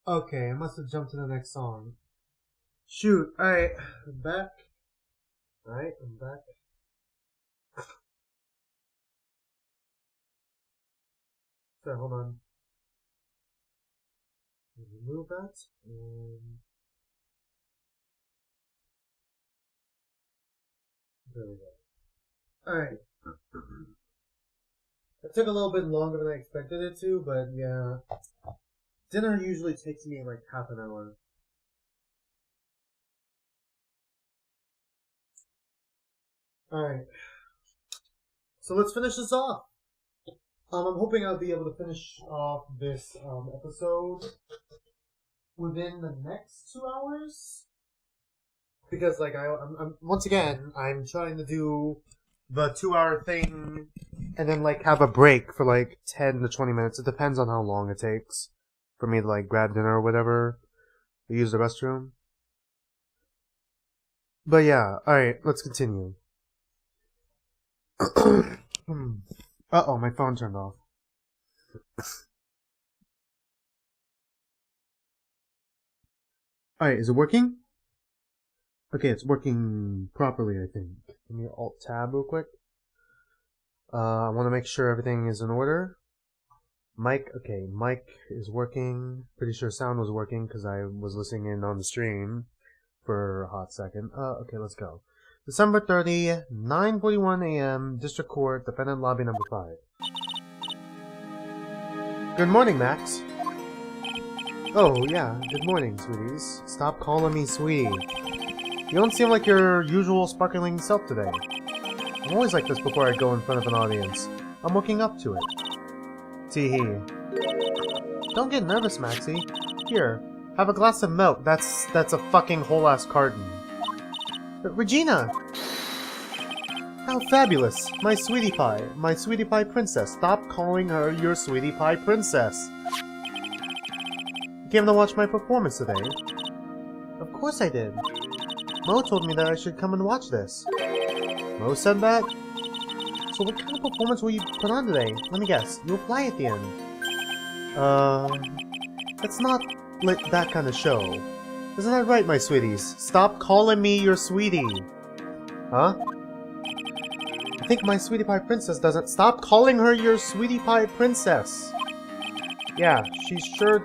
Okay, I must have jumped to the next song. Shoot. Alright, I'm back. Alright, I'm back. Sorry, hold on. Remove that. There we go. Alright. It took a little bit longer than I expected it to, but yeah. Dinner usually takes me like half an hour. Alright. So let's finish this off. I'm hoping I'll be able to finish off this episode within the next 2 hours. Because like I'm once again I'm trying to do the 2-hour thing and then like have a break for like 10 to 20 minutes. It depends on how long it takes for me to like grab dinner or whatever, or use the restroom. But yeah, alright, let's continue. Uh-oh, my phone turned off. Alright, is it working? Okay, it's working properly, I think. Let me Alt-Tab real quick. I want to make sure everything is in order. Mic, okay, mic is working. Pretty sure sound was working because I was listening in on the stream for a hot second. Okay, let's go. December 30, 9:41 a.m., District Court, Defendant Lobby number 5. Good morning, Max. Oh, yeah, good morning, sweeties. Stop calling me sweetie. You don't seem like your usual sparkling self today. I'm always like this before I go in front of an audience. I'm working up to it. Tee-hee. Don't get nervous, Maxie. Here, have a glass of milk. That's a fucking whole-ass carton. But Regina! How fabulous! My sweetie pie princess. Stop calling her your sweetie pie princess. You came to watch my performance today. Of course I did. Mo told me that I should come and watch this. Mo said that? So what kind of performance will you put on today? Let me guess. You'll fly at the end. It's not like that kind of show. Isn't that right, my sweeties? Stop calling me your sweetie. Huh? I think my sweetie pie princess doesn't... Stop calling her your sweetie pie princess. Yeah, she sure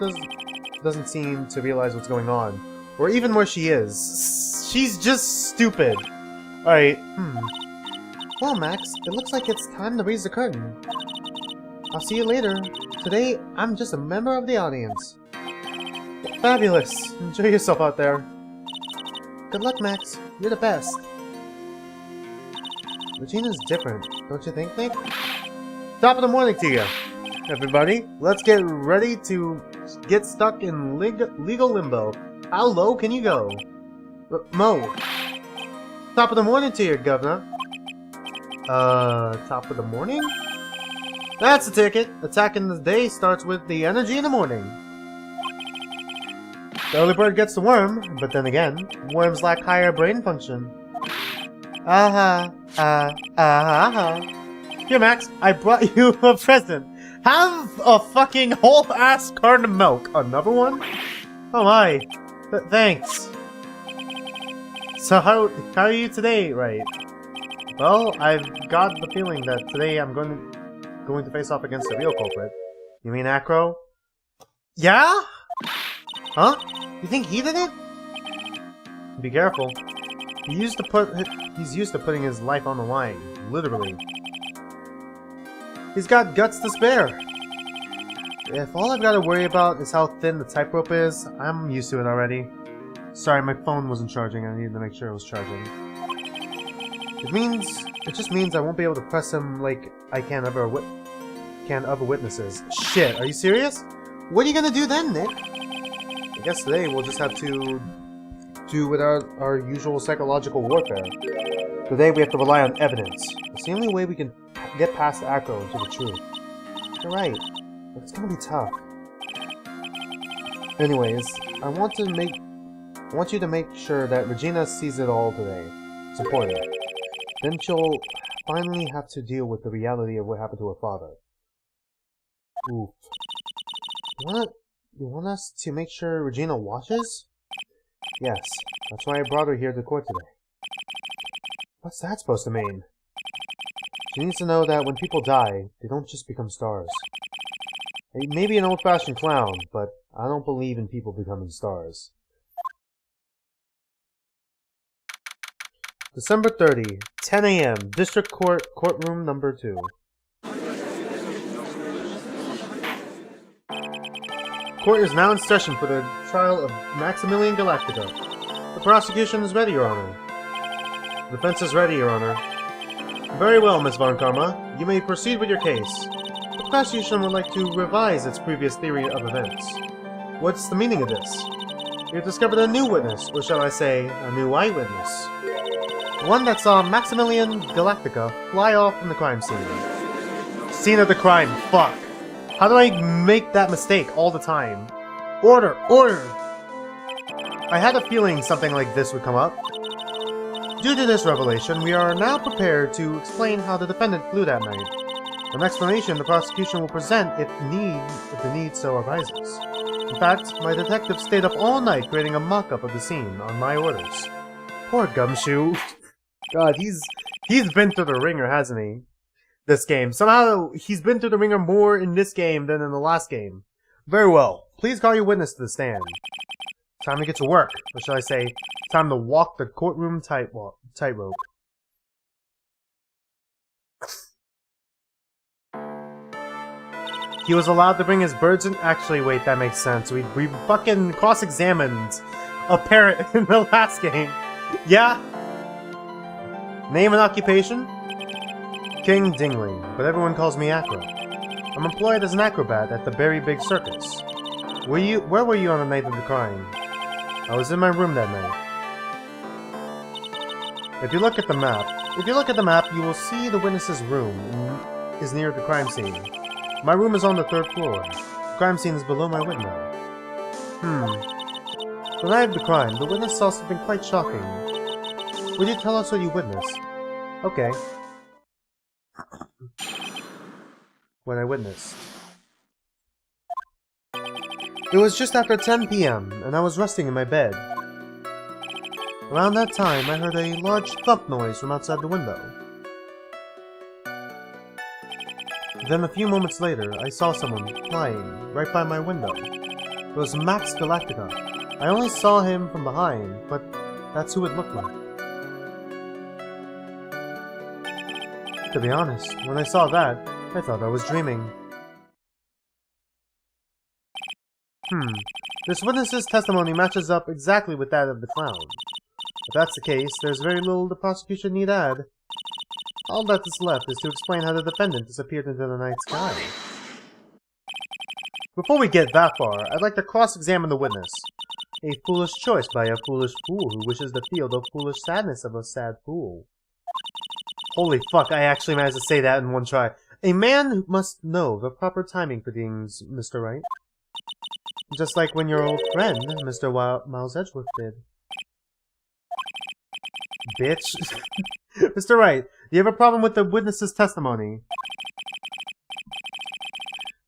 doesn't seem to realize what's going on. Or even where she is. She's just stupid. Alright, Well, Max, it looks like it's time to raise the curtain. I'll see you later. Today, I'm just a member of the audience. Fabulous. Enjoy yourself out there. Good luck, Max. You're the best. Regina's different, don't you think, Nick? Top of the morning to you, everybody. Let's get ready to get stuck in legal limbo. How low can you go? Mo. Top of the morning to you, Governor. Top of the morning? That's the ticket. Attack in the day starts with the energy in the morning. The early bird gets the worm, but then again, worms lack higher brain function. Here, Max, I brought you a present. Have a fucking whole-ass carton of milk. Another one? Oh my. Thanks. So how are you today, right? Well, I've got the feeling that today I'm going to face off against the real culprit. You mean Acro? Yeah? Huh? You think he did it? Be careful. He's used to putting his life on the line, literally. He's got guts to spare. If all I've got to worry about is how thin the tightrope is, I'm used to it already. Sorry, my phone wasn't charging. I needed to make sure it was charging. It just means I won't be able to press him like I can other witnesses. Shit, are you serious? What are you gonna do then, Nick? I guess today we'll just have to do without our usual psychological warfare. Today we have to rely on evidence. It's the only way we can get past Acro into the truth. You're right, but it's gonna be tough. Anyways, I want you to make sure that Regina sees it all today. Support her. Then she'll finally have to deal with the reality of what happened to her father. Oof. You want us to make sure Regina washes? Yes, that's why I brought her here to court today. What's that supposed to mean? She needs to know that when people die, they don't just become stars. I may be an old-fashioned clown, but I don't believe in people becoming stars. December 30, 10 a.m., District Court, Courtroom Number 2. Court is now in session for the trial of Maximilian Galactica. The prosecution is ready, Your Honor. The defense is ready, Your Honor. Very well, Miss Von Karma. You may proceed with your case. The prosecution would like to revise its previous theory of events. What's the meaning of this? You've discovered a new witness, or shall I say, a new eyewitness. One that saw Maximilian Galactica fly off from the crime scene. Scene of the crime, fuck. How do I make that mistake all the time? Order! Order! I had a feeling something like this would come up. Due to this revelation, we are now prepared to explain how the defendant flew that night. An explanation the prosecution will present if the need so arises. In fact, my detective stayed up all night creating a mock-up of the scene on my orders. Poor Gumshoe. God, he's been through the ringer, hasn't he? This game. Somehow, he's been through the ringer more in this game than in the last game. Very well. Please call your witness to the stand. Time to get to work. Or shall I say, time to walk the courtroom tightrope. He was allowed to bring his birds in. Actually, wait, that makes sense. We fucking cross-examined a parrot in the last game. Yeah? Name and occupation? King Dingling, but everyone calls me Acro. I'm employed as an acrobat at the Very Big Circus. Where were you on the night of the crime? I was in my room that night. If you look at the map, you will see the witness's room is near the crime scene. My room is on the 3rd floor. The crime scene is below my window. The night of the crime, the witness saw something quite shocking. Would you tell us what you witnessed? Okay. What I witnessed. It was just after 10 p.m., and I was resting in my bed. Around that time, I heard a large thump noise from outside the window. Then a few moments later, I saw someone flying right by my window. It was Max Galactica. I only saw him from behind, but that's who it looked like. To be honest, when I saw that, I thought I was dreaming. This witness's testimony matches up exactly with that of the clown. If that's the case, there's very little the prosecution need add. All that is left is to explain how the defendant disappeared into the night sky. Before we get that far, I'd like to cross-examine the witness. A foolish choice by a foolish fool who wishes to feel the foolish sadness of a sad fool. Holy fuck, I actually managed to say that in one try. A man must know the proper timing for things, Mr. Wright. Just like when your old friend, Mr. Miles Edgeworth, did. Bitch. Mr. Wright, do you have a problem with the witness's testimony?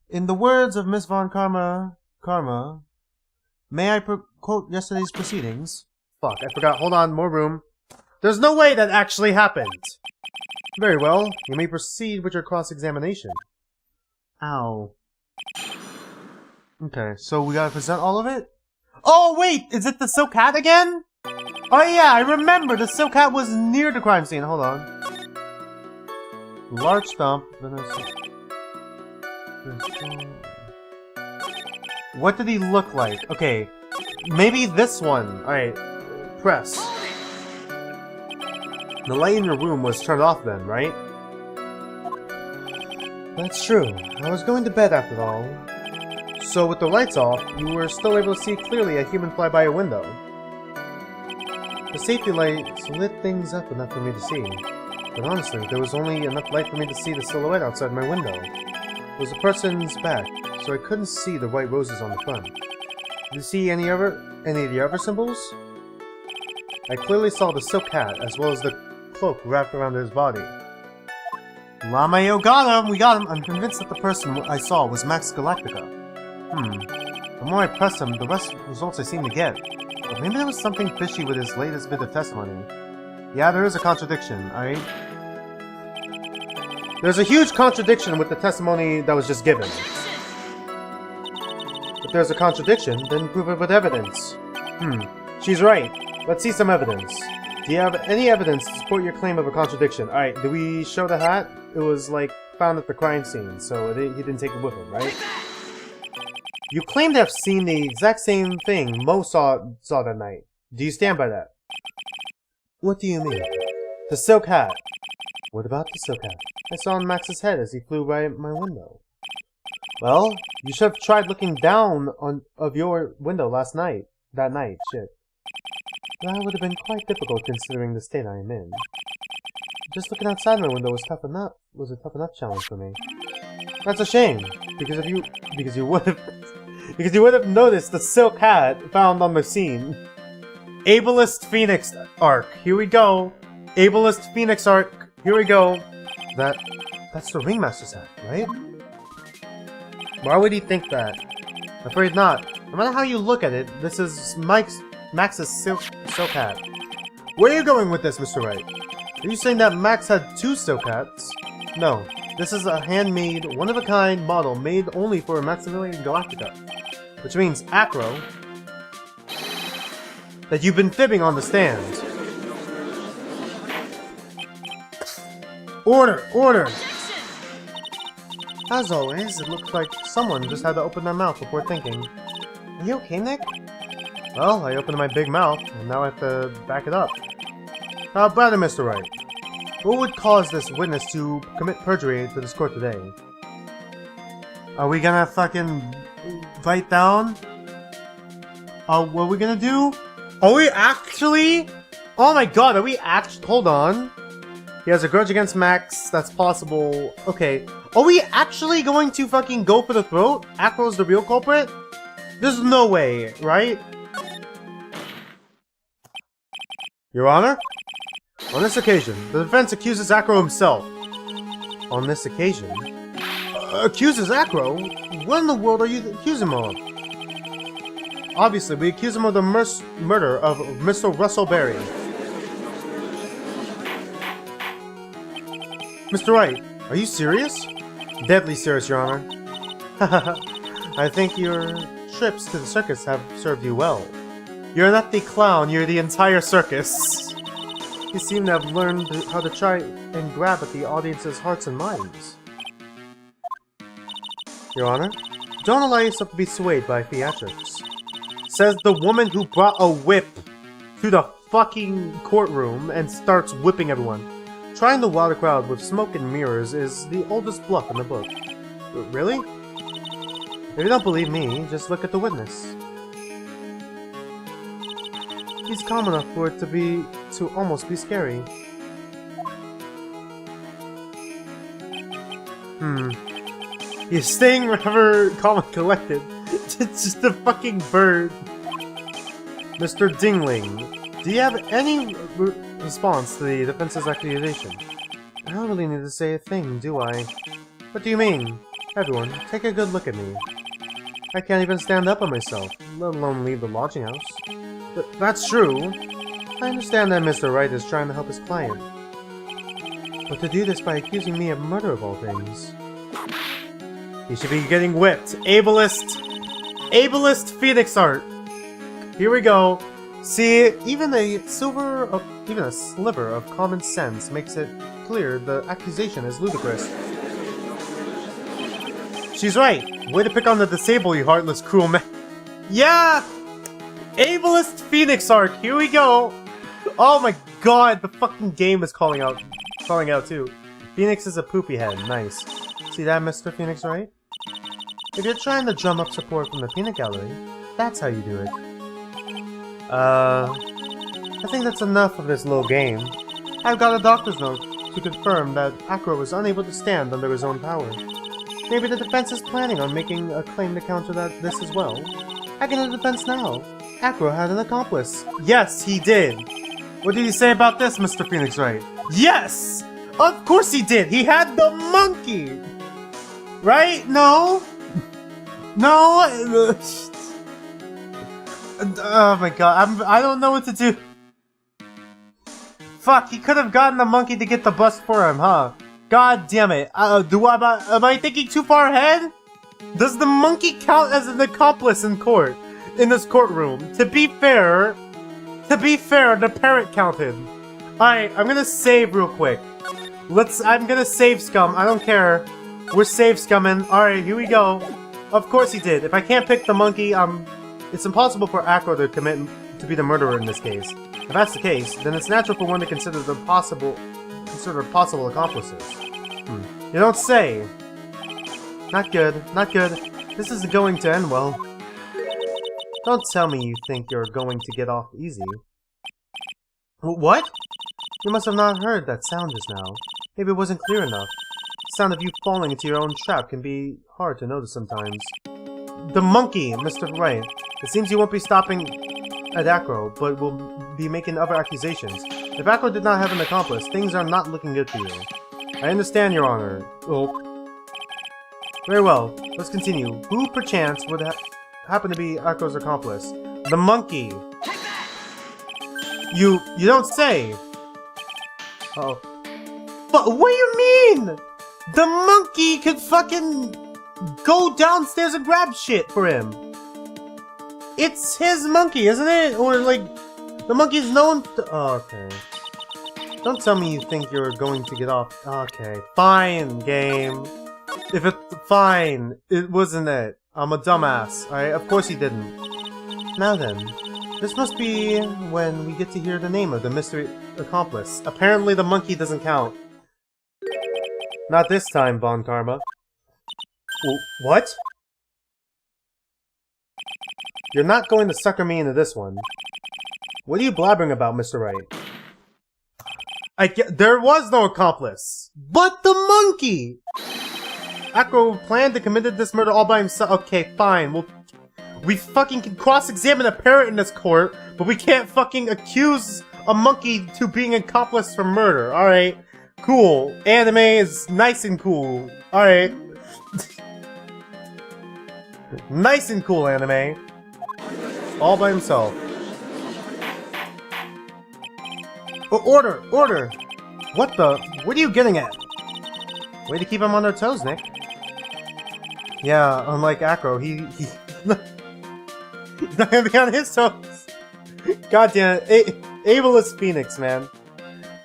In the words of Miss Von Karma, may I quote yesterday's proceedings? Fuck, I forgot. Hold on, more room. There's no way that actually happened! Very well, you may proceed with your cross-examination. Ow. Okay, so we gotta present all of it? Oh, wait! Is it the Silk Hat again? Oh yeah, I remember! The Silk Hat was near the crime scene. Hold on. Large stump. What did he look like? Okay, maybe this one. Alright, press. The light in your room was turned off then, right? That's true. I was going to bed after all. So with the lights off, you were still able to see clearly a human fly by a window. The safety lights lit things up enough for me to see. But honestly, there was only enough light for me to see the silhouette outside my window. It was a person's back, so I couldn't see the white roses on the front. Did you see any of the other symbols? I clearly saw the silk hat, as well as the cloak wrapped around his body. Lamayo got him! We got him! I'm convinced that the person I saw was Max Galactica. The more I pressed him, the less results I seem to get. But maybe there was something fishy with his latest bit of testimony. Yeah, there is a contradiction, alright? There's a huge contradiction with the testimony that was just given. If there's a contradiction, then prove it with evidence. She's right. Let's see some evidence. Do you have any evidence to support your claim of a contradiction? Alright, do we show the hat? It was, like, found at the crime scene, so he didn't take it with him, right? You claim to have seen the exact same thing Mo saw that night. Do you stand by that? What do you mean? The silk hat. What about the silk hat? I saw on Max's head as he flew by my window. Well, you should have tried looking down of your window that night, shit. That would have been quite difficult considering the state I am in. Just looking outside my window was a tough enough challenge for me. That's a shame, because you would have noticed the silk hat found on the scene. Ableist Phoenix arc. Here we go. Ableist Phoenix arc. Here we go. That's the Ringmaster's hat, right? Why would he think that? Afraid not. No matter how you look at it, this is Max's silk hat. Where are you going with this, Mr. Wright? Are you saying that Max had two silk hats? No. This is a handmade, one-of-a-kind model made only for Maximilian Galactica. Which means, Acro, that you've been fibbing on the stand. Order! Order! As always, it looks like someone just had to open their mouth before thinking. Are you okay, Nick? Well, I opened my big mouth, and now I have to back it up. How about it, Mr. Wright? What would cause this witness to commit perjury to this court today? Are we gonna fucking bite down? What are we gonna do? Are we actually? Oh my god, are we actually? Hold on. He has a grudge against Max, that's possible. Okay. Are we actually going to fucking go for the throat? Acro's the real culprit? There's no way, right? Your Honor? On this occasion, the defense accuses Acro himself. On this occasion? Accuses Acro? What in the world are you accusing him of? Obviously, we accuse him of the murder of Mr. Russell Berry. Mr. Wright, are you serious? Deadly serious, Your Honor. I think your trips to the circus have served you well. You're not the clown, you're the entire circus. You seem to have learned how to try and grab at the audience's hearts and minds. Your Honor, don't allow yourself to be swayed by theatrics. Says the woman who brought a whip to the fucking courtroom and starts whipping everyone. Trying to wow the crowd with smoke and mirrors is the oldest bluff in the book. Really? If you don't believe me, just look at the witness. He's calm enough for it to almost be scary. He's staying rather calm and collected. It's just a fucking bird. Mr. Dingling, do you have any response to the defense's accusation? I don't really need to say a thing, do I? What do you mean? Everyone, take a good look at me. I can't even stand up on myself, let alone leave the lodging house. That's true. I understand that Mr. Wright is trying to help his client. But to do this by accusing me of murder of all things... He should be getting whipped. Ableist Phoenix art. Here we go. See, even a sliver of common sense makes it clear the accusation is ludicrous. She's right. Way to pick on the disabled, you heartless, cruel man. Yeah! Ableist Phoenix arc. Here we go. Oh my god, the fucking game is calling out too. Phoenix is a poopy head. Nice. See that, Mr. Phoenix Wright? If you're trying to drum up support from the peanut gallery, that's how you do it. I think that's enough of this little game. I've got a doctor's note to confirm that Acro was unable to stand under his own power. Maybe the defense is planning on making a claim to counter this as well. I can the defense now. Acro had an accomplice. Yes, he did. What did you say about this, Mr. Phoenix Wright? Yes! Of course he did! He had the monkey! Right? No? No? Oh my god, I don't know what to do. Fuck, he could have gotten the monkey to get the bus for him, huh? God damn it. Am I thinking too far ahead? Does the monkey count as an accomplice in court? In this courtroom? To be fair, the parrot counted. Alright, I'm gonna save real quick. I'm gonna save scum, I don't care. We're save scumming. Alright, here we go. Of course he did. If I can't pick the monkey, it's impossible for Acro to be the murderer in this case. If that's the case, then it's natural for one to consider possible accomplices. You don't say. Not good, not good. This isn't going to end well. Don't tell me you think you're going to get off easy. What? You must have not heard that sound just now. Maybe it wasn't clear enough. The sound of you falling into your own trap can be hard to notice sometimes. The monkey, Mr. Wright. It seems you won't be stopping at Acro, but will be making other accusations. If Acro did not have an accomplice, things are not looking good for you. I understand, Your Honor. Oh. Very well, let's continue. Who, perchance, would happen to be Acro's accomplice? The monkey! You don't say! Uh-oh. But what do you mean? The monkey could fucking go downstairs and grab shit for him! It's his monkey, isn't it? Or, like, the monkey's known to— oh, okay. Don't tell me you think you're going to get off— okay. Fine, game. If it's fine, it wasn't it. I'm a dumbass, alright? Of course he didn't. Now then, this must be when we get to hear the name of the mystery accomplice. Apparently the monkey doesn't count. Not this time, Von Karma. What? You're not going to sucker me into this one. What are you blabbering about, Mr. Wright? There was no accomplice! But the monkey! Acro planned to commit this murder all by himself. Okay, fine. We fucking can cross-examine a parrot in this court, but we can't fucking accuse a monkey to being an accomplice for murder. Alright. Cool. Anime is nice and cool. Alright. Nice and cool, anime. All by himself. Order! Order! What are you getting at? Way to keep them on their toes, Nick. Yeah, unlike Acro, he's not gonna be on his toes. God damn it. Ableist Phoenix, man.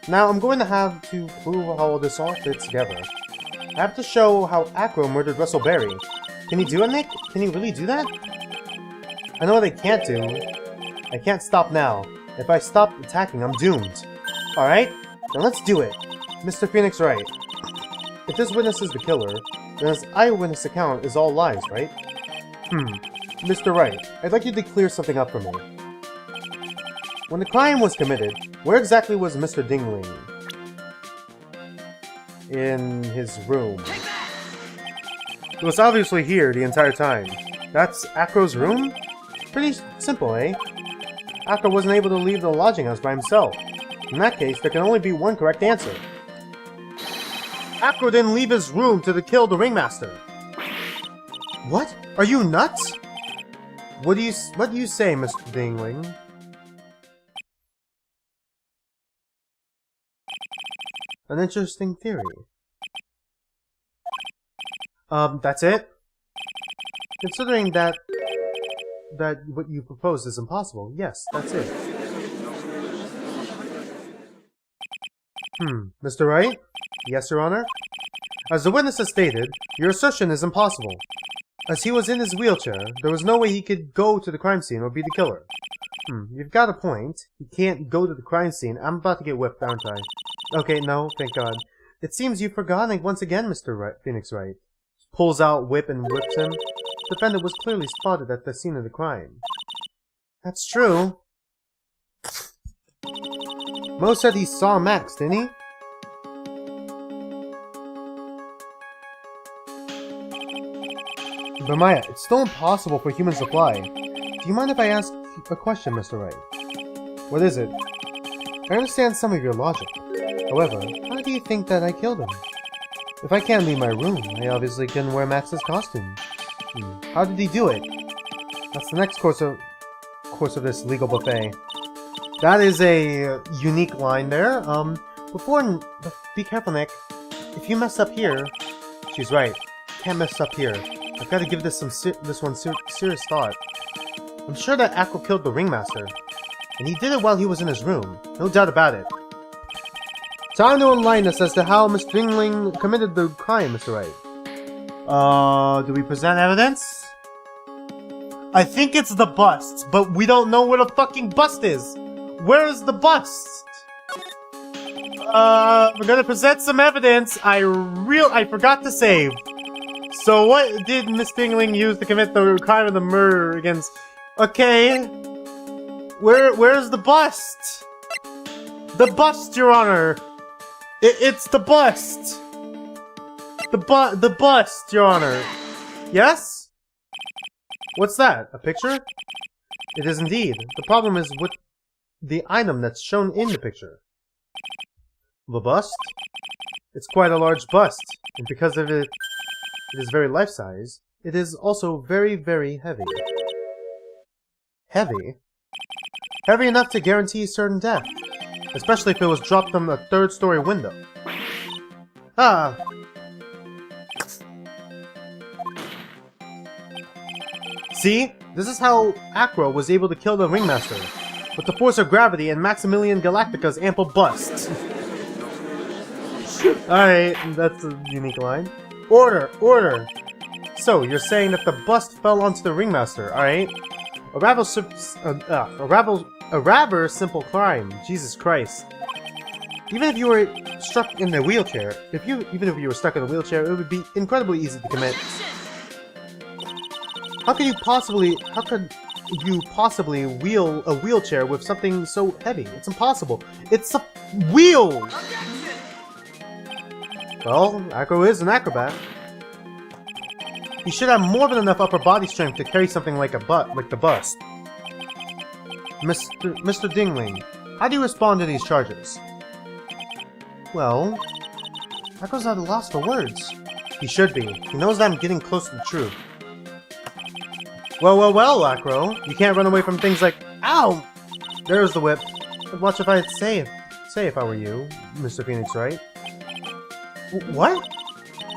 Now, I'm going to have to prove how this all fits together. I have to show how Acro murdered Russell Berry. Can you do it, Nick? Can you really do that? I know what I can't do. I can't stop now. If I stop attacking, I'm doomed. Alright? Then let's do it. Mr. Phoenix Wright. If this witness is the killer, then his eyewitness account is all lies, right? Mr. Wright, I'd like you to clear something up for me. When the crime was committed, where exactly was Mr. Dingling? In his room. It was obviously here the entire time. That's Acro's room? Pretty simple, eh? Acro wasn't able to leave the lodging house by himself. In that case, there can only be one correct answer. Acro didn't leave his room to kill the ringmaster. What? Are you nuts? What do you say, Mr. Dingling? An interesting theory. That's it? Considering that what you proposed is impossible, yes, that's it. Mr. Wright? Yes, Your Honor? As the witness has stated, your assertion is impossible. As he was in his wheelchair, there was no way he could go to the crime scene or be the killer. You've got a point. He can't go to the crime scene. I'm about to get whipped, aren't I? Okay, no, thank God. It seems you've forgotten once again, Mr. Phoenix Wright. Pulls out whip and whips him. The defendant was clearly spotted at the scene of the crime. That's true. Mo said he saw Max, didn't he? But Maya, it's still impossible for humans to fly. Do you mind if I ask a question, Mr. Wright? What is it? I understand some of your logic. However, how do you think that I killed him? If I can't leave my room, I obviously can wear Max's costume. How did he do it? That's the next course of this legal buffet. That is a unique line there. Be careful, Nick. If you mess up here, she's right. Can't mess up here. I've got to give this one serious thought. I'm sure that Acro killed the ringmaster, and he did it while he was in his room. No doubt about it. Time to enlighten us as to how Mr. Dingling committed the crime, Mr. Wright. Do we present evidence? I think it's the bust, but we don't know where the fucking bust is. Where is the bust? We're gonna present some evidence. I forgot to save. So what did Miss Dingling use to commit the crime of the murder against... Okay. Where's the bust? The bust, Your Honor. It's the bust. The bust, Your Honor. Yes? What's that? A picture? It is indeed. The problem is with the item that's shown in the picture. The bust? It's quite a large bust, and because of it is very life-size, it is also very, very heavy. Heavy? Heavy enough to guarantee certain death, especially if it was dropped from a third-story window. Ah! See? This is how Acro was able to kill the Ringmaster, with the force of gravity and Maximilian Galactica's ample bust. Alright, that's a unique line. Order! Order! So, you're saying that the bust fell onto the Ringmaster, alright? A rather simple crime. Jesus Christ. Even if you were stuck in a wheelchair, even if you were stuck in a wheelchair, it would be incredibly easy to commit. How could you possibly wheel a wheelchair with something so heavy? It's impossible. It's a wheel! Well, Acro is an acrobat. He should have more than enough upper body strength to carry something like the bust. Mr. Dingling, how do you respond to these charges? Well, Acro's at a loss for words. He should be. He knows that I'm getting close to the truth. Well, Acro. You can't run away from things like... Ow! There's the whip. I'd watch if I'd say if I were you, Mr. Phoenix Wright. What?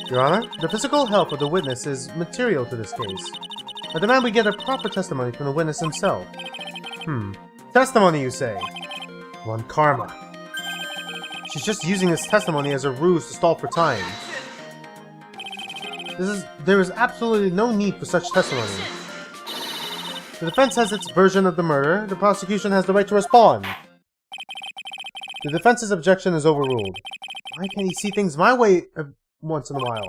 Your Honor, the physical health of the witness is material to this case. I demand we get a proper testimony from the witness himself. Testimony, you say? One karma. She's just using this testimony as a ruse to stall for time. There is absolutely no need for such testimony. The defense has its version of the murder. The prosecution has the right to respond. The defense's objection is overruled. Why can't he see things my way once in a while?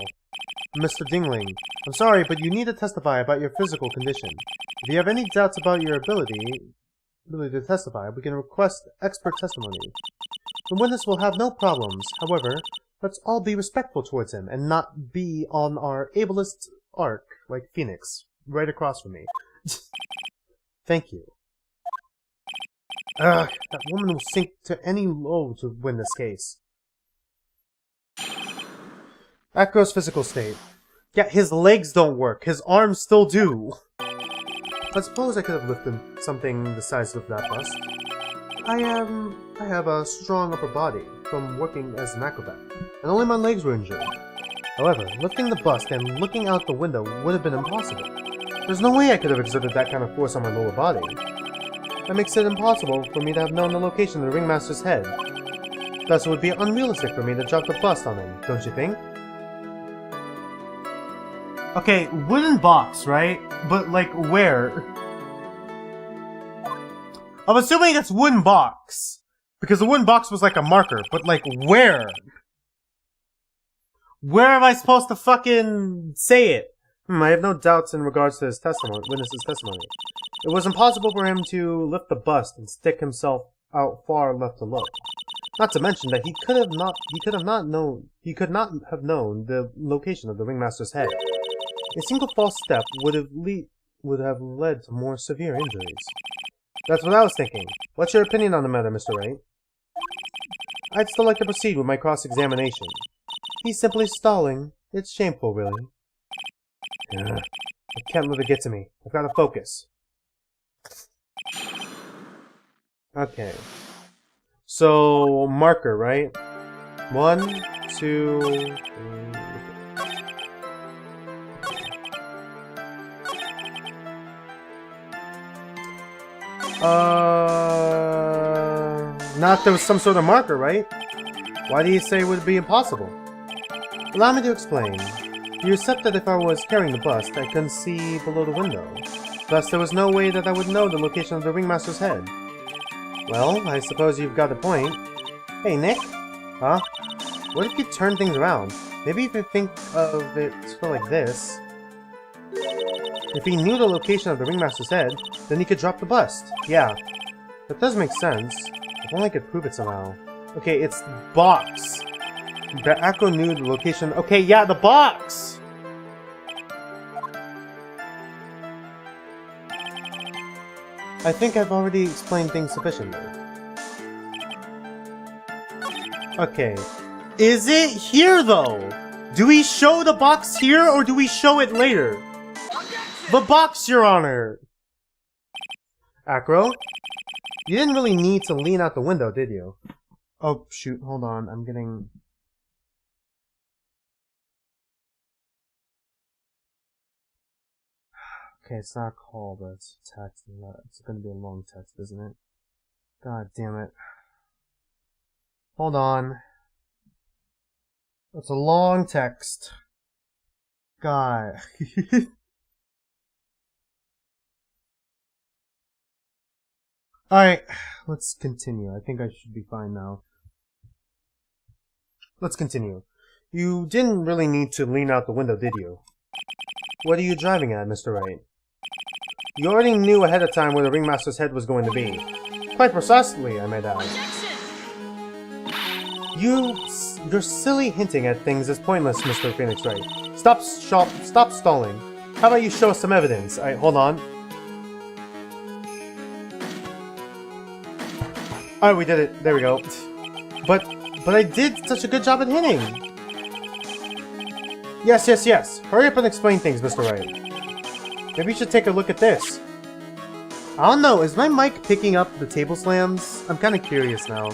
Mr. Dingling, I'm sorry, but you need to testify about your physical condition. If you have any doubts about your ability to testify, we can request expert testimony. The witness will have no problems. However, let's all be respectful towards him and not be on our ableist arc like Phoenix, right across from me. Thank you. Ugh, that woman will sink to any low to win this case. Acro's physical state. Yeah, his legs don't work. His arms still do. I suppose I could have lifted something the size of that bust. I have a strong upper body from working as an acrobat, and only my legs were injured. However, lifting the bust and looking out the window would have been impossible. There's no way I could have exerted that kind of force on my lower body. That makes it impossible for me to have known the location of the Ringmaster's head. Thus, it would be unrealistic for me to drop the bust on him, don't you think? Okay, wooden box, right? But, like, where? I'm assuming it's wooden box. Because the wooden box was like a marker, but, like, where? Where am I supposed to fucking say it? I have no doubts in regards to his testimony, witness's testimony. It was impossible for him to lift the bust and stick himself out far left to look. Not to mention that he could not have known the location of the Ringmaster's head. A single false step would have led to more severe injuries. That's what I was thinking. What's your opinion on the matter, Mr. Wright? I'd still like to proceed with my cross-examination. He's simply stalling. It's shameful, really. Ugh. I can't let it get to me. I've got to focus. Okay. So, marker, right? 1, 2, 3. Not there was some sort of marker, right? Why do you say it would be impossible? Allow me to explain. You accept that if I was carrying the bust, I couldn't see below the window. Thus, there was no way that I would know the location of the ringmaster's head. Well, I suppose you've got a point. Hey, Nick? Huh? What if you turn things around? Maybe if you think of it sort of like this. If he knew the location of the ringmaster's head, then he could drop the bust. Yeah, that does make sense. If only I could prove it somehow. Okay, it's box. The Akko knew the location. Okay, yeah, the box! I think I've already explained things sufficiently. Okay. Is it here, though? Do we show the box here, or do we show it later? The box, Your Honor! Akro? You didn't really need to lean out the window, did you? Oh, shoot, hold on, I'm getting... Okay, it's not a call, but it's text. It's gonna be a long text, isn't it? God damn it. Hold on. It's a long text. God. Alright, let's continue. I think I should be fine now. Let's continue. You didn't really need to lean out the window, did you? What are you driving at, Mr. Wright? You already knew ahead of time where the ringmaster's head was going to be. Quite precisely, I might add. Your silly hinting at things is pointless, Mr. Phoenix Wright. Stop stalling. How about you show us some evidence? Alright, hold on. Alright, we did it. There we go. But I did such a good job at hitting. Yes. Hurry up and explain things, Mr. Wright. Maybe you should take a look at this. I don't know, is my mic picking up the table slams? I'm kind of curious now.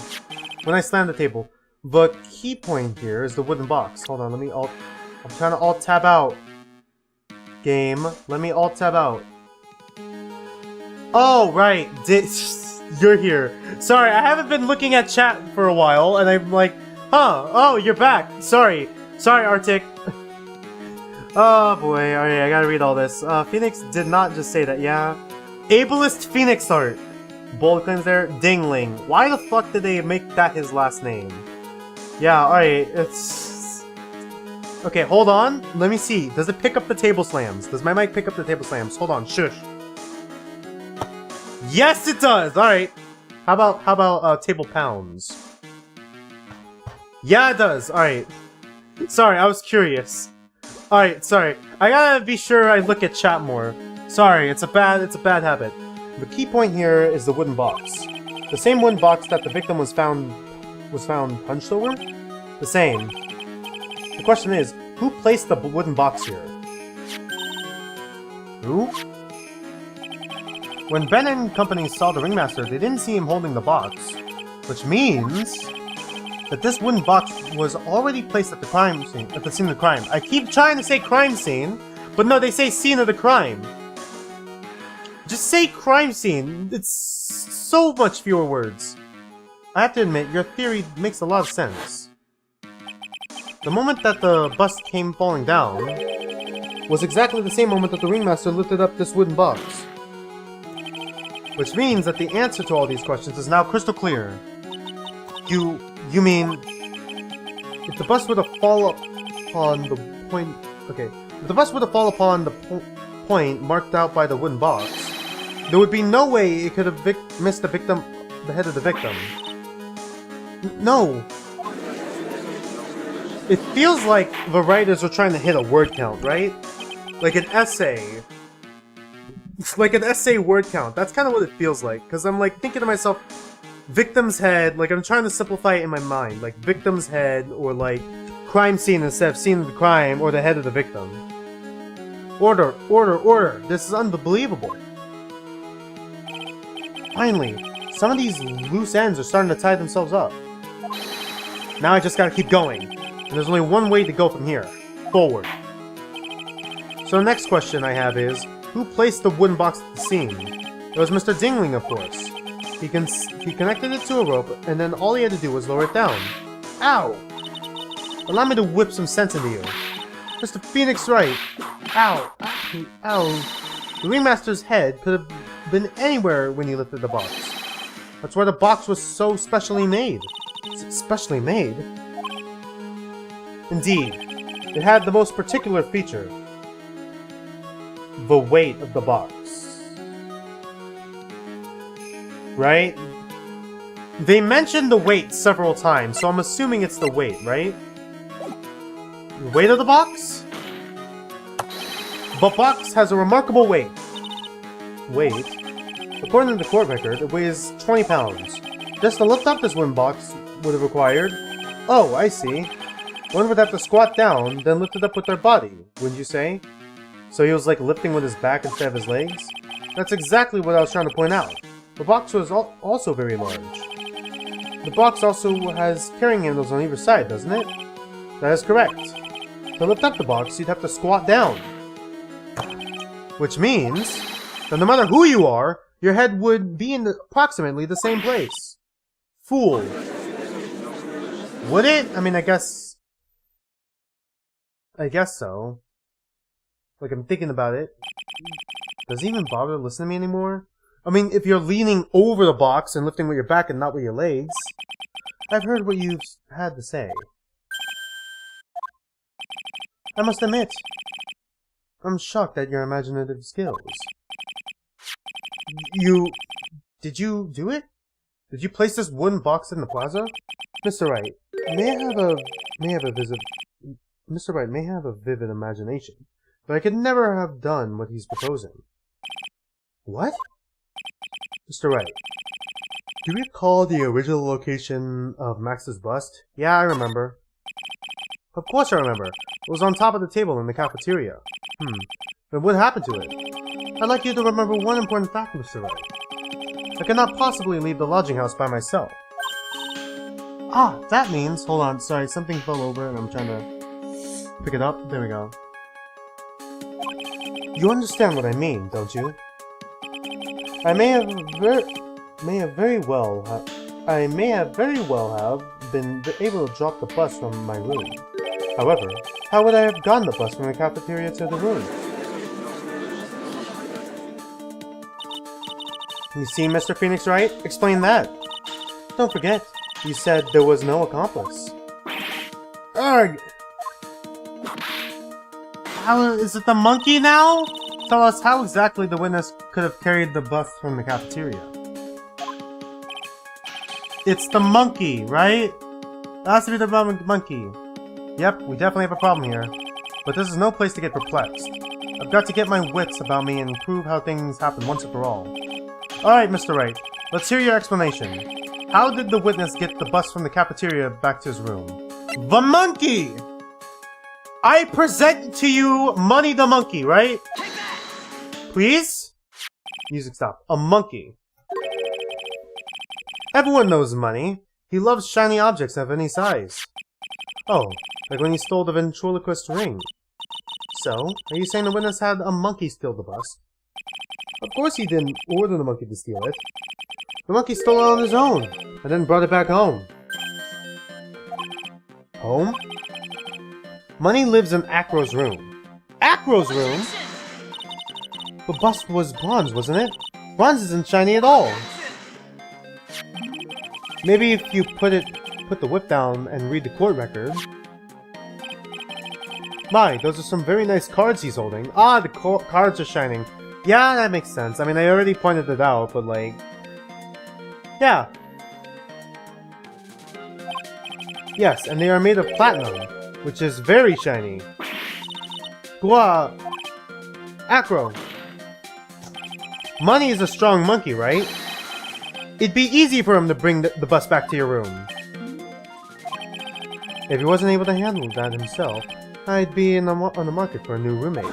When I slam the table. The key point here is the wooden box. Hold on, let me I'm trying to alt-tab out. Game. Let me alt-tab out. Oh, right. You're here. Sorry, I haven't been looking at chat for a while, and I'm like, huh, oh, you're back. Sorry, Arctic. Oh boy, alright, I gotta read all this. Phoenix did not just say that, yeah? Ableist Phoenix art. Bold claims there. Dingling. Why the fuck did they make that his last name? Yeah, alright, it's... Okay, hold on. Let me see. Does it pick up the table slams? Does my mic pick up the table slams? Hold on, shush. Yes, it does! Alright. How about table pounds? Yeah, it does. Alright. Sorry, I was curious. Alright, sorry. I gotta be sure I look at chat more. Sorry, it's a bad habit. The key point here is the wooden box. The same wooden box that the victim was found punched over? The same. The question is, who placed the wooden box here? Who? When Ben and company saw the ringmaster, they didn't see him holding the box. Which means that this wooden box was already placed at the crime scene, at the scene of the crime. I keep trying to say crime scene, but no, they say scene of the crime. Just say crime scene. It's so much fewer words. I have to admit, your theory makes a lot of sense. The moment that the bust came falling down was exactly the same moment that the ringmaster lifted up this wooden box. Which means that the answer to all these questions is now crystal clear. You mean... If the bust were to fall upon the point... Okay. If the bust were to fall upon the point marked out by the wooden box, there would be no way it could have missed the head of the victim. No. It feels like the writers were trying to hit a word count, right? Like an essay. It's like an essay word count. That's kind of what it feels like. Because I'm like thinking to myself, victim's head, like I'm trying to simplify it in my mind, like victim's head or like crime scene instead of scene of the crime or the head of the victim. Order, order, order! This is unbelievable. Finally, some of these loose ends are starting to tie themselves up. Now I just gotta keep going. And there's only one way to go from here. Forward. So the next question I have is, who placed the wooden box at the scene? It was Mr. Dingling, of course. He connected it to a rope, and then all he had to do was lower it down. Ow! Allow me to whip some sense into you. Mr. Phoenix Wright! Ow! Ow! Ow! The ringmaster's head could have been anywhere when he lifted the box. That's why the box was so specially made. Specially made? Indeed. It had the most particular feature. The weight of the box. Right? They mentioned the weight several times, so I'm assuming it's the weight, right? The weight of the box? The box has a remarkable weight. Weight? According to the court record, it weighs 20 pounds. Just to lift up this wooden box would have required... Oh, I see. One would have to squat down, then lift it up with their body, wouldn't you say? So he was like lifting with his back instead of his legs? That's exactly what I was trying to point out. The box was also very large. The box also has carrying handles on either side, doesn't it? That is correct. To lift up the box, you'd have to squat down. Which means that no matter who you are, your head would be in approximately the same place. Fool. Would it? I mean, I guess so. Like, I'm thinking about it. Does he even bother to listen to me anymore? I mean, if you're leaning over the box and lifting with your back and not with your legs. I've heard what you've had to say. I must admit, I'm shocked at your imaginative skills. Did you do it? Did you place this wooden box in the plaza? Mr. Wright, Mr. Wright may have a vivid imagination, but I could never have done what he's proposing. What? Mr. Wright, do you recall the original location of Max's bust? Yeah, I remember. Of course I remember. It was on top of the table in the cafeteria. Then what happened to it? I'd like you to remember one important fact, Mr. Wright. I cannot possibly leave the lodging house by myself. Ah, that means... Hold on, sorry, something fell over and I'm trying to pick it up. There we go. You understand what I mean, don't you? I may have very well have been able to drop the bus from my room. However, how would I have gotten the bus from the cafeteria to the room? You see, Mr. Phoenix Wright? Explain that. Don't forget, you said there was no accomplice. Arg! How is it the monkey now? Tell us how exactly the witness could have carried the bus from the cafeteria. It's the monkey, right? It has to be the monkey. Yep, we definitely have a problem here. But this is no place to get perplexed. I've got to get my wits about me and prove how things happen once and for all. Alright, Mr. Wright, let's hear your explanation. How did the witness get the bus from the cafeteria back to his room? The monkey! I present to you Money the Monkey, right? Please? Music stop. A monkey. Everyone knows Money. He loves shiny objects of any size. Oh, like when he stole the ventriloquist ring. So, are you saying the witness had a monkey steal the bus? Of course he didn't order the monkey to steal it. The monkey stole it on his own, and then brought it back home. Home? Money lives in Acro's room. Acro's room? The bust was bronze, wasn't it? Bronze isn't shiny at all. Maybe if you put the whip down and read the court record. My, those are some very nice cards he's holding. Ah, the cards are shining. Yeah, that makes sense. I mean, I already pointed it out, but like... Yeah. Yes, and they are made of platinum, which is very shiny. Gua... Acro. Money is a strong monkey, right? It'd be easy for him to bring the bus back to your room. If he wasn't able to handle that himself, I'd be on the market for a new roommate.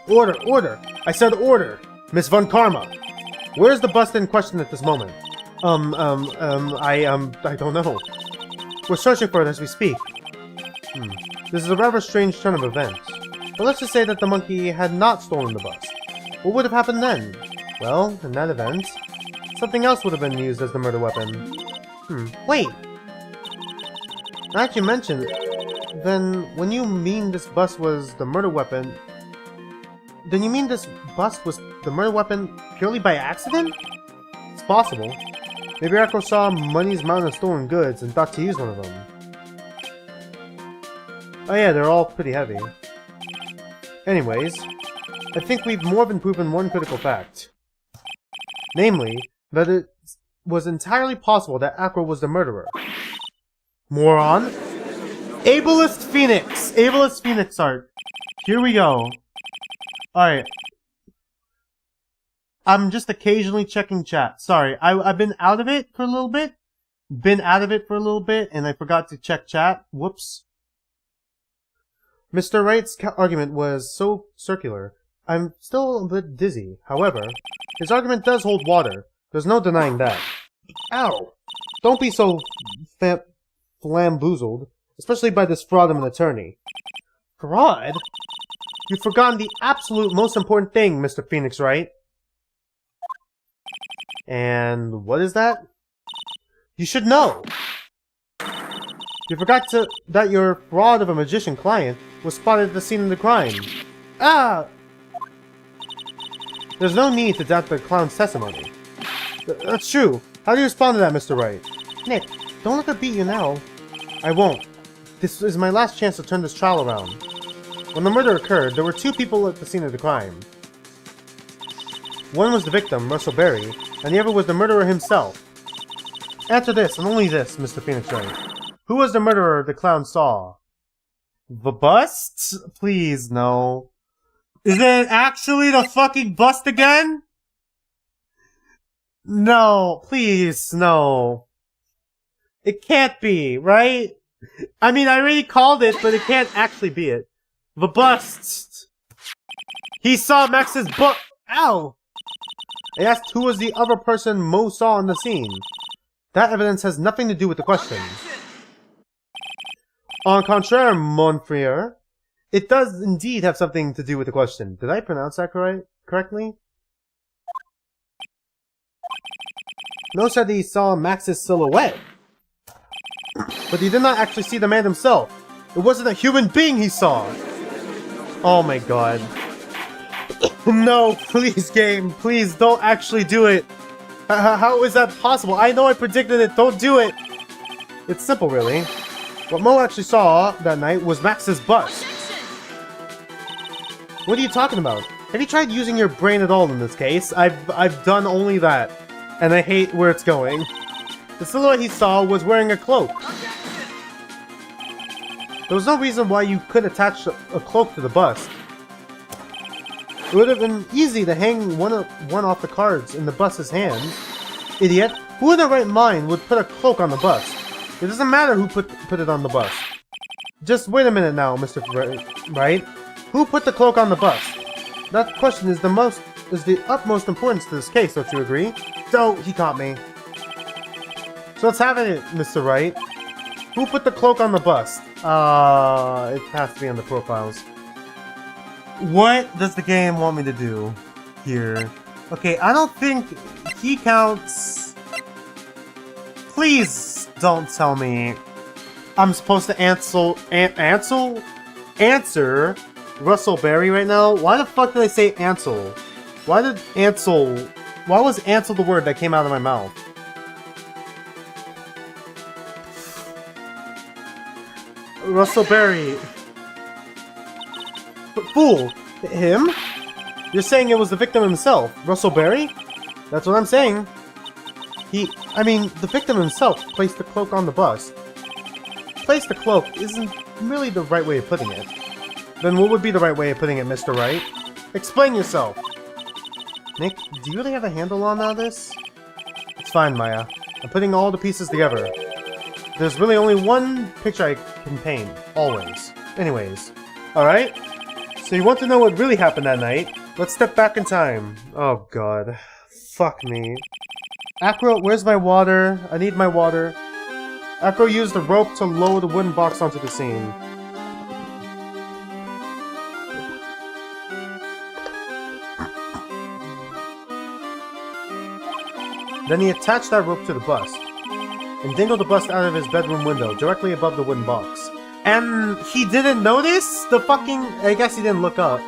Order! Order! I said order! Miss Von Karma! Where's the bus in question at this moment? I don't know. We're searching for it as we speak. This is a rather strange turn of events. But let's just say that the monkey had not stolen the bus. What would have happened then? Well, in that event, something else would have been used as the murder weapon. Wait! Now that you mentioned it, then when you mean this bus was the murder weapon, then you mean this bus was the murder weapon purely by accident? It's possible. Maybe Echo saw Money's mountain of stolen goods and thought to use one of them. Oh yeah, they're all pretty heavy. Anyways, I think we've more than proven one critical fact. Namely, that it was entirely possible that Acro was the murderer. Moron! Ableist Phoenix! Ableist Phoenix art. Here we go. Alright. I'm just occasionally checking chat. Sorry, I've been out of it for a little bit. And I forgot to check chat. Whoops. Mr. Wright's argument was so circular. I'm still a bit dizzy. However, his argument does hold water. There's no denying that. Ow! Don't be so flamboozled, especially by this fraud of an attorney. Fraud? You've forgotten the absolute most important thing, Mr. Phoenix Wright. And what is that? You should know! You forgot that your fraud of a magician client was spotted at the scene of the crime. Ah! There's no need to doubt the clown's testimony. That's true. How do you respond to that, Mr. Wright? Nick, don't let her beat you now. I won't. This is my last chance to turn this trial around. When the murder occurred, there were two people at the scene of the crime. One was the victim, Russell Berry, and the other was the murderer himself. Answer this, and only this, Mr. Phoenix Wright. Who was the murderer the clown saw? The bust? Please, no. Is it actually the fucking bust again? No, please, no. It can't be, right? I mean, I already called it, but it can't actually be it. The bust. He saw Max's book. Ow! I asked who was the other person Mo saw on the scene. That evidence has nothing to do with the question. En contraire, mon frère, it does indeed have something to do with the question. Did I pronounce that correctly? No said he saw Max's silhouette. But he did not actually see the man himself. It wasn't a human being he saw. Oh my god. No, please, game. Please, don't actually do it. How is that possible? I know I predicted it. Don't do it. It's simple, really. What Mo actually saw that night was Max's bust. What are you talking about? Have you tried using your brain at all in this case? I've done only that. And I hate where it's going. The silhouette he saw was wearing a cloak. There was no reason why you could attach a cloak to the bust. It would have been easy to hang one off the cards in the bust's hand. Idiot! Who in their right mind would put a cloak on the bust? It doesn't matter who put it on the bust. Just wait a minute now, Mr. Wright. Who put the cloak on the bust? That question is the utmost importance to this case, don't you agree? So, he caught me. So let's have it, Mr. Wright. Who put the cloak on the bust? It has to be on the profiles. What does the game want me to do here? Okay, I don't think he counts. Please don't tell me I'm supposed to answer Russell Berry right now. Why the fuck did I say Ansel? Why was Ansel the word that came out of my mouth? Russell Berry. Fool! Him? You're saying it was the victim himself, Russell Berry? That's what I'm saying. The victim himself placed the cloak on the bust. Place the cloak isn't really the right way of putting it. Then what would be the right way of putting it, Mr. Wright? Explain yourself. Nick, do you really have a handle on all this? It's fine, Maya. I'm putting all the pieces together. There's really only one picture I can paint. Always. Anyways. Alright? So you want to know what really happened that night? Let's step back in time. Oh god. Fuck me. Acro, where's my water? I need my water. Acro used the rope to lower the wooden box onto the scene. Then he attached that rope to the bust, and dangled the bust out of his bedroom window, directly above the wooden box. And he didn't notice? The fucking... I guess he didn't look up.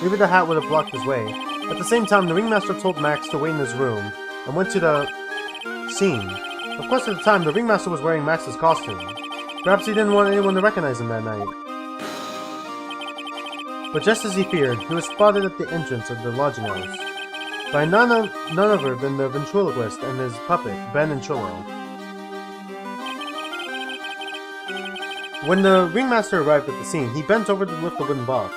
Maybe the hat would have blocked his way. At the same time, the ringmaster told Max to wait in his room, and went to the scene. Of course, at the time, the ringmaster was wearing Max's costume. Perhaps he didn't want anyone to recognize him that night. But just as he feared, he was spotted at the entrance of the lodging house by none other than the ventriloquist and his puppet, Ben and Cholo. When the ringmaster arrived at the scene, he bent over to lift the wooden box.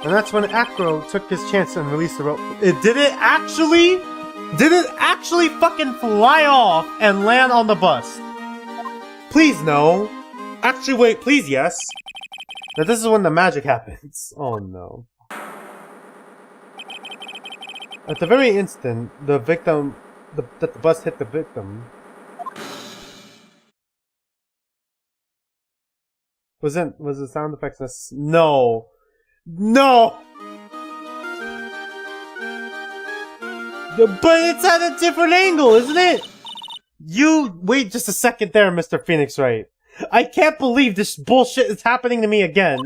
And that's when Acro took his chance and released the rope. Did it actually fucking fly off and land on the bust? Please no. Actually wait, please yes. Now this is when the magic happens. Oh no. At the very instant, the bust hit the victim. Was the sound effects No! No! But it's at a different angle, isn't it? You wait just a second there, Mr. Phoenix Wright. I can't believe this bullshit is happening to me again.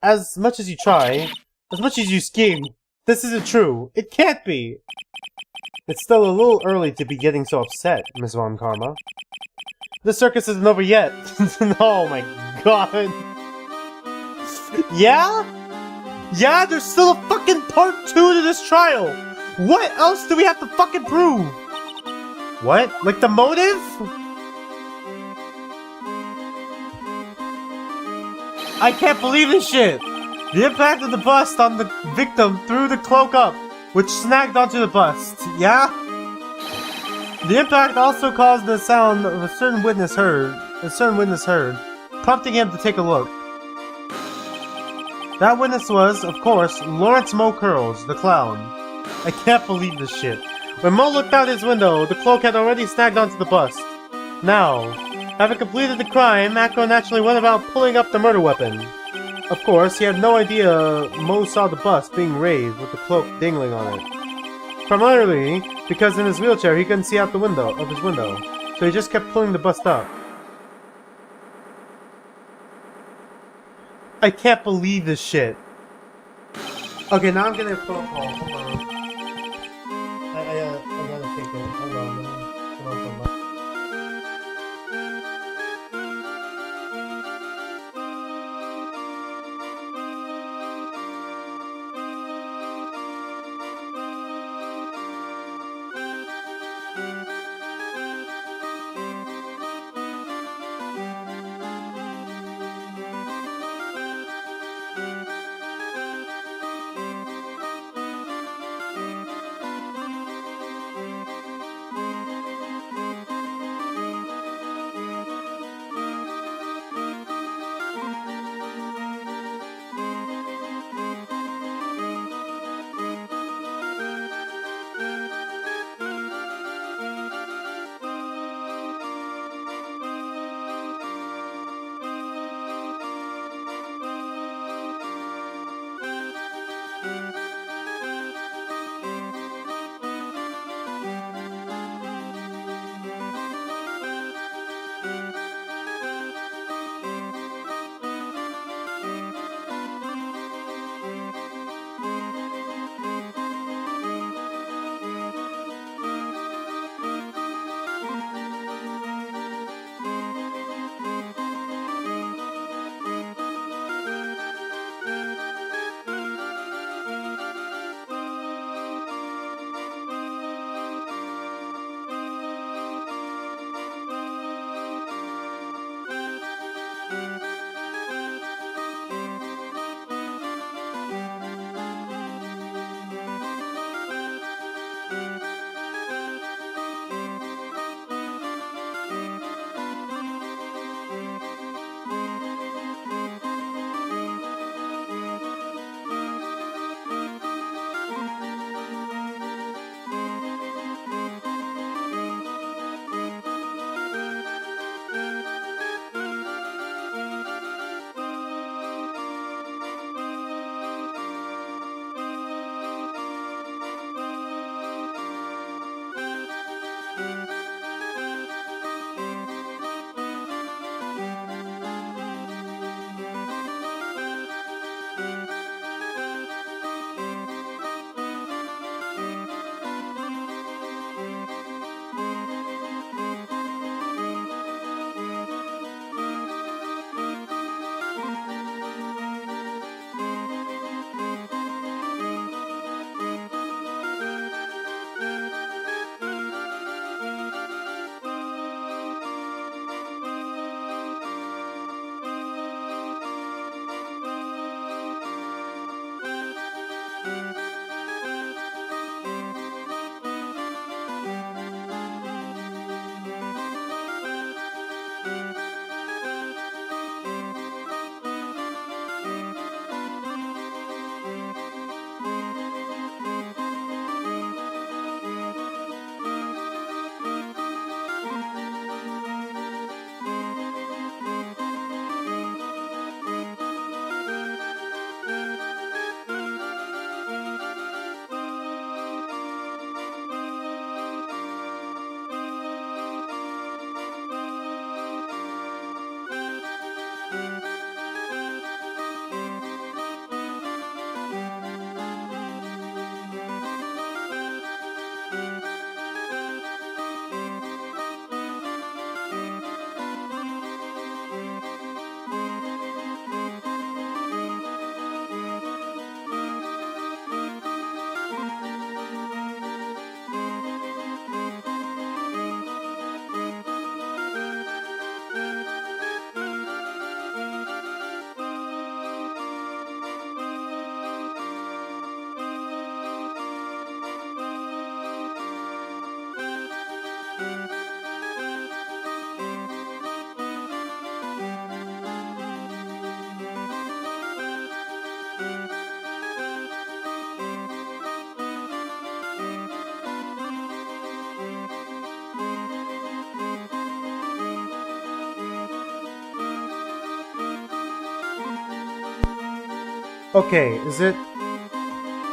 As much as you try, as much as you scheme, this isn't true. It can't be. It's still a little early to be getting so upset, Miss Von Karma. The circus isn't over yet. Oh my god. Yeah? Yeah, there's still a fucking part 2 to this trial. What else do we have to fucking prove? What? Like the motive? I can't believe this shit. The impact of the bust on the victim threw the cloak up, which snagged onto the bust. Yeah? The impact also caused the sound of a certain witness heard, prompting him to take a look. That witness was, of course, Lawrence Mo Curls, the clown. I can't believe this shit. When Mo looked out his window, the cloak had already snagged onto the bust. Now, having completed the crime, Acro naturally went about pulling up the murder weapon. Of course, he had no idea Mo saw the bust being raised with the cloak dangling on it. Primarily because in his wheelchair he couldn't see out the window of his window, so he just kept pulling the bust up. I can't believe this shit. Okay, now I'm getting a phone call. Hold on. I gotta take it. Hold on. Hold on. Okay, is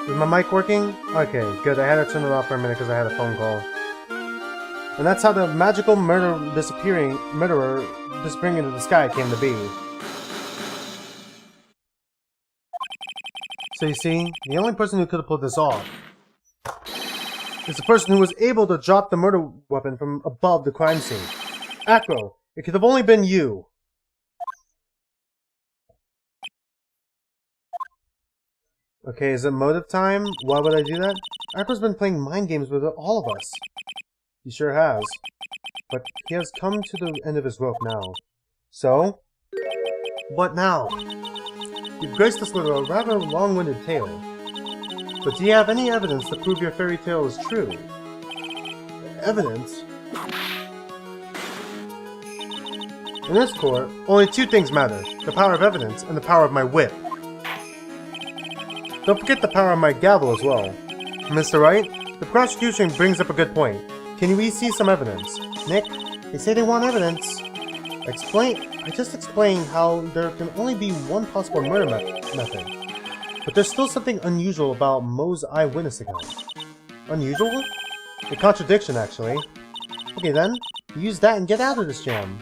my mic working? Okay, good. I had to turn it off for a minute because I had a phone call. And that's how the magical murderer disappearing into the sky came to be. So you see, the only person who could have pulled this off is the person who was able to drop the murder weapon from above the crime scene. Acro, it could have only been you. Okay, is it motive time? Why would I do that? Acro's been playing mind games with all of us. He sure has. But he has come to the end of his rope now. So? What now? You've graced us with a rather long-winded tale. But do you have any evidence to prove your fairy tale is true? Evidence? In this court, only two things matter. The power of evidence and the power of my whip. Don't forget the power of my gavel as well. Mr. Wright, the prosecution brings up a good point. Can we see some evidence? Nick, they say they want evidence. I just explained how there can only be one possible murder method. But there's still something unusual about Mo's eyewitness account. Unusual? A contradiction, actually. Okay then, use that and get out of this jam.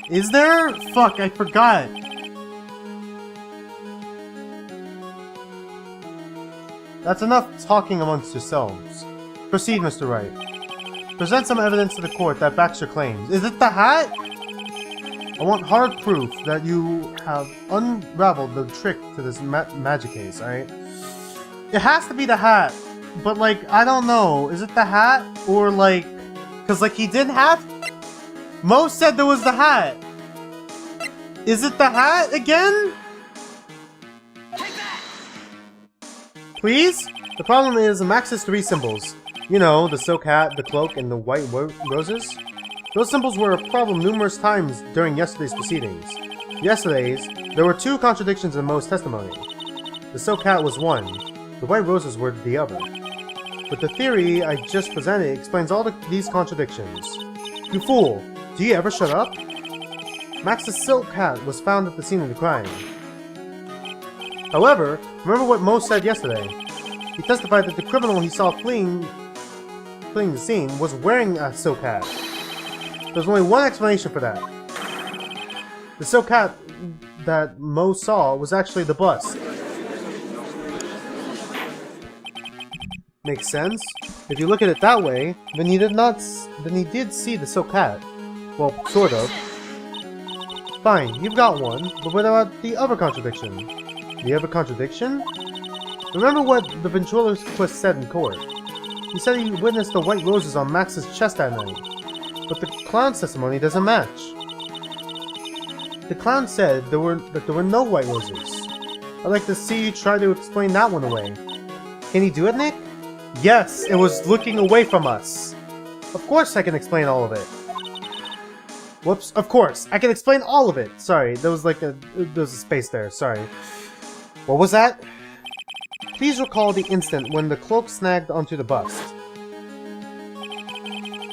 Is there? Fuck, I forgot. That's enough talking amongst yourselves. Proceed, Mr. Wright. Present some evidence to the court that backs your claims. Is it the hat? I want hard proof that you have unraveled the trick to this magic case, alright? It has to be the hat, but like, I don't know. Is it the hat? Or like, cause like he didn't have... Mo said there was the hat. Is it the hat again? Please? The problem is Max's three symbols. You know, the silk hat, the cloak, and the white roses. Those symbols were a problem numerous times during yesterday's proceedings. There were two contradictions in Mo's testimony. The silk hat was one, the white roses were the other. But the theory I just presented explains all these contradictions. You fool! Do you ever shut up? Max's silk hat was found at the scene of the crime. However, remember what Mo said yesterday. He testified that the criminal he saw fleeing the scene was wearing a silk hat. There's only one explanation for that. The silk hat that Mo saw was actually the bust. Makes sense. If you look at it that way, then he did see the silk hat. Well, sort of. Fine, you've got one, but what about the other contradiction? The other contradiction? Remember what the ventriloquist said in court. He said he witnessed the white roses on Max's chest that night. But the clown's testimony doesn't match. The clown said that there were no white roses. I'd like to see you try to explain that one away. Can you do it, Nick? Yes, it was looking away from us. Of course I can explain all of it. Whoops, of course, I can explain all of it. Sorry, there was a space there, sorry. What was that? Please recall the instant when the cloak snagged onto the bust.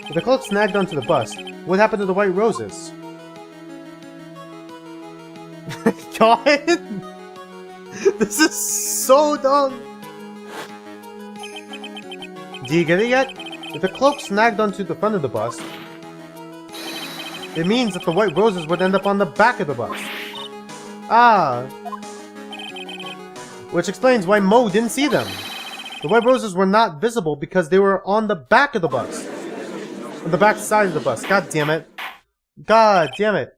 If the cloak snagged onto the bust, what happened to the white roses? God! This is so dumb! Do you get it yet? If the cloak snagged onto the front of the bust, it means that the white roses would end up on the back of the bust. Ah! Which explains why Mo didn't see them. The white roses were not visible because they were on the back of the bust. On the back side of the bus. God damn it. God damn it.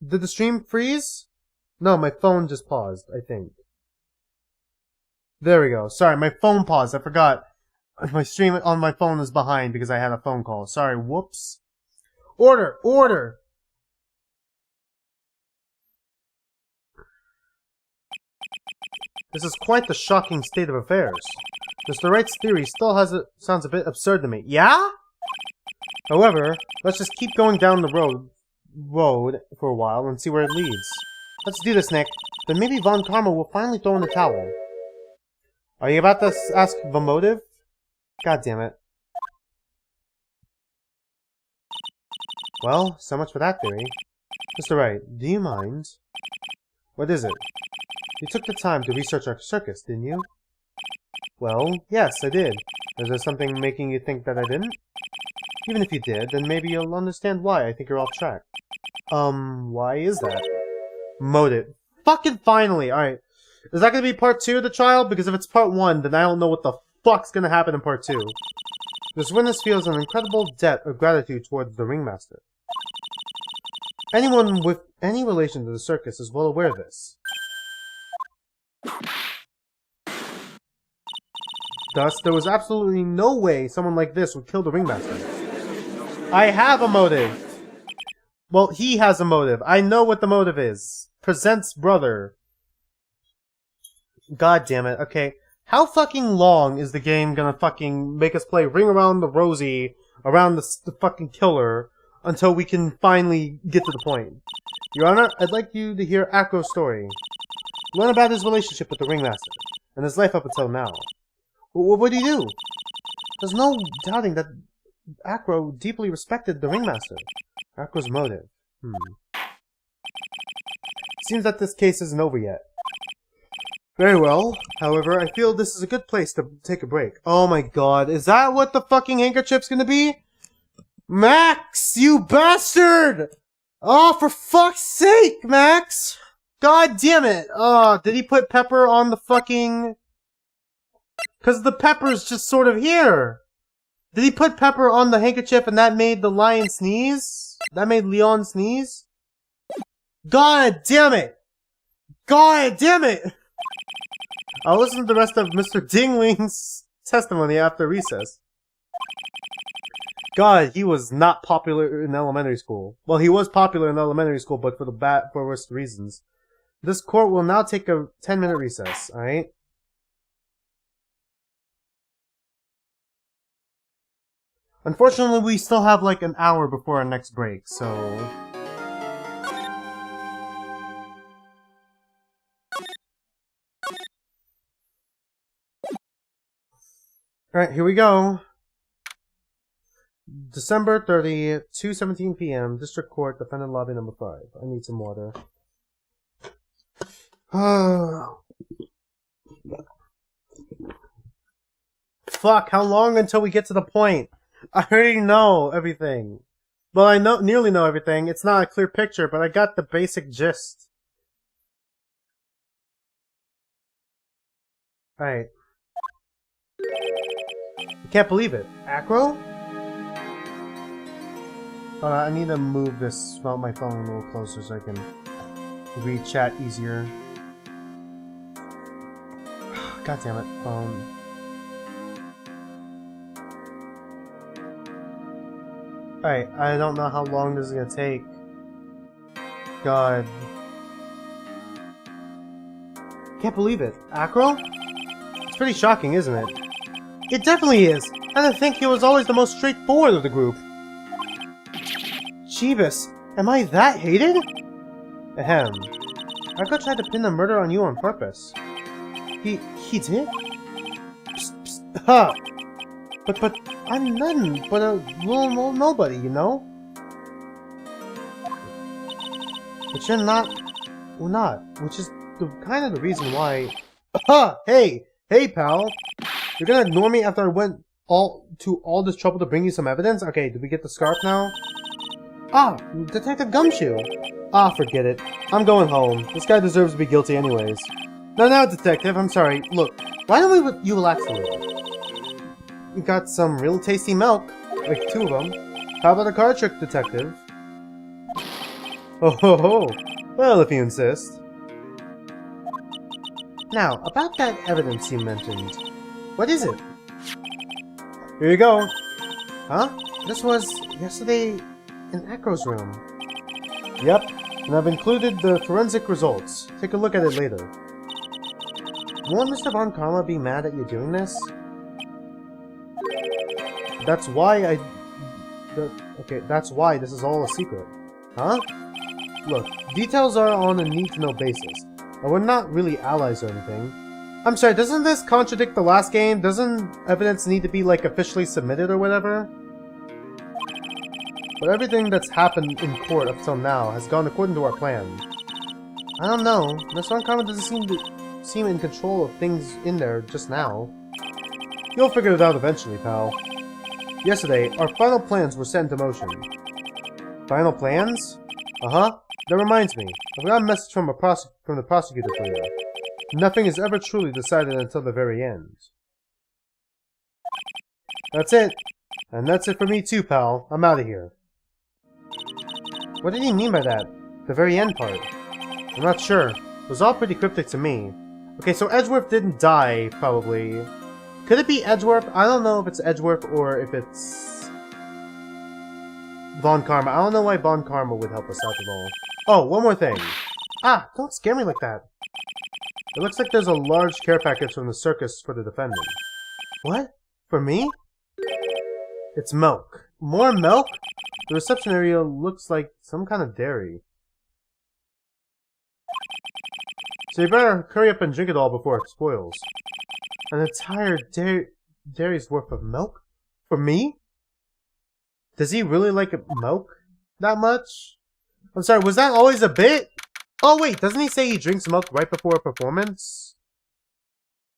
Did the stream freeze? No, my phone just paused, I think. There we go. Sorry, my phone paused. I forgot. My stream on my phone is behind because I had a phone call. Sorry, whoops. Order! Order! This is quite the shocking state of affairs. Mr. Wright's theory still sounds a bit absurd to me. Yeah? However, let's just keep going down the road for a while and see where it leads. Let's do this, Nick. Then maybe Von Karma will finally throw in the towel. Are you about to ask the motive? God damn it. Well, so much for that theory. Mr. Wright, do you mind? What is it? You took the time to research our circus, didn't you? Well, yes, I did. Is there something making you think that I didn't? Even if you did, then maybe you'll understand why I think you're off track. Why is that? Motive. Fucking finally! Alright. Is that gonna be part 2 of the trial? Because if it's part 1, then I don't know what the fuck's gonna happen in part 2. This witness feels an incredible debt of gratitude towards the ringmaster. Anyone with any relation to the circus is well aware of this. Thus, there was absolutely no way someone like this would kill the ringmaster. I have a motive! Well, he has a motive. I know what the motive is. Presents brother. God damn it. Okay. How fucking long is the game gonna fucking make us play Ring Around the Rosie around the fucking killer until we can finally get to the point? Your Honor, I'd like you to hear Acro's story. Learn about his relationship with the ringmaster and his life up until now. What do you do? There's no doubting that Acro deeply respected the ringmaster. Acro's motive. Seems that this case isn't over yet. Very well. However, I feel this is a good place to take a break. Oh my god, is that what the fucking handkerchief's gonna be? Max, you bastard! Oh, for fuck's sake, Max! God damn it! Oh, did he put pepper on the fucking... Because the pepper's just sort of here. Did he put pepper on the handkerchief and that made the lion sneeze? That made Leon sneeze? God damn it! God damn it! I'll listen to the rest of Mr. Dingling's testimony after recess. God, he was not popular in elementary school. Well, he was popular in elementary school, but for worse reasons. This court will now take a 10-minute recess, alright? Unfortunately, we still have like an hour before our next break, so... Alright, here we go. December 30th, 2:17 p.m., District Court, Defendant Lobby number 5. I need some water. Fuck, how long until we get to the point? I already know everything. Well, I nearly know everything. It's not a clear picture, but I got the basic gist. Alright. I can't believe it. Acro? I need to move my phone a little closer so I can read chat easier. God damn it, phone. Alright, I don't know how long this is gonna take. God. Can't believe it. Acro? It's pretty shocking, isn't it? It definitely is! And I think he was always the most straightforward of the group. Jeebus, am I that hated? Ahem. Acro tried to pin the murder on you on purpose. He did? Psst, psst, ha! But I'm none but a little nobody, you know? But you're not, which is kind of the reason why... Aha! Hey, pal! You're gonna ignore me after I went to all this trouble to bring you some evidence? Okay, did we get the scarf now? Ah, Detective Gumshoe! Ah, forget it. I'm going home. This guy deserves to be guilty anyways. No, Detective, I'm sorry. Look, why don't you relax a little? We got some real tasty milk. Like 2 of them. How about a card trick, Detective? Oh ho ho! Well, if you insist. Now, about that evidence you mentioned. What is it? Here you go. Huh? This was yesterday in Acro's room. Yep, and I've included the forensic results. Take a look at it later. Won't Mr. Von Karma be mad at you doing this? That's why that's why this is all a secret. Huh? Look, details are on a need-to-know basis. And we're not really allies or anything. I'm sorry, doesn't this contradict the last game? Doesn't evidence need to be, like, officially submitted or whatever? But everything that's happened in court up till now has gone according to our plan. I don't know. Miss Von Karma doesn't seem in control of things in there just now. You'll figure it out eventually, pal. Yesterday, our final plans were set into motion. Final plans? Uh-huh. That reminds me. I've got a message from the prosecutor for you. Nothing is ever truly decided until the very end. That's it. And that's it for me too, pal. I'm out of here. What did he mean by that? The very end part? I'm not sure. It was all pretty cryptic to me. Okay, so Edgeworth didn't die, probably. Could it be Edgeworth? I don't know if it's Edgeworth or if it's Von Karma. I don't know why Von Karma would help us out at all. Oh, one more thing. Ah, don't scare me like that. It looks like there's a large care package from the circus for the defendant. What? For me? It's milk. More milk? The reception area looks like some kind of dairy. So you better hurry up and drink it all before it spoils. An entire dairy's worth of milk? For me? Does he really like milk that much? I'm sorry, was that always a bit? Oh wait, doesn't he say he drinks milk right before a performance?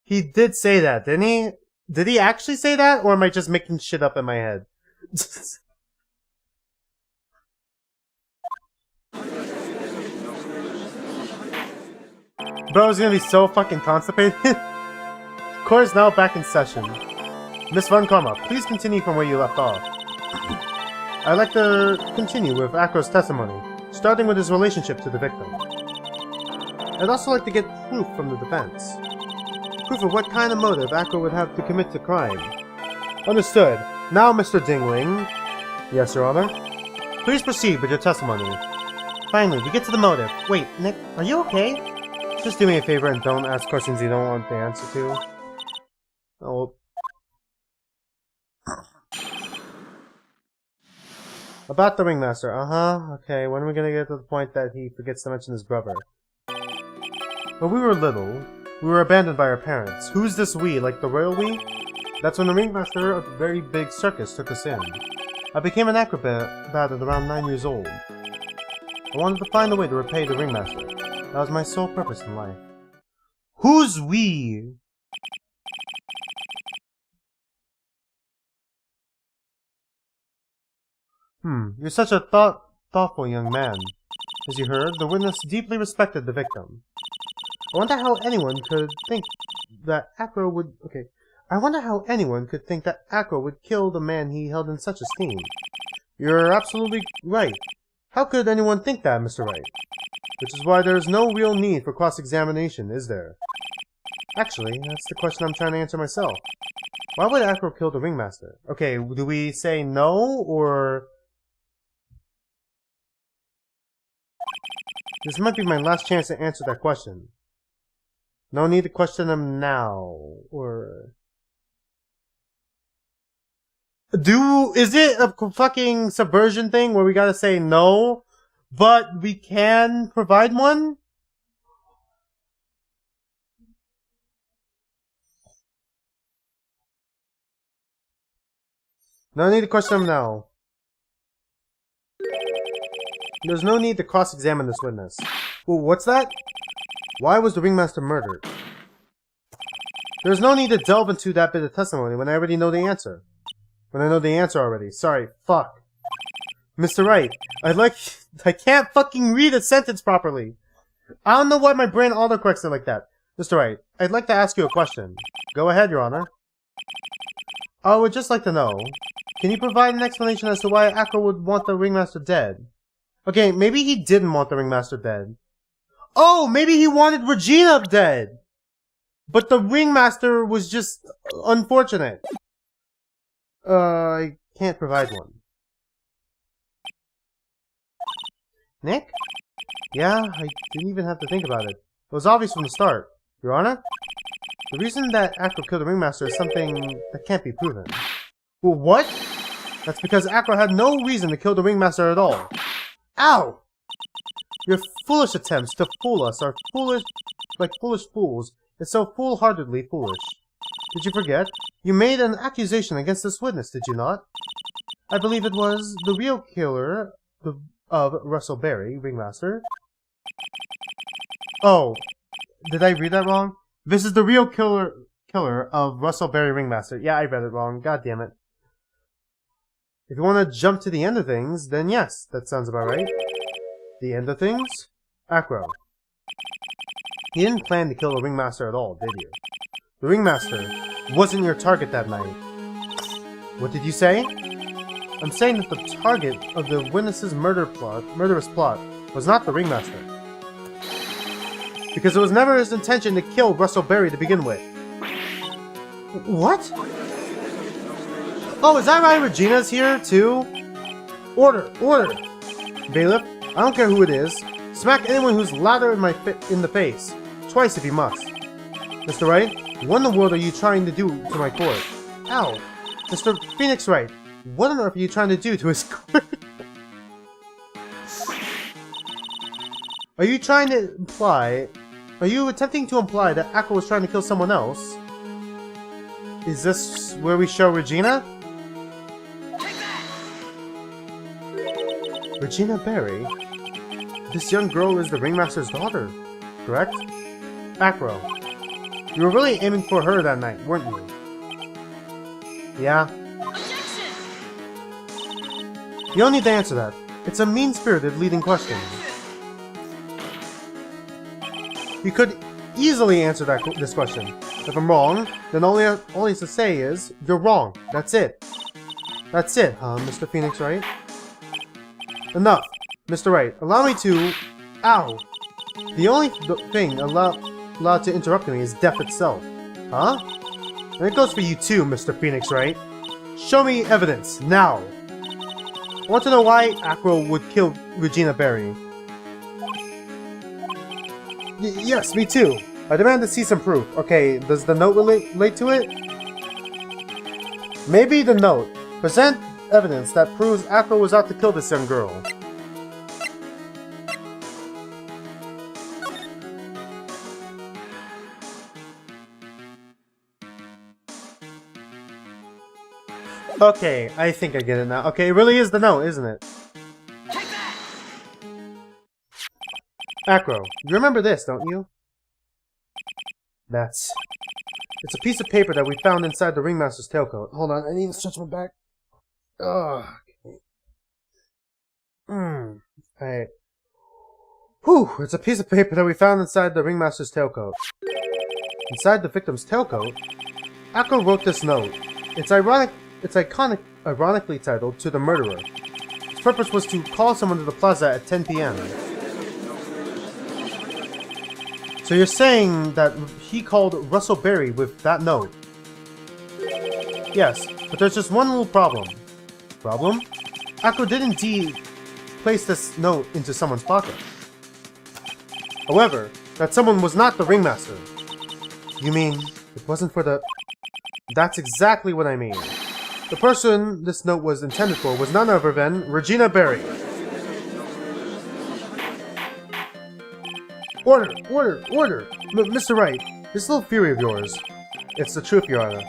He did say that, didn't he? Did he actually say that, or am I just making shit up in my head? Bro's gonna be so fucking constipated. Court is now back in session. Miss Von Karma, please continue from where you left off. I'd like to continue with Acro's testimony, starting with his relationship to the victim. I'd also like to get proof from the defense. Proof of what kind of motive Acro would have to commit the crime. Understood. Now, Mr. Dingling. Yes, Your Honor. Please proceed with your testimony. Finally, we get to the motive. Wait, Nick, are you okay? Just do me a favor and don't ask questions you don't want the answer to. Oh. About the ringmaster. Uh-huh. Okay, when are we gonna get to the point that he forgets to mention his brother? When we were little, we were abandoned by our parents. Who's this we? Like the royal we? That's when the ringmaster of a very big circus took us in. I became an acrobat at around 9 years old. I wanted to find a way to repay the ringmaster. That was my sole purpose in life. Who's we? You're such a thoughtful young man. As you heard, the witness deeply respected the victim. I wonder how anyone could think that Acro would... Okay. I wonder how anyone could think that Acro would kill the man he held in such esteem. You're absolutely right. How could anyone think that, Mr. Wright? Which is why there's no real need for cross-examination, is there? Actually, that's the question I'm trying to answer myself. Why would Acro kill the ringmaster? Okay, do we say no, or... This might be my last chance to answer that question. No need to question him now, or... Is it a fucking subversion thing where we gotta say no, but we can provide one? No need to question him now. There's no need to cross-examine this witness. Well, what's that? Why was the ringmaster murdered? There's no need to delve into that bit of testimony when I already know the answer. When I know the answer already. Sorry, fuck. Mr. Wright, I can't fucking read a sentence properly. I don't know why my brain autocorrects it like that. Mr. Wright, I'd like to ask you a question. Go ahead, Your Honor. I would just like to know, can you provide an explanation as to why Acro would want the ringmaster dead? Okay, maybe he didn't want the ringmaster dead. Oh, maybe he wanted Regina dead! But the ringmaster was just unfortunate. I can't provide one. Nick? Yeah, I didn't even have to think about it. It was obvious from the start. Your Honor? The reason that Acro killed the ringmaster is something that can't be proven. Well, what? That's because Acro had no reason to kill the ringmaster at all. Ow! Your foolish attempts to fool us are foolish, like foolish fools. It's so foolhardily foolish. Did you forget? You made an accusation against this witness, did you not? I believe it was the real killer of Russell Berry, ringmaster. Oh, did I read that wrong? This is the real killer of Russell Berry Ringmaster. Yeah, I read it wrong. God damn it. If you want to jump to the end of things, then yes, that sounds about right. The end of things? Acro. You didn't plan to kill the Ringmaster at all, did you? The Ringmaster wasn't your target that night. What did you say? I'm saying that the target of the witness's murderous plot was not the Ringmaster. Because it was never his intention to kill Russell Berry to begin with. What? Oh, is that right? Regina's here, too? Order! Order! Bailiff, I don't care who it is. Smack anyone who's louder in the face. Twice if you must. Mr. Wright, what in the world are you trying to do to my court? Ow! Mr. Phoenix Wright, what on earth are you trying to do to his court? Are you attempting to imply that Akko was trying to kill someone else? Is this where we show Regina? Regina Berry? This young girl is the Ringmaster's daughter, correct? Acro, you were really aiming for her that night, weren't you? Yeah? You don't need to answer that. It's a mean-spirited leading question. You could easily answer this question. If I'm wrong, then all he has to say is, you're wrong. That's it. That's it, huh, Mr. Phoenix Wright? Enough. Mr. Wright, allow me to... Ow! The only thing allowed to interrupt me is death itself. Huh? And it goes for you too, Mr. Phoenix Wright. Show me evidence, now! I want to know why Acro would kill Regina Berry. Yes, me too. I demand to see some proof. Okay, does the note relate to it? Maybe the note. Present evidence that proves Acro was out to kill this young girl. Okay, I think I get it now. Okay, it really is the note, isn't it? Acro, you remember this, don't you? It's a piece of paper that we found inside the Ringmaster's tailcoat. Hold on, I need to stretch my back. Ugh. Alright. Whew, it's a piece of paper that we found inside the Ringmaster's tailcoat. Inside the victim's tailcoat, Acro wrote this note. It's ironically titled, To the Murderer. Its purpose was to call someone to the plaza at 10 p.m. So you're saying that he called Russell Berry with that note? Yes, but there's just one little problem. Problem? Acro did indeed place this note into someone's pocket. However, that someone was not the Ringmaster. You mean, it wasn't for the... That's exactly what I mean. The person this note was intended for was none other than Regina Berry. Order! Order! Order! Mr. Wright, this little theory of yours. It's the truth, Your Honor.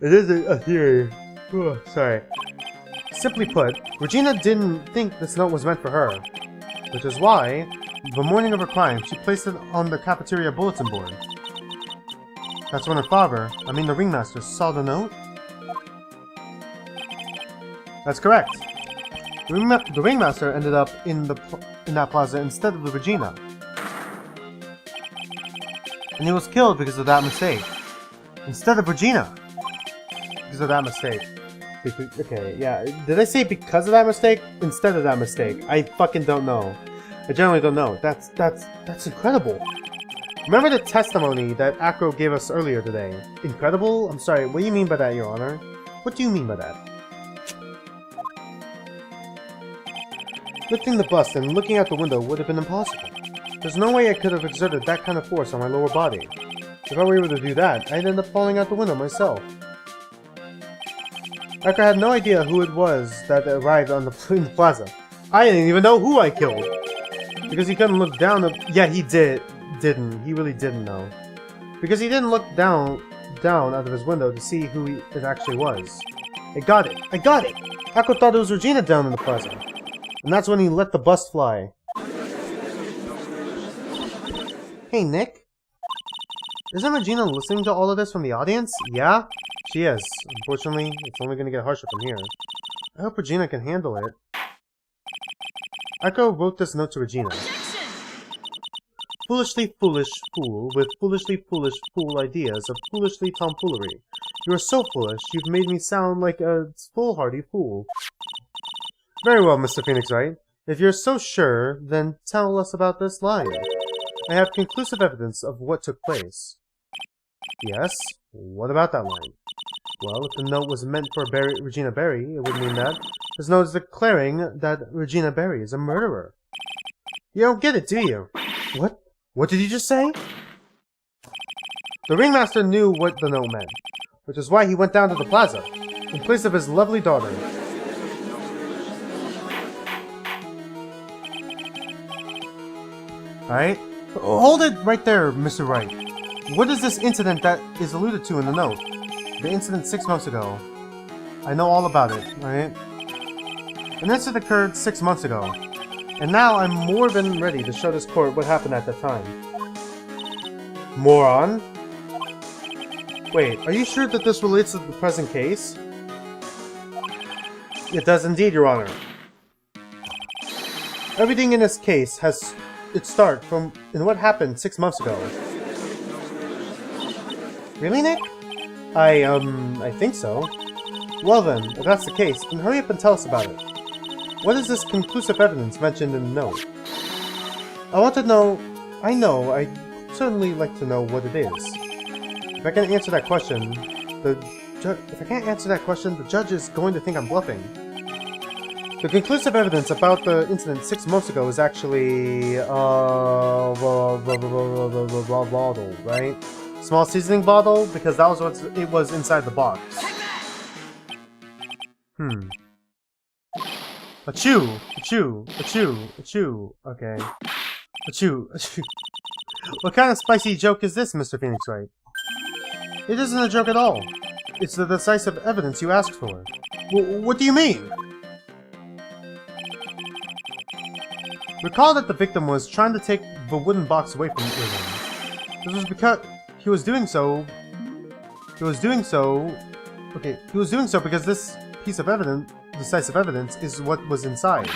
It is a theory. Oh, sorry. Simply put, Regina didn't think this note was meant for her. Which is why, the morning of her crime, she placed it on the cafeteria bulletin board. That's when her father, the Ringmaster, saw the note? That's correct. The Ringmaster ended up in that plaza instead of the Regina. And he was killed because of that mistake. Instead of Regina. Because of that mistake. Okay, yeah. Did I say because of that mistake? Instead of that mistake. I fucking don't know. I generally don't know. That's incredible. Remember the testimony that Acro gave us earlier today? Incredible? I'm sorry, what do you mean by that, Your Honor? What do you mean by that? Lifting the bust and looking out the window would have been impossible. There's no way I could have exerted that kind of force on my lower body. If I were able to do that, I'd end up falling out the window myself. Acro had no idea who it was that arrived in the plaza. I didn't even know who I killed! Because he couldn't look down yeah, he didn't. He really didn't know. Because he didn't look down out of his window to see who it actually was. I got it! I got it! Acro thought it was Regina down in the plaza. And that's when he let the bust fly. Hey, Nick? Isn't Regina listening to all of this from the audience? Yeah? She is. Unfortunately, it's only gonna get harsher from here. I hope Regina can handle it. Echo wrote this note to Regina. Foolishly foolish fool with foolishly foolish fool ideas of foolishly tomfoolery. You are so foolish, you've made me sound like a foolhardy fool. Very well, Mr. Phoenix Wright. If you're so sure, then tell us about this lie. I have conclusive evidence of what took place. Yes? What about that line? Well, if the note was meant for Regina Berry, it would mean that this note is declaring that Regina Berry is a murderer. You don't get it, do you? What? What did you just say? The ringmaster knew what the note meant, which is why he went down to the plaza, in place of his lovely daughter. Alright? Hold it right there, Mr. Wright. What is this incident that is alluded to in the note? The incident 6 months ago. I know all about it, alright? An incident occurred 6 months ago. And now I'm more than ready to show this court what happened at that time. Moron? Wait, are you sure that this relates to the present case? It does indeed, Your Honor. Everything in this case has its start from what happened 6 months ago. Really, Nick? I think so. Well then, if that's the case, then hurry up and tell us about it. What is this conclusive evidence mentioned in the note? I want to know... I'd certainly like to know what it is. If I can't answer that question, the judge is going to think I'm bluffing. The conclusive evidence about the incident 6 months ago is actually... bottle, right? Small seasoning bottle, because that was what it was inside the box. Achoo! Achoo! Achoo! Achoo! Okay. Achoo! Achoo! What kind of spicy joke is this, Mr. Phoenix Wright? It isn't a joke at all. It's the decisive evidence you asked for. What do you mean? Recall that the victim was trying to take the wooden box away from him. This was because he was doing so because this piece of evidence, decisive evidence, is what was inside.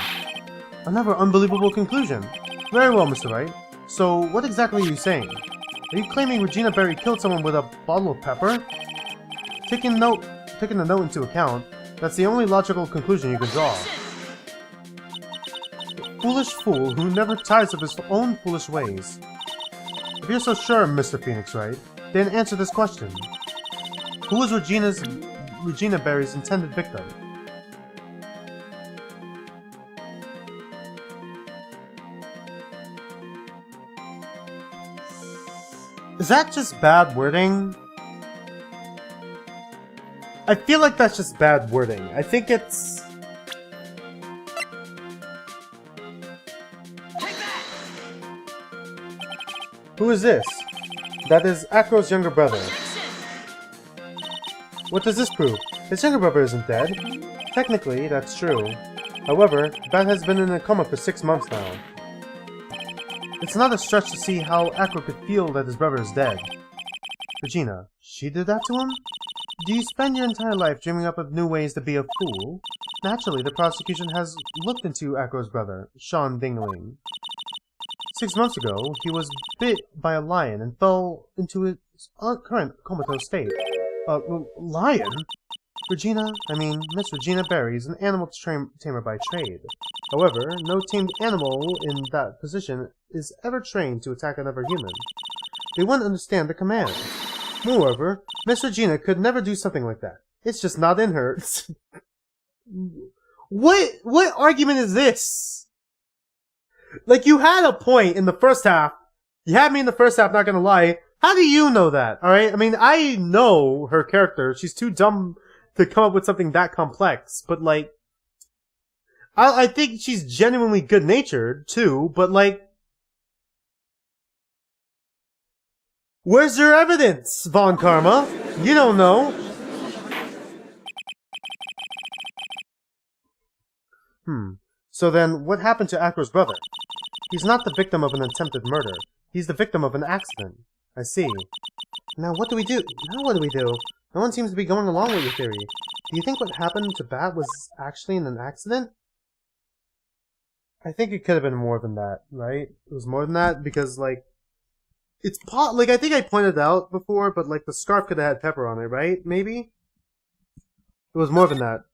Another unbelievable conclusion. Very well, Mr. Wright. So, what exactly are you saying? Are you claiming Regina Berry killed someone with a bottle of pepper? Taking the note into account, that's the only logical conclusion you could draw. Foolish fool who never tires of his own foolish ways. If you're so sure, Mr. Phoenix Wright, then answer this question. Who was Regina Berry's intended victim? Is that just bad wording? I feel like that's just bad wording. I think it's... Who is this? That is Acro's younger brother. What does this prove? His younger brother isn't dead. Technically, that's true. However, Bat has been in a coma for 6 months now. It's not a stretch to see how Acro could feel that his brother is dead. Regina, she did that to him? Do you spend your entire life dreaming up of new ways to be a fool? Naturally, the prosecution has looked into Acro's brother, Sean Dingling. 6 months ago, he was bit by a lion and fell into his current comatose state. Lion? Miss Regina Berry is an animal tamer by trade. However, no tamed animal in that position is ever trained to attack another human. They wouldn't understand the command. Moreover, Miss Regina could never do something like that. It's just not in her. What argument is this? Like, you had a point in the first half. You had me in the first half, not gonna lie. How do you know that? Alright? I mean, I know her character. She's too dumb to come up with something that complex. But, like, I think she's genuinely good-natured, too. But, like, where's your evidence, Von Karma? You don't know. So then, what happened to Acro's brother? He's not the victim of an attempted murder. He's the victim of an accident. I see. Now what do we do? No one seems to be going along with your theory. Do you think what happened to Bat was actually in an accident? I think it could have been more than that, right? It was more than that because, like, I think I pointed out before, but, like, the scarf could have had pepper on it, right? Maybe? It was more than that.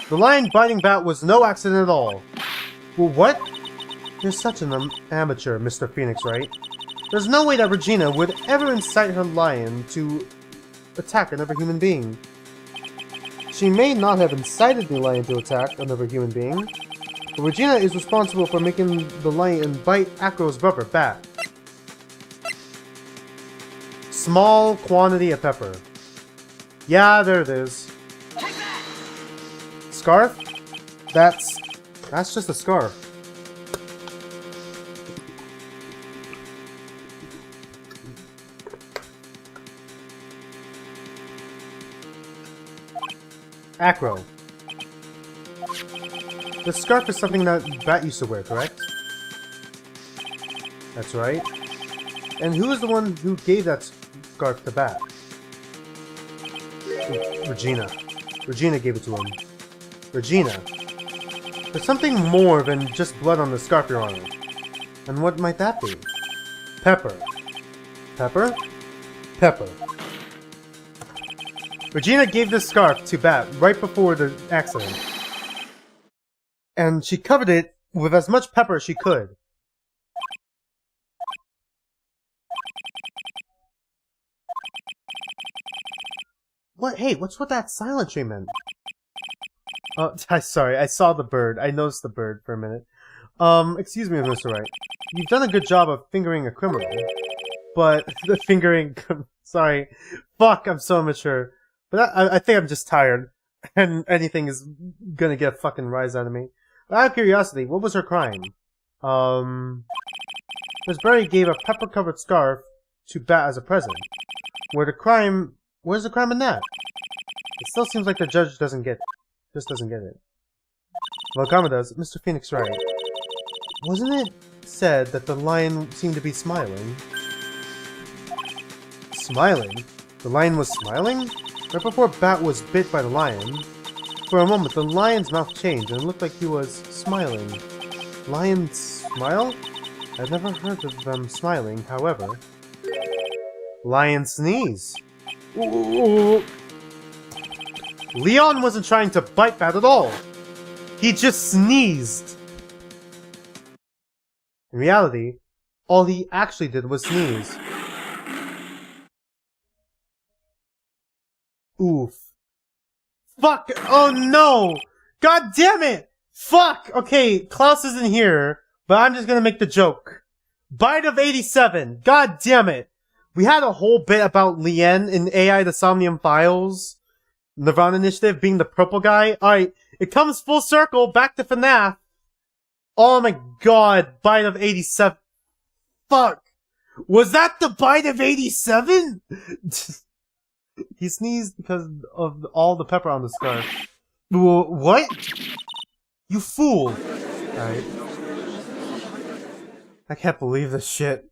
The lion biting Bat was no accident at all. Well, what? You're such an amateur, Mr. Phoenix Wright. There's no way that Regina would ever incite her lion to attack another human being. She may not have incited the lion to attack another human being, but Regina is responsible for making the lion bite Acro's brother, Bat. Small quantity of pepper. Yeah, there it is. Scarf? That's just a scarf. Acro. The scarf is something that Bat used to wear, correct? That's right. And who is the one who gave that scarf to Bat? Regina. Regina gave it to him. Regina. There's something more than just blood on the scarf, Your Honor. And what might that be? Pepper. Pepper? Pepper. Regina gave this scarf to Bat right before the accident. And she covered it with as much pepper as she could. What? Hey, what's with that silent treatment? Oh, sorry, I saw the bird. I noticed the bird for a minute. Excuse me, Mr. Wright. You've done a good job of fingering a criminal. But, the fingering... Sorry. Fuck, I'm so immature. But I think I'm just tired. And anything is gonna get a fucking rise out of me. But out of curiosity, what was her crime? Miss Berry gave a pepper-covered scarf to Bat as a present. Where's the crime in that? It still seems like the judge just doesn't get it. Well, Karma does. Mr. Phoenix Wright. Wasn't it said that the lion seemed to be smiling? Smiling? The lion was smiling? Right before Bat was bit by the lion, for a moment the lion's mouth changed and it looked like he was smiling. Lions smile? I've never heard of them smiling, however. Lion sneeze. Ooh. Leon wasn't trying to bite Bat at all. He just sneezed. In reality, all he actually did was sneeze. Oof. Fuck! Oh no! God damn it! Fuck! Okay, Klaus isn't here, but I'm just gonna make the joke. Bite of 87! God damn it! We had a whole bit about Lien in AI The Somnium Files. Nirvana Initiative being the purple guy. Alright, it comes full circle, back to FNAF. Oh my god, Bite of 87. Fuck! Was that the Bite of 87? He sneezed because of all the pepper on the scarf. What? You fool! Alright. I can't believe this shit.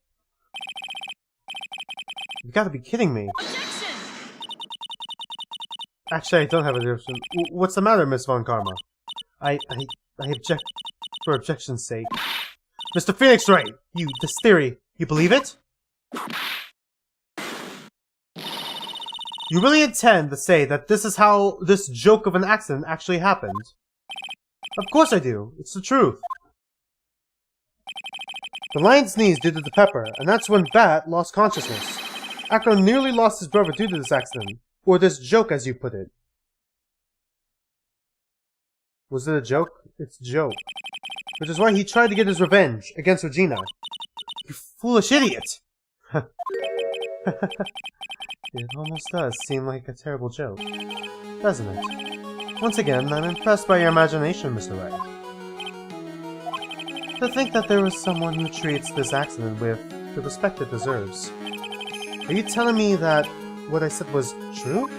You gotta be kidding me. Objection! Actually, I don't have a objection. What's the matter, Miss Von Karma? I object for objection's sake. Mr. Phoenix Wright! This theory, you believe it? You really intend to say that this is how this joke of an accident actually happened? Of course I do. It's the truth. The lion sneezed due to the pepper, and that's when Bat lost consciousness. Acro nearly lost his brother due to this accident. Or this joke, as you put it. Was it a joke? It's a joke. Which is why he tried to get his revenge against Regina. You foolish idiot! It almost does seem like a terrible joke, doesn't it? Once again, I'm impressed by your imagination, Mr. Wright. To think that there was someone who treats this accident with the respect it deserves. Are you telling me that what I said was true?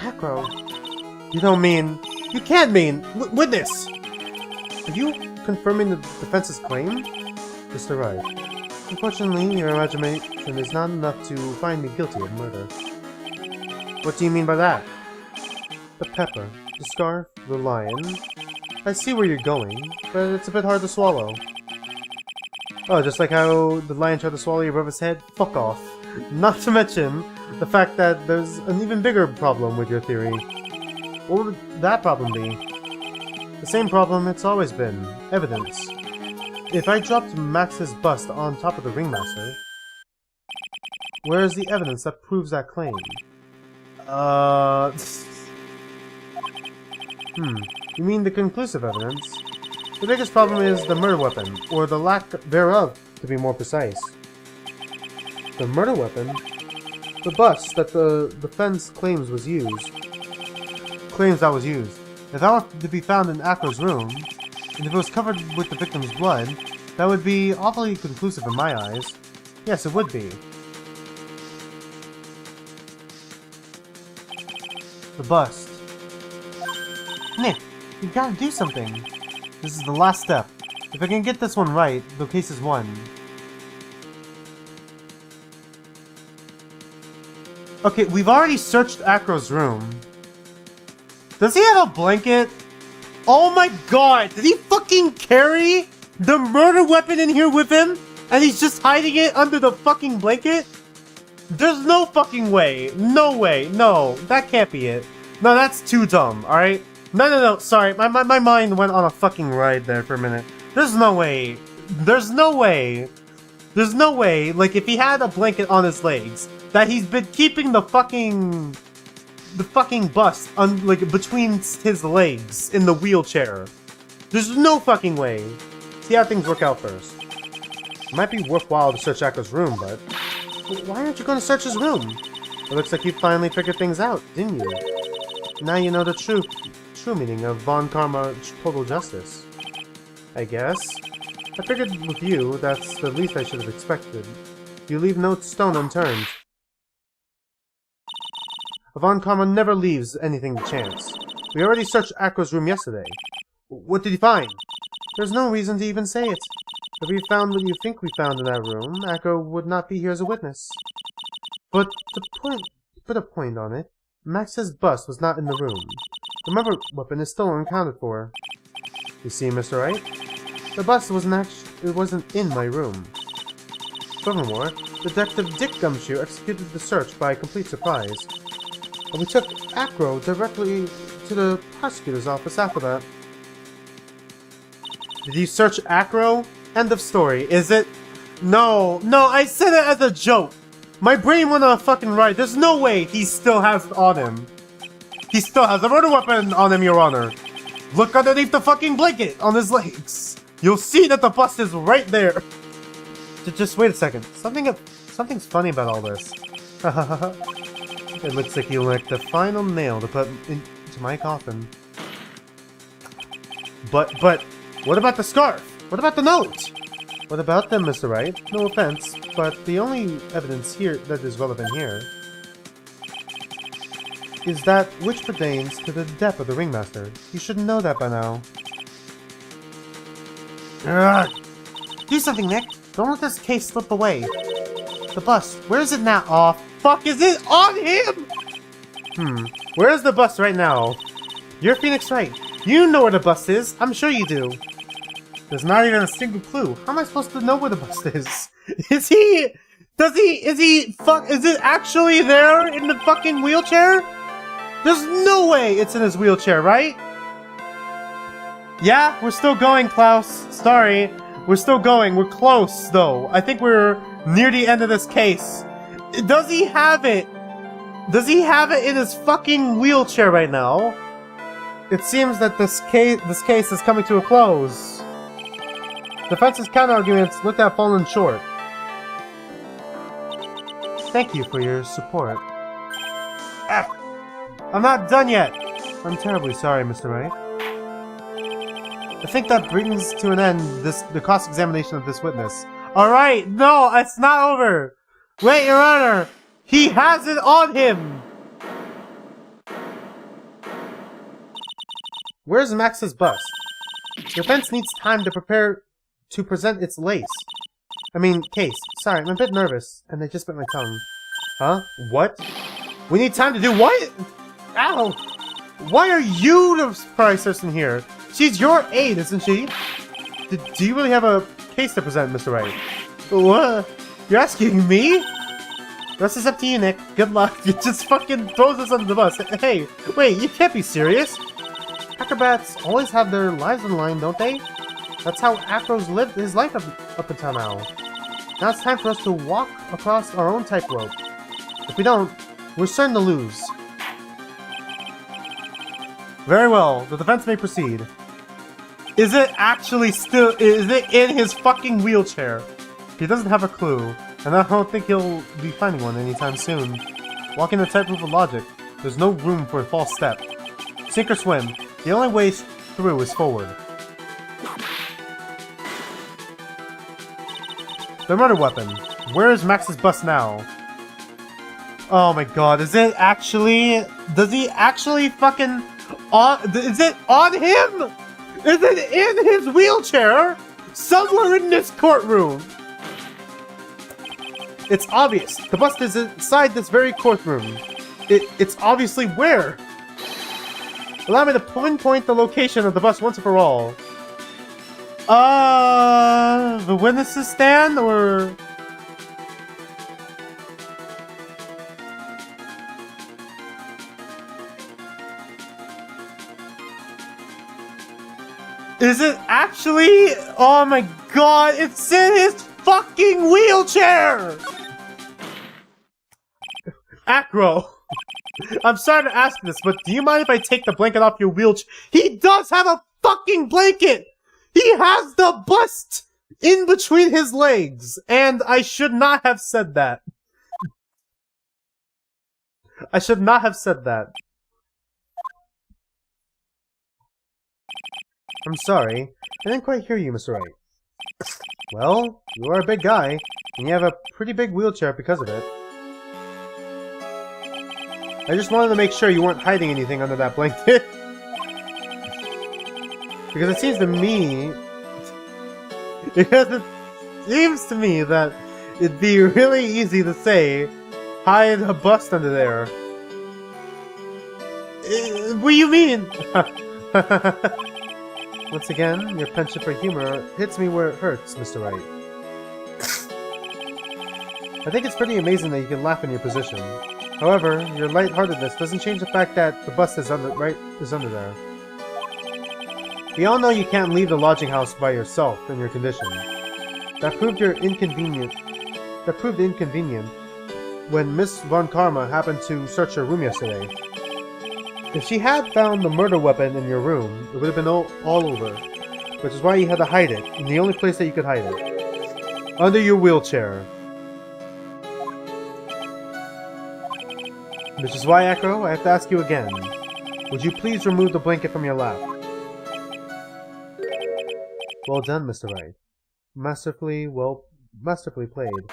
Acro, you don't mean... You can't mean... Witness! Are you confirming the defense's claim? Mr. Wright. Unfortunately, your imagination is not enough to find me guilty of murder. What do you mean by that? The pepper, the scarf, the lion. I see where you're going, but it's a bit hard to swallow. Oh, just like how the lion tried to swallow you above his head? Fuck off. Not to mention the fact that there's an even bigger problem with your theory. What would that problem be? The same problem it's always been. Evidence. If I dropped Max's bust on top of the ringmaster, where is the evidence that proves that claim? You mean the conclusive evidence? The biggest problem is the murder weapon, or the lack thereof, to be more precise. The murder weapon? The bust that the defense claims was used. Claims that was used. If that were to be found in Acro's room, and if it was covered with the victim's blood, that would be awfully conclusive in my eyes. Yes, it would be. The bust. Nick, you gotta do something. This is the last step. If I can get this one right, the case is won. Okay, we've already searched Acro's room. Does he have a blanket? Oh my god, did he fucking carry the murder weapon in here with him? And he's just hiding it under the fucking blanket? There's no fucking way. No way. No, that can't be it. No, that's too dumb, alright? No, sorry. My mind went on a fucking ride there for a minute. There's no way. There's no way. There's no way, like, if he had a blanket on his legs, that he's been keeping the fucking bust on, like, between his legs in the wheelchair. There's no fucking way. See how things work out first. It might be worthwhile to search Acro's room, but why aren't you going to search his room? It looks like you finally figured things out, didn't you? Now you know the true meaning of Von Karma total justice. I guess. I figured with you, that's the least I should have expected. You leave no stone unturned. Von Karma never leaves anything to chance. We already searched Acro's room yesterday. What did you find? There's no reason to even say it. If we found what you think we found in that room, Acro would not be here as a witness. But to put a point on it, Max's bust was not in the room. The murder weapon is still unaccounted for. You see, Mr. Wright? The bust wasn't in my room. Furthermore, Detective Dick Gumshoe executed the search by complete surprise. And we took Acro directly to the prosecutor's office after that. Did you search Acro? End of story. Is it? No, I said it as a joke. My brain went on a fucking ride. There's no way he still has it on him. He still has a murder weapon on him, Your Honor. Look underneath the fucking blanket on his legs. You'll see that the bust is right there. Just wait a second. Something's funny about all this. It looks like you licked the final nail to put into my coffin. But, what about the scarf? What about the note? What about them, Mr. Wright? No offense, but the only evidence here that is relevant here is that which pertains to the death of the ringmaster. You should know that by now. Do something, Nick. Don't let this case slip away. The bust, where is it now? Oh, fuck, is it on him? Where is the bust right now? You're Phoenix Wright. You know where the bust is. I'm sure you do. There's not even a single clue. How am I supposed to know where the bust is? Is it actually there in the fucking wheelchair? There's no way it's in his wheelchair, right? Yeah, we're still going, Klaus. Sorry. We're still going. We're close, though. I think we're near the end of this case. Does he have it? Does he have it in his fucking wheelchair right now? It seems that this case is coming to a close. Defense's counter-arguments looked to have fallen short. Thank you for your support. I'm not done yet! I'm terribly sorry, Mr. Wright. I think that brings to an end the cross-examination of this witness. Alright, no, it's not over! Wait, Your Honor! He has it on him! Where's Max's bust? The defense needs time to prepare to present its case. Sorry, I'm a bit nervous, and I just bit my tongue. Huh? What? We need time to do what? Ow! Why are you the surprise person here? She's your aide, isn't she? Do you really have a case to present, Mr. Wright? What? You're asking me? Rest is up to you, Nick. Good luck. You just fucking throws us under the bus. Hey, wait, you can't be serious. Acrobats always have their lives on the line, don't they? That's how Afro's lived his life up until now. Now it's time for us to walk across our own tightrope. If we don't, we're certain to lose. Very well, the defense may proceed. Is it actually still... Is it in his fucking wheelchair? He doesn't have a clue, and I don't think he'll be finding one anytime soon. Walking the tightrope of logic, there's no room for a false step. Sink or swim, the only way through is forward. The murder weapon. Where is Max's bus now? Oh my god, is it actually... Does he actually fucking... Is it on him? Is it in his wheelchair? Somewhere in this courtroom! It's obvious. The bus is inside this very courtroom. It's obviously where? Allow me to pinpoint the location of the bus once and for all. The witnesses stand, or... Is it actually? Oh my god, it's in his fucking wheelchair! Acro, I'm sorry to ask this, but do you mind if I take the blanket off your wheelchair? He does have a fucking blanket! He has the bust in between his legs, and I should not have said that. I should not have said that. I'm sorry. I didn't quite hear you, Mr. Wright. Well, you are a big guy, and you have a pretty big wheelchair because of it. I just wanted to make sure you weren't hiding anything under that blanket. Because it seems to me... that it'd be really easy to say, hide a bust under there. What do you mean? Once again, your penchant for humor hits me where it hurts, Mr. Wright. I think it's pretty amazing that you can laugh in your position. However, your lightheartedness doesn't change the fact that the bus is under there. We all know you can't leave the lodging house by yourself in your condition. That proved inconvenient when Miss Von Karma happened to search your room yesterday. If she had found the murder weapon in your room, it would have been all over, which is why you had to hide it, in the only place that you could hide it. Under your wheelchair. Which is why, Echo, I have to ask you again. Would you please remove the blanket from your lap? Well done, Mr. Wright. Masterfully played.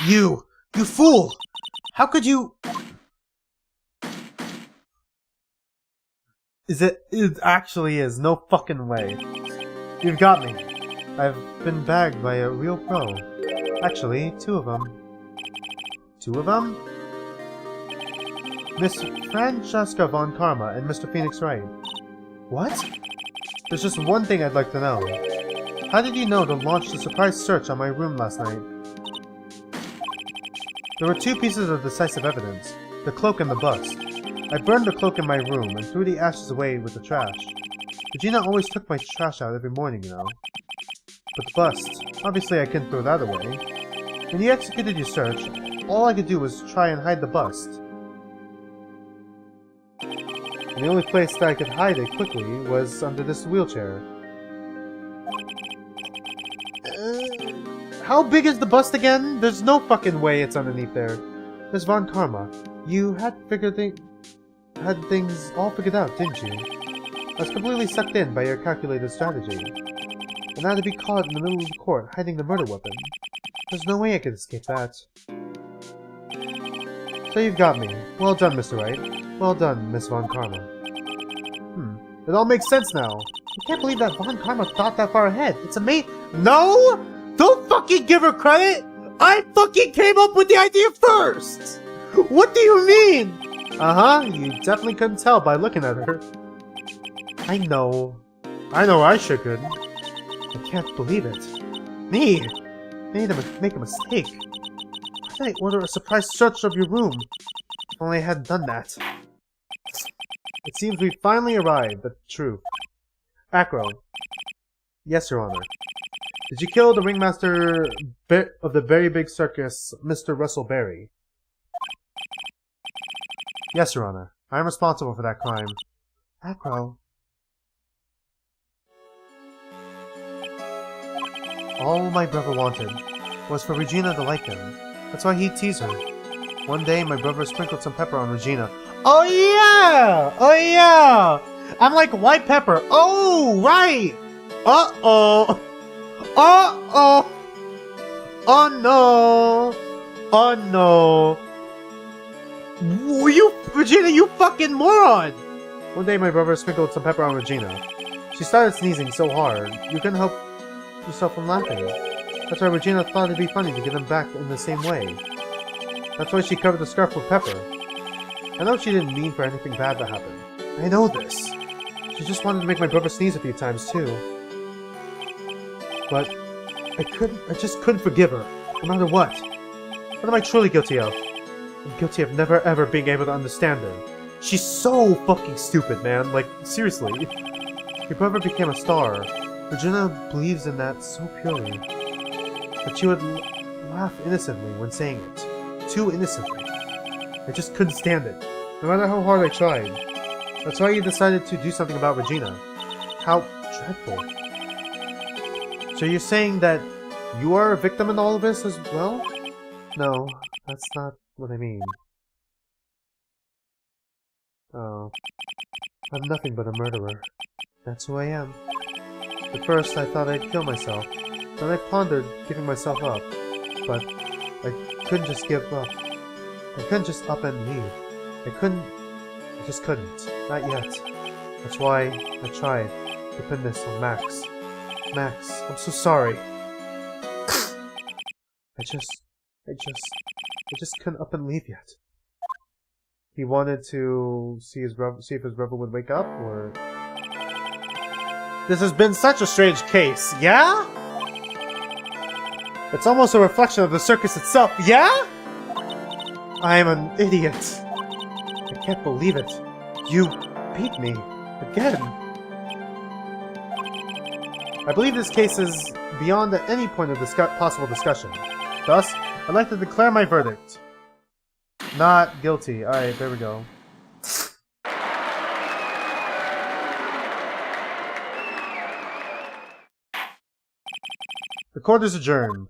You fool! How could you... It actually is. No fucking way. You've got me. I've been bagged by a real pro. Actually, two of them. Two of them? Miss Francesca Von Karma and Mr. Phoenix Wright. What? There's just one thing I'd like to know. How did you know to launch the surprise search on my room last night? There were two pieces of decisive evidence, the cloak and the bust. I burned the cloak in my room and threw the ashes away with the trash. Regina always took my trash out every morning, you know. But the bust, obviously I couldn't throw that away. When you executed your search, all I could do was try and hide the bust. And the only place that I could hide it quickly was under this wheelchair. How big is the bust again? There's no fucking way it's underneath there. Miss Von Karma, you had things all figured out, didn't you? I was completely sucked in by your calculated strategy. And now to be caught in the middle of the court hiding the murder weapon. There's no way I could escape that. So you've got me. Well done, Mr. Wright. Well done, Miss Von Karma. It all makes sense now. I can't believe that Von Karma thought that far ahead. It's amazing. No! Don't fucking give her credit! I fucking came up with the idea first! What do you mean? Uh-huh, you definitely couldn't tell by looking at her. I know I sure could. I can't believe it. Me! I need to make a mistake. Why did I order a surprise search of your room? If only I had done that. It seems we finally arrived at the truth. Acro. Yes, Your Honor. Did you kill the ringmaster of the very big circus, Mr. Russell Berry? Yes, Your Honor. I am responsible for that crime. Acro. All my brother wanted was for Regina to like him. That's why he teased her. One day, my brother sprinkled some pepper on Regina. Oh yeah! Oh yeah! I'm like, white pepper. Oh, right! Uh-oh! Uh-oh! Oh no! Oh no! You, Regina, you fucking moron! One day my brother sprinkled some pepper on Regina. She started sneezing so hard, you couldn't help yourself from laughing. That's why Regina thought it'd be funny to get him back in the same way. That's why she covered the scarf with pepper. I know she didn't mean for anything bad to happen. I know this. She just wanted to make my brother sneeze a few times too. But I just couldn't forgive her, no matter what. What am I truly guilty of? I'm guilty of never ever being able to understand her. She's so fucking stupid, man. Like, seriously. Your brother became a star. Regina believes in that so purely. But she would laugh innocently when saying it. Too innocently. I just couldn't stand it, no matter how hard I tried. That's why you decided to do something about Regina. How dreadful. So you're saying that you are a victim in all of this as well? No, that's not what I mean. Oh. I'm nothing but a murderer. That's who I am. At first I thought I'd kill myself. Then I pondered giving myself up. But I couldn't just give up. I couldn't just up and leave. I just couldn't. Not yet. That's why I tried to pin this on Max. Max, I'm so sorry. I just couldn't up and leave yet. He wanted to see if his brother would wake up, or... This has been such a strange case, yeah? It's almost a reflection of the circus itself, yeah? I am an idiot. I can't believe it. You beat me. Again. I believe this case is beyond any point of possible discussion. Thus, I'd like to declare my verdict. Not guilty. Alright, there we go. The court is adjourned.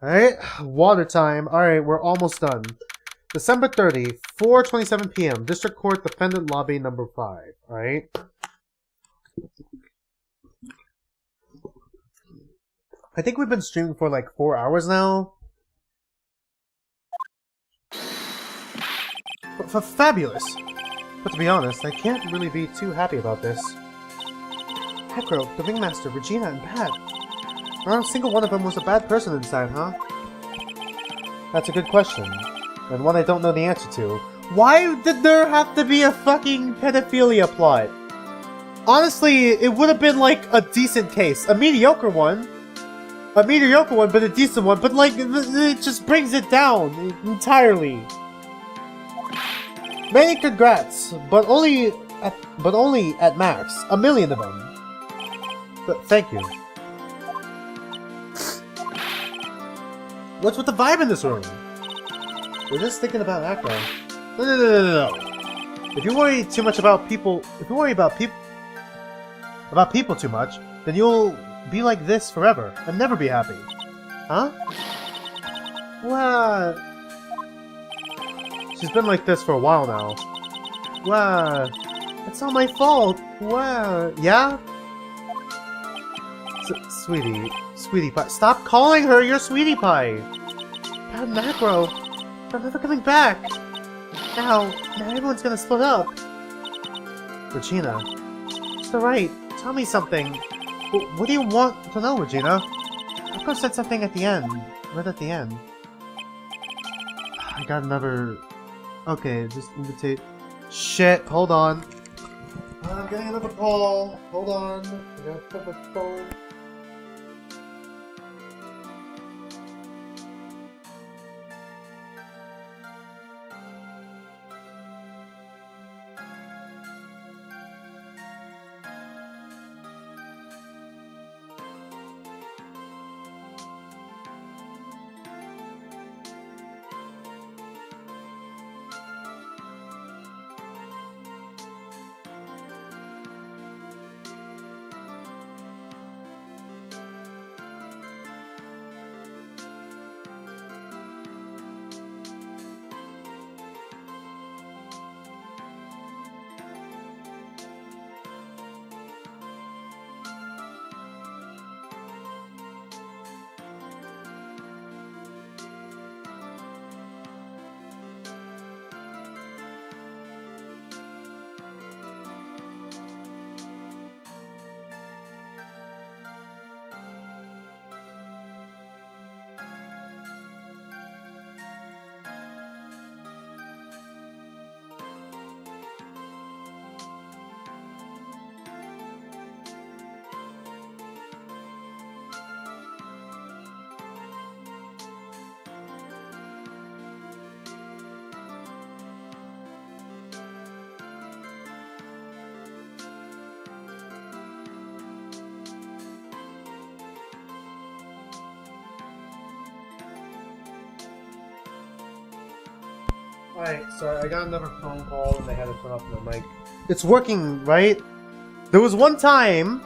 Alright, water time. Alright, we're almost done. December 30, 4:27 p.m. District Court, Defendant Lobby number 5. Alright. I think we've been streaming for like 4 hours now. Fabulous! But to be honest, I can't really be too happy about this. Hecro, the Ringmaster, Regina, and Pat. Not a single one of them was a bad person inside, huh? That's a good question. And one I don't know the answer to. Why did there have to be a fucking pedophilia plot? Honestly, it would have been like a decent case. A mediocre one. A mediocre one, but a decent one. But like, it just brings it down entirely. Many congrats, but only at max. 1 million of them. But thank you. What's with the vibe in this room? We're just thinking about Acro. No. If you worry too much about people, about people too much, then you'll be like this forever and never be happy. Huh? What? She's been like this for a while now. What? It's not my fault. What? Yeah? Sweetie pie. Stop calling her your sweetie pie. God, Macro. They're never coming back! Now everyone's gonna split up! Regina. Mr. Wright, tell me something. What do you want to know, Regina? Echo said something at the end. Right at the end. I got another... Okay, just invitate... Shit, hold on. I'm getting another call. Hold on. I gotta put my phone... Alright, so I got another phone call and I had to turn off the mic. It's working, right? There was one time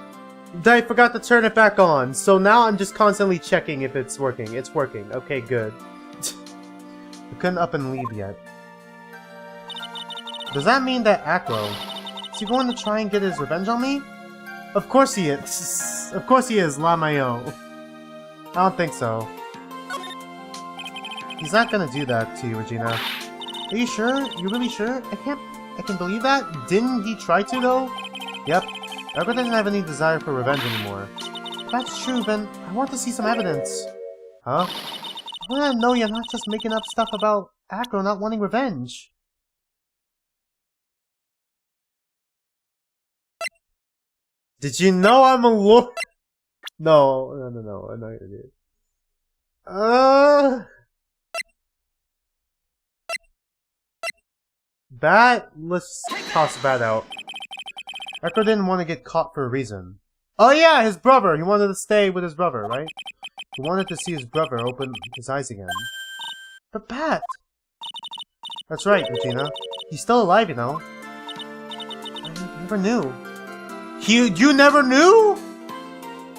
that I forgot to turn it back on, so now I'm just constantly checking if it's working. It's working. Okay, good. I couldn't up and leave yet. Does that mean that Acro... Is he going to try and get his revenge on me? Of course he is. Of course he is, Lamayo. I don't think so. He's not gonna do that to you, Regina. Are you sure? You really sure? I can believe that? Didn't he try to, though? Yep. Acro doesn't have any desire for revenge anymore. If that's true, then I want to see some evidence. Huh? I want to know you're not just making up stuff about Acro not wanting revenge. Did you know I'm a lord? No. I know you did. Let's toss that out. Acro didn't want to get caught for a reason. Oh yeah, his brother! He wanted to stay with his brother, right? He wanted to see his brother open his eyes again. But Bat! That's right, Regina. He's still alive, you know. I never knew. You never knew?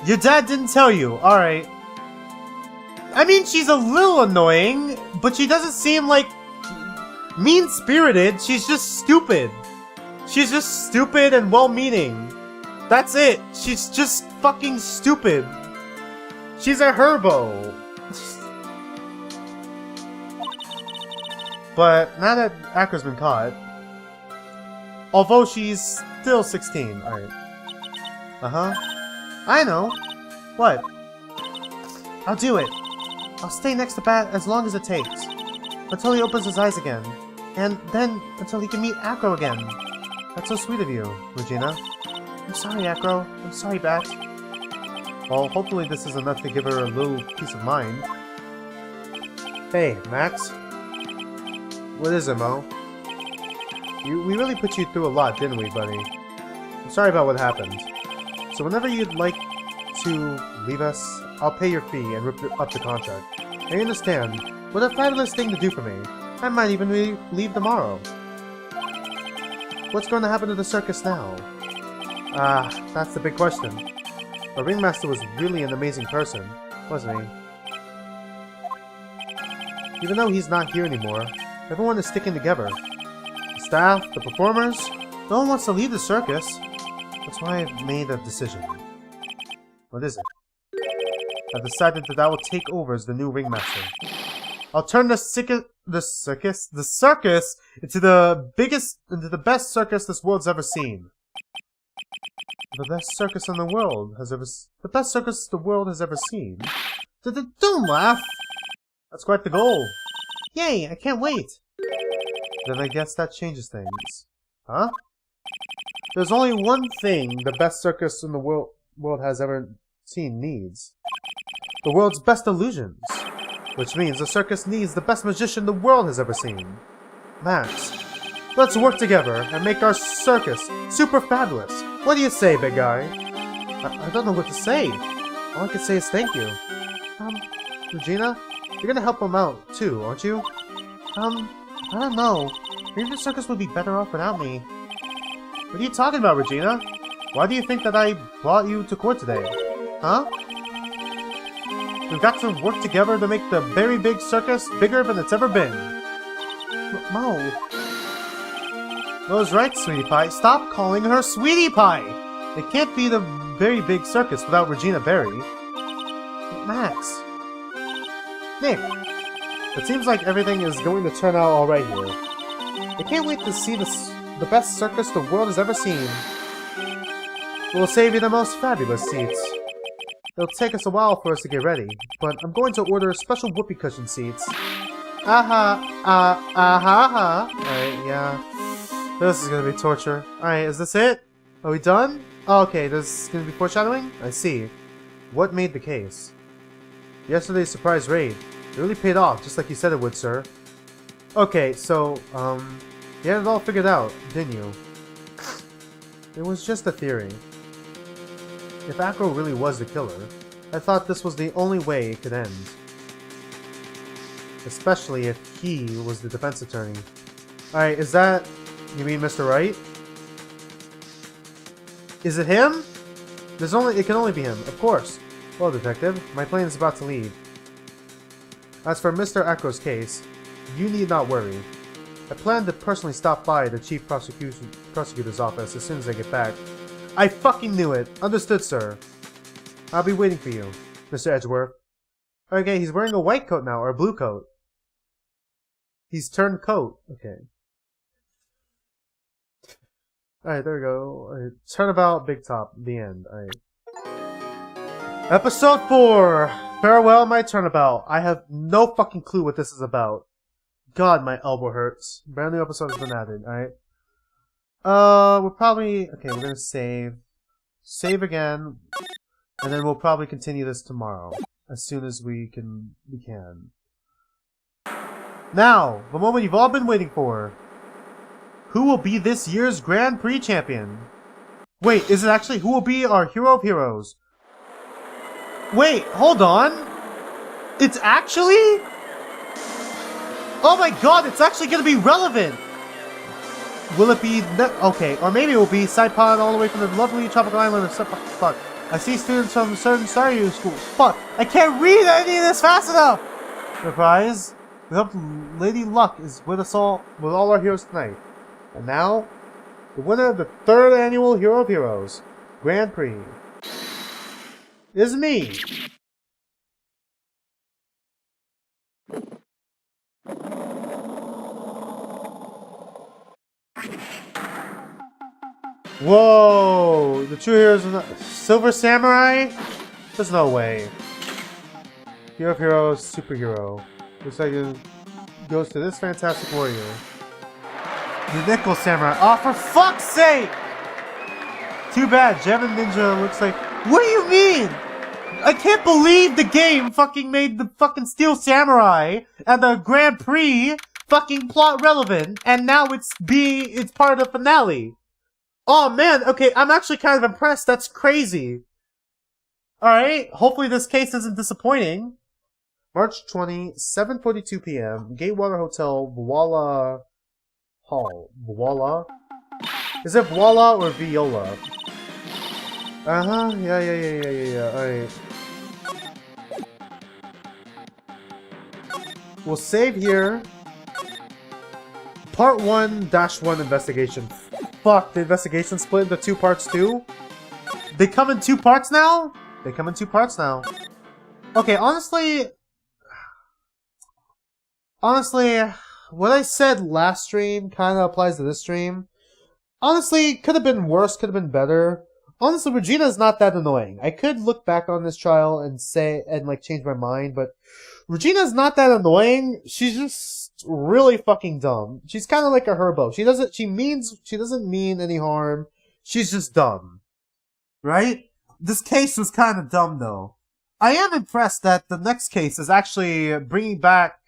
Your dad didn't tell you. Alright. I mean, she's a little annoying, but she doesn't seem like mean-spirited. She's just stupid. She's just stupid and well-meaning. That's it. She's just fucking stupid. She's a herbo. But now that Acro's been caught, although she's still 16, alright. Uh-huh. I know. What? I'll do it. I'll stay next to Bat as long as it takes. Until he opens his eyes again. And then until he can meet Acro again. That's so sweet of you, Regina. I'm sorry, Acro. I'm sorry, Bat. Well, hopefully this is enough to give her a little peace of mind. Hey, Max. What is it, Mo? We really put you through a lot, didn't we, buddy? I'm sorry about what happened. So whenever you'd like to leave us, I'll pay your fee and rip up the contract. I understand. What a fabulous thing to do for me. I might even leave tomorrow. What's going to happen to the circus now? That's the big question. The ringmaster was really an amazing person, wasn't he? Even though he's not here anymore, everyone is sticking together. The staff, the performers, no one wants to leave the circus. That's why I've made a decision. What is it? I've decided that I will take over as the new ringmaster. I'll turn the circus into the best circus this world's ever seen. The best circus the world has ever seen. Don't laugh. That's quite the goal. Yay, I can't wait. Then I guess that changes things. Huh? There's only one thing the best circus in the world has ever seen needs. The world's best illusions. Which means the circus needs the best magician the world has ever seen. Max, let's work together and make our circus super fabulous. What do you say, big guy? I don't know what to say. All I can say is thank you. Regina, you're gonna help him out too, aren't you? I don't know. Maybe the circus would be better off without me. What are you talking about, Regina? Why do you think that I brought you to court today? Huh? We've got to work together to make the very big circus bigger than it's ever been. Mo. Mo's right, Sweetie Pie. Stop calling her Sweetie Pie! It can't be the very big circus without Regina Berry. Max. Nick. It seems like everything is going to turn out alright here. I can't wait to see the best circus the world has ever seen. We'll save you the most fabulous seats. It'll take us a while for us to get ready, but I'm going to order special whoopee cushion seats. Alright, yeah. This is gonna be torture. Alright, is this it? Are we done? Oh, okay, this is gonna be foreshadowing? I see. What made the case? Yesterday's surprise raid. It really paid off, just like you said it would, sir. Okay, so, you had it all figured out, didn't you? It was just a theory. If Acro really was the killer, I thought this was the only way it could end. Especially if he was the defense attorney. Alright, is that... you mean Mr. Wright? Is it him? It can only be him, of course. Well, Detective, my plane is about to leave. As for Mr. Acro's case, you need not worry. I plan to personally stop by the Chief Prosecutor's office as soon as I get back. I fucking knew it! Understood, sir. I'll be waiting for you, Mr. Edgeworth. Okay, he's wearing a white coat now, or a blue coat. He's turned coat. Okay. Alright, there we go. Right. Turnabout, Big Top, the end. Alright. Episode 4! Farewell, my turnabout. I have no fucking clue what this is about. God, my elbow hurts. Brand new episode has been added, alright? We're probably... okay, we're gonna save. Save again. And then we'll probably continue this tomorrow. As soon as we can. Now, the moment you've all been waiting for. Who will be this year's Grand Prix champion? Wait, is it actually who will be our hero of heroes? Wait, hold on. It's actually... oh my god, it's actually gonna be relevant! Will it be... okay, or maybe it will be Saipon all the way from the lovely tropical island of... fuck. I see students from certain Staryu schools. Fuck, I can't read any of this fast enough! Surprise. We hope Lady Luck is with us all, with all our heroes tonight. And now, the winner of the 3rd annual Hero of Heroes Grand Prix is me! Whoa! The true heroes are not... Silver Samurai? There's no way. Hero of Heroes, Superhero. Looks like it goes to this fantastic warrior. The Nickel Samurai. Oh, for fuck's sake! Too bad, Gem and Ninja looks like... what do you mean? I can't believe the game fucking made the fucking Steel Samurai and the Grand Prix fucking plot relevant, and now it's part of the finale. Oh man, okay, I'm actually kind of impressed. That's crazy. Alright, hopefully this case isn't disappointing. March 20, 7:42 p.m. Gatewater Hotel, Voila Hall. Voila? Is it Voila or Viola? Uh-huh, yeah, alright. We'll save here. Part 1-1 investigation. Fuck, the investigation split into 2 parts too? They come in 2 parts now? They come in 2 parts now. Okay, honestly... Honestly, what I said last stream kind of applies to this stream. Honestly, could have been worse, could have been better. Honestly, Regina's not that annoying. I could look back on this trial and say, and like change my mind, but Regina's not that annoying. She's just really fucking dumb. She's kind of like a Herbo. She doesn't mean any harm. She's just dumb. Right? This case was kind of dumb though. I am impressed that the next case is actually bringing back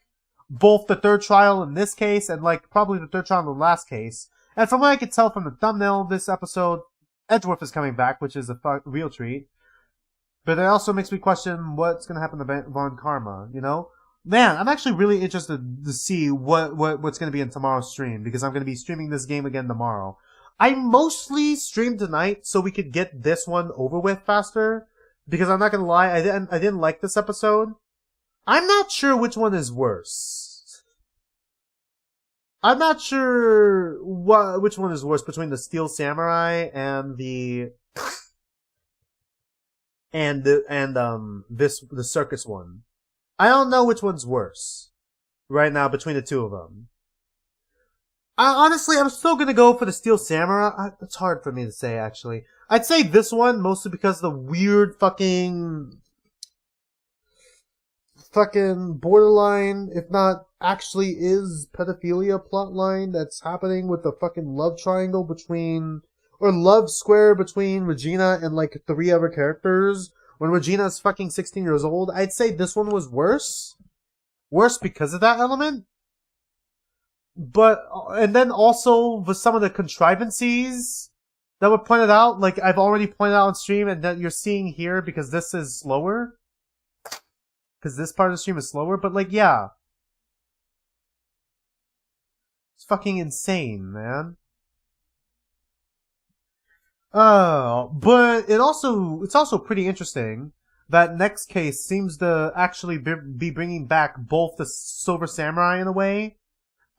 both the third trial in this case and like probably the third trial in the last case. And from what I could tell from the thumbnail of this episode, Edgeworth is coming back, which is a real treat. But it also makes me question what's going to happen to Von Karma, you know? Man, I'm actually really interested to see what's going to be in tomorrow's stream, because I'm going to be streaming this game again tomorrow. I mostly streamed tonight so we could get this one over with faster, because I'm not going to lie, I didn't like this episode. I'm not sure which one is worse. I'm not sure which one is worse between the Steel Samurai and the the circus one. I don't know which one's worse right now between the two of them. Honestly, I'm still gonna go for the Steel Samurai. It's hard for me to say, actually. I'd say this one mostly because of the weird fucking borderline, if not actually is pedophilia plotline that's happening with the fucking love triangle between, or love square between Regina and like 3 other characters when Regina's fucking 16 years old. I'd say this one was worse. Worse because of that element. But, and then also with some of the contrivances that were pointed out, like I've already pointed out on stream and that you're seeing here because this is slower. Because this part of the stream is slower, but like, yeah. It's fucking insane, man. But it's also pretty interesting that next case seems to actually be bringing back both the Silver Samurai in a way,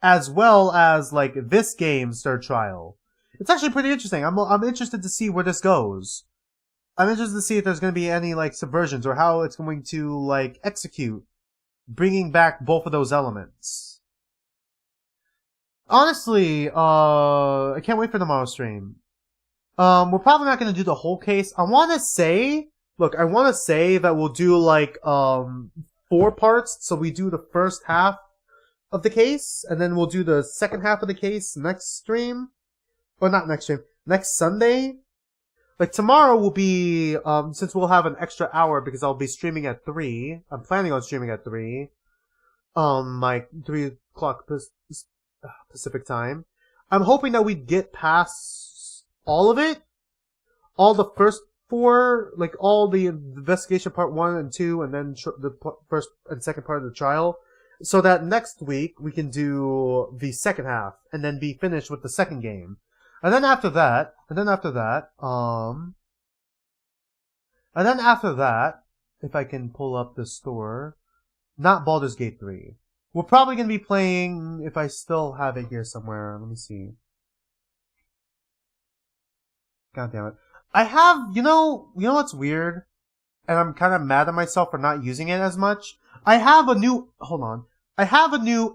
as well as like this game's third trial. It's actually pretty interesting. I'm interested to see where this goes. I'm interested to see if there's going to be any like subversions or how it's going to like execute bringing back both of those elements. Honestly, I can't wait for tomorrow's stream. We're probably not going to do the whole case. I want to say that we'll do like 4 parts. So we do the first half of the case, and then we'll do the second half of the case next stream, or not next stream, next Sunday. Like tomorrow will be, since we'll have an extra hour because I'll be streaming at 3. I'm planning on streaming at 3. Like 3 o'clock Pacific time. I'm hoping that we get past all of it. All the first 4, like all the investigation part 1 and 2, and then the first and second part of the trial. So that next week we can do the second half and then be finished with the second game. And then after that, if I can pull up the store, not Baldur's Gate 3. We're probably going to be playing, if I still have it here somewhere, let me see. God damn it. I have, you know what's weird? And I'm kind of mad at myself for not using it as much. I have a new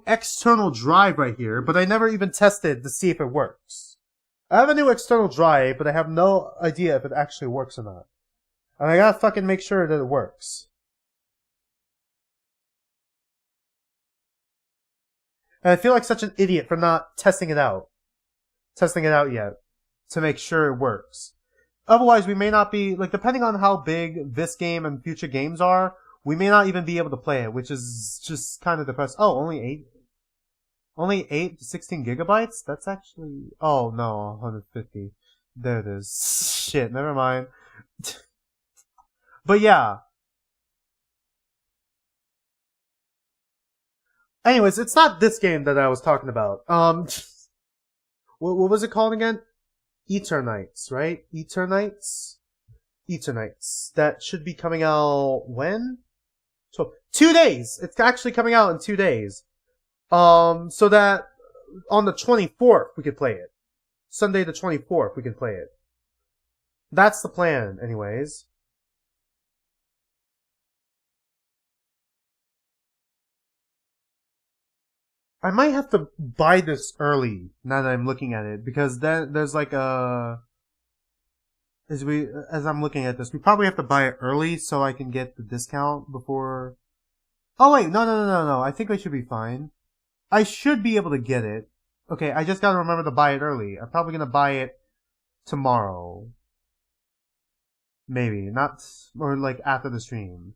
external drive right here, but I never even tested to see if it works. I have a new external drive, but I have no idea if it actually works or not. And I gotta fucking make sure that it works. And I feel like such an idiot for not testing it out yet, to make sure it works. Otherwise, we may not be, like, depending on how big this game and future games are, we may not even be able to play it, which is just kind of depressing. Oh, only 8 to 16 gigabytes? That's actually... Oh, no, 150. There it is. Shit, never mind. But yeah. Anyways, it's not this game that I was talking about. What was it called again? Eternites, right? Eternites? That should be coming out when? So, 2 days! It's actually coming out in 2 days. So that on the 24th we could play it. Sunday the 24th we can play it. That's the plan, anyways. I might have to buy this early now that I'm looking at it, because then there's like as I'm looking at this, we probably have to buy it early so I can get the discount before. Oh wait, no. I think I should be fine. I should be able to get it. Okay, I just gotta remember to buy it early. I'm probably gonna buy it tomorrow. Maybe. Not, or like after the stream.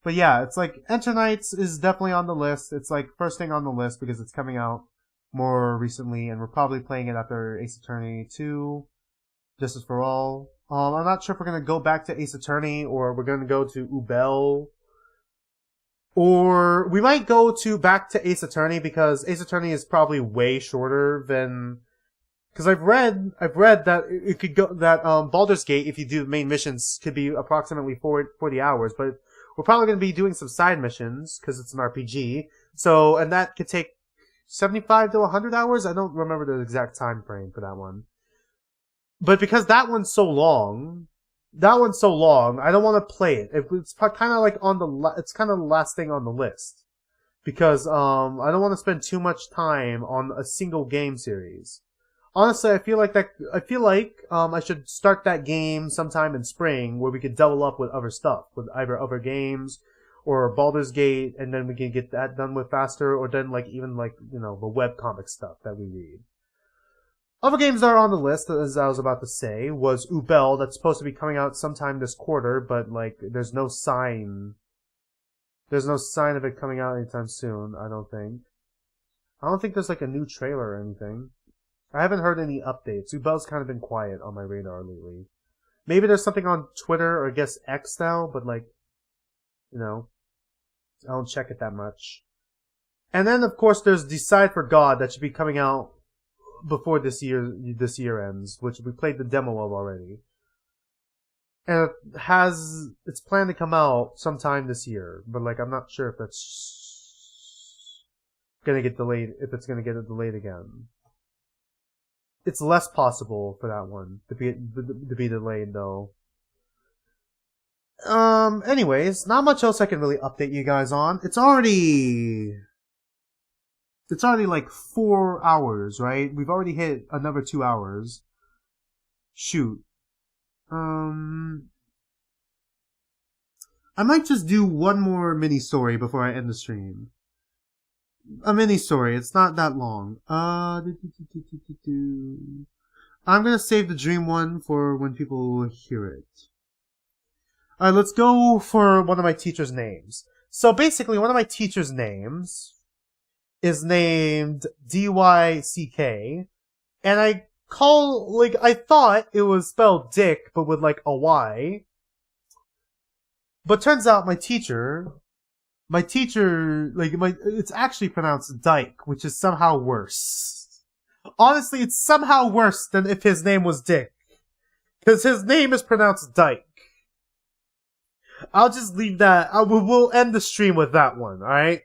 But yeah, it's like Enter Knights is definitely on the list. It's like first thing on the list because it's coming out more recently, and we're probably playing it after Ace Attorney 2, Justice for All. I'm not sure if we're gonna go back to Ace Attorney or we're gonna go to Ubel. Or we might go back to Ace Attorney because Ace Attorney is probably way shorter than. Because I've read that it could go that Baldur's Gate, if you do the main missions, could be approximately 40 hours, but we're probably going to be doing some side missions because it's an RPG. So, and that could take 75 to 100 hours. I don't remember the exact time frame for that one. But because that one's so long, I don't want to play it. It's kind of like it's kind of the last thing on the list because I don't want to spend too much time on a single game series. Honestly, I feel like I should start that game sometime in spring where we could double up with other stuff, with either other games or Baldur's Gate, and then we can get that done with faster, or then even the webcomic stuff that we read. Other games that are on the list, as I was about to say, was Ubel, that's supposed to be coming out sometime this quarter, but there's no sign. There's no sign of it coming out anytime soon, I don't think. I don't think there's a new trailer or anything. I haven't heard any updates. Ubel's kind of been quiet on my radar lately. Maybe there's something on Twitter or I guess X now, but I don't check it that much. And then of course there's Decide for God that should be coming out before this year ends, which we played the demo of already. And it's planned to come out sometime this year, but I'm not sure if that's gonna get delayed, if it's gonna get delayed again. It's less possible for that one to be delayed though. Anyways, not much else I can really update you guys on. It's already 4 hours, right? We've already hit another 2 hours. Shoot. I might just do one more mini story before I end the stream. A mini story. It's not that long. I'm gonna save the dream one for when people hear it. Alright, let's go for one of my teacher's names. So basically, one of my teacher's names is named DYCK, and I thought it was spelled Dick, but with a Y. But turns out my teacher, it's actually pronounced Dyke, which is somehow worse. Honestly, it's somehow worse than if his name was Dick. Because his name is pronounced Dyke. I'll just leave that. We'll end the stream with that one, alright?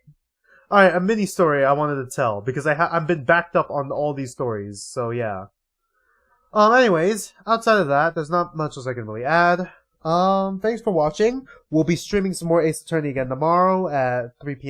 Alright, a mini story I wanted to tell, because I've been backed up on all these stories, so yeah. Anyways, outside of that, there's not much else I can really add. Thanks for watching. We'll be streaming some more Ace Attorney again tomorrow at 3 p.m.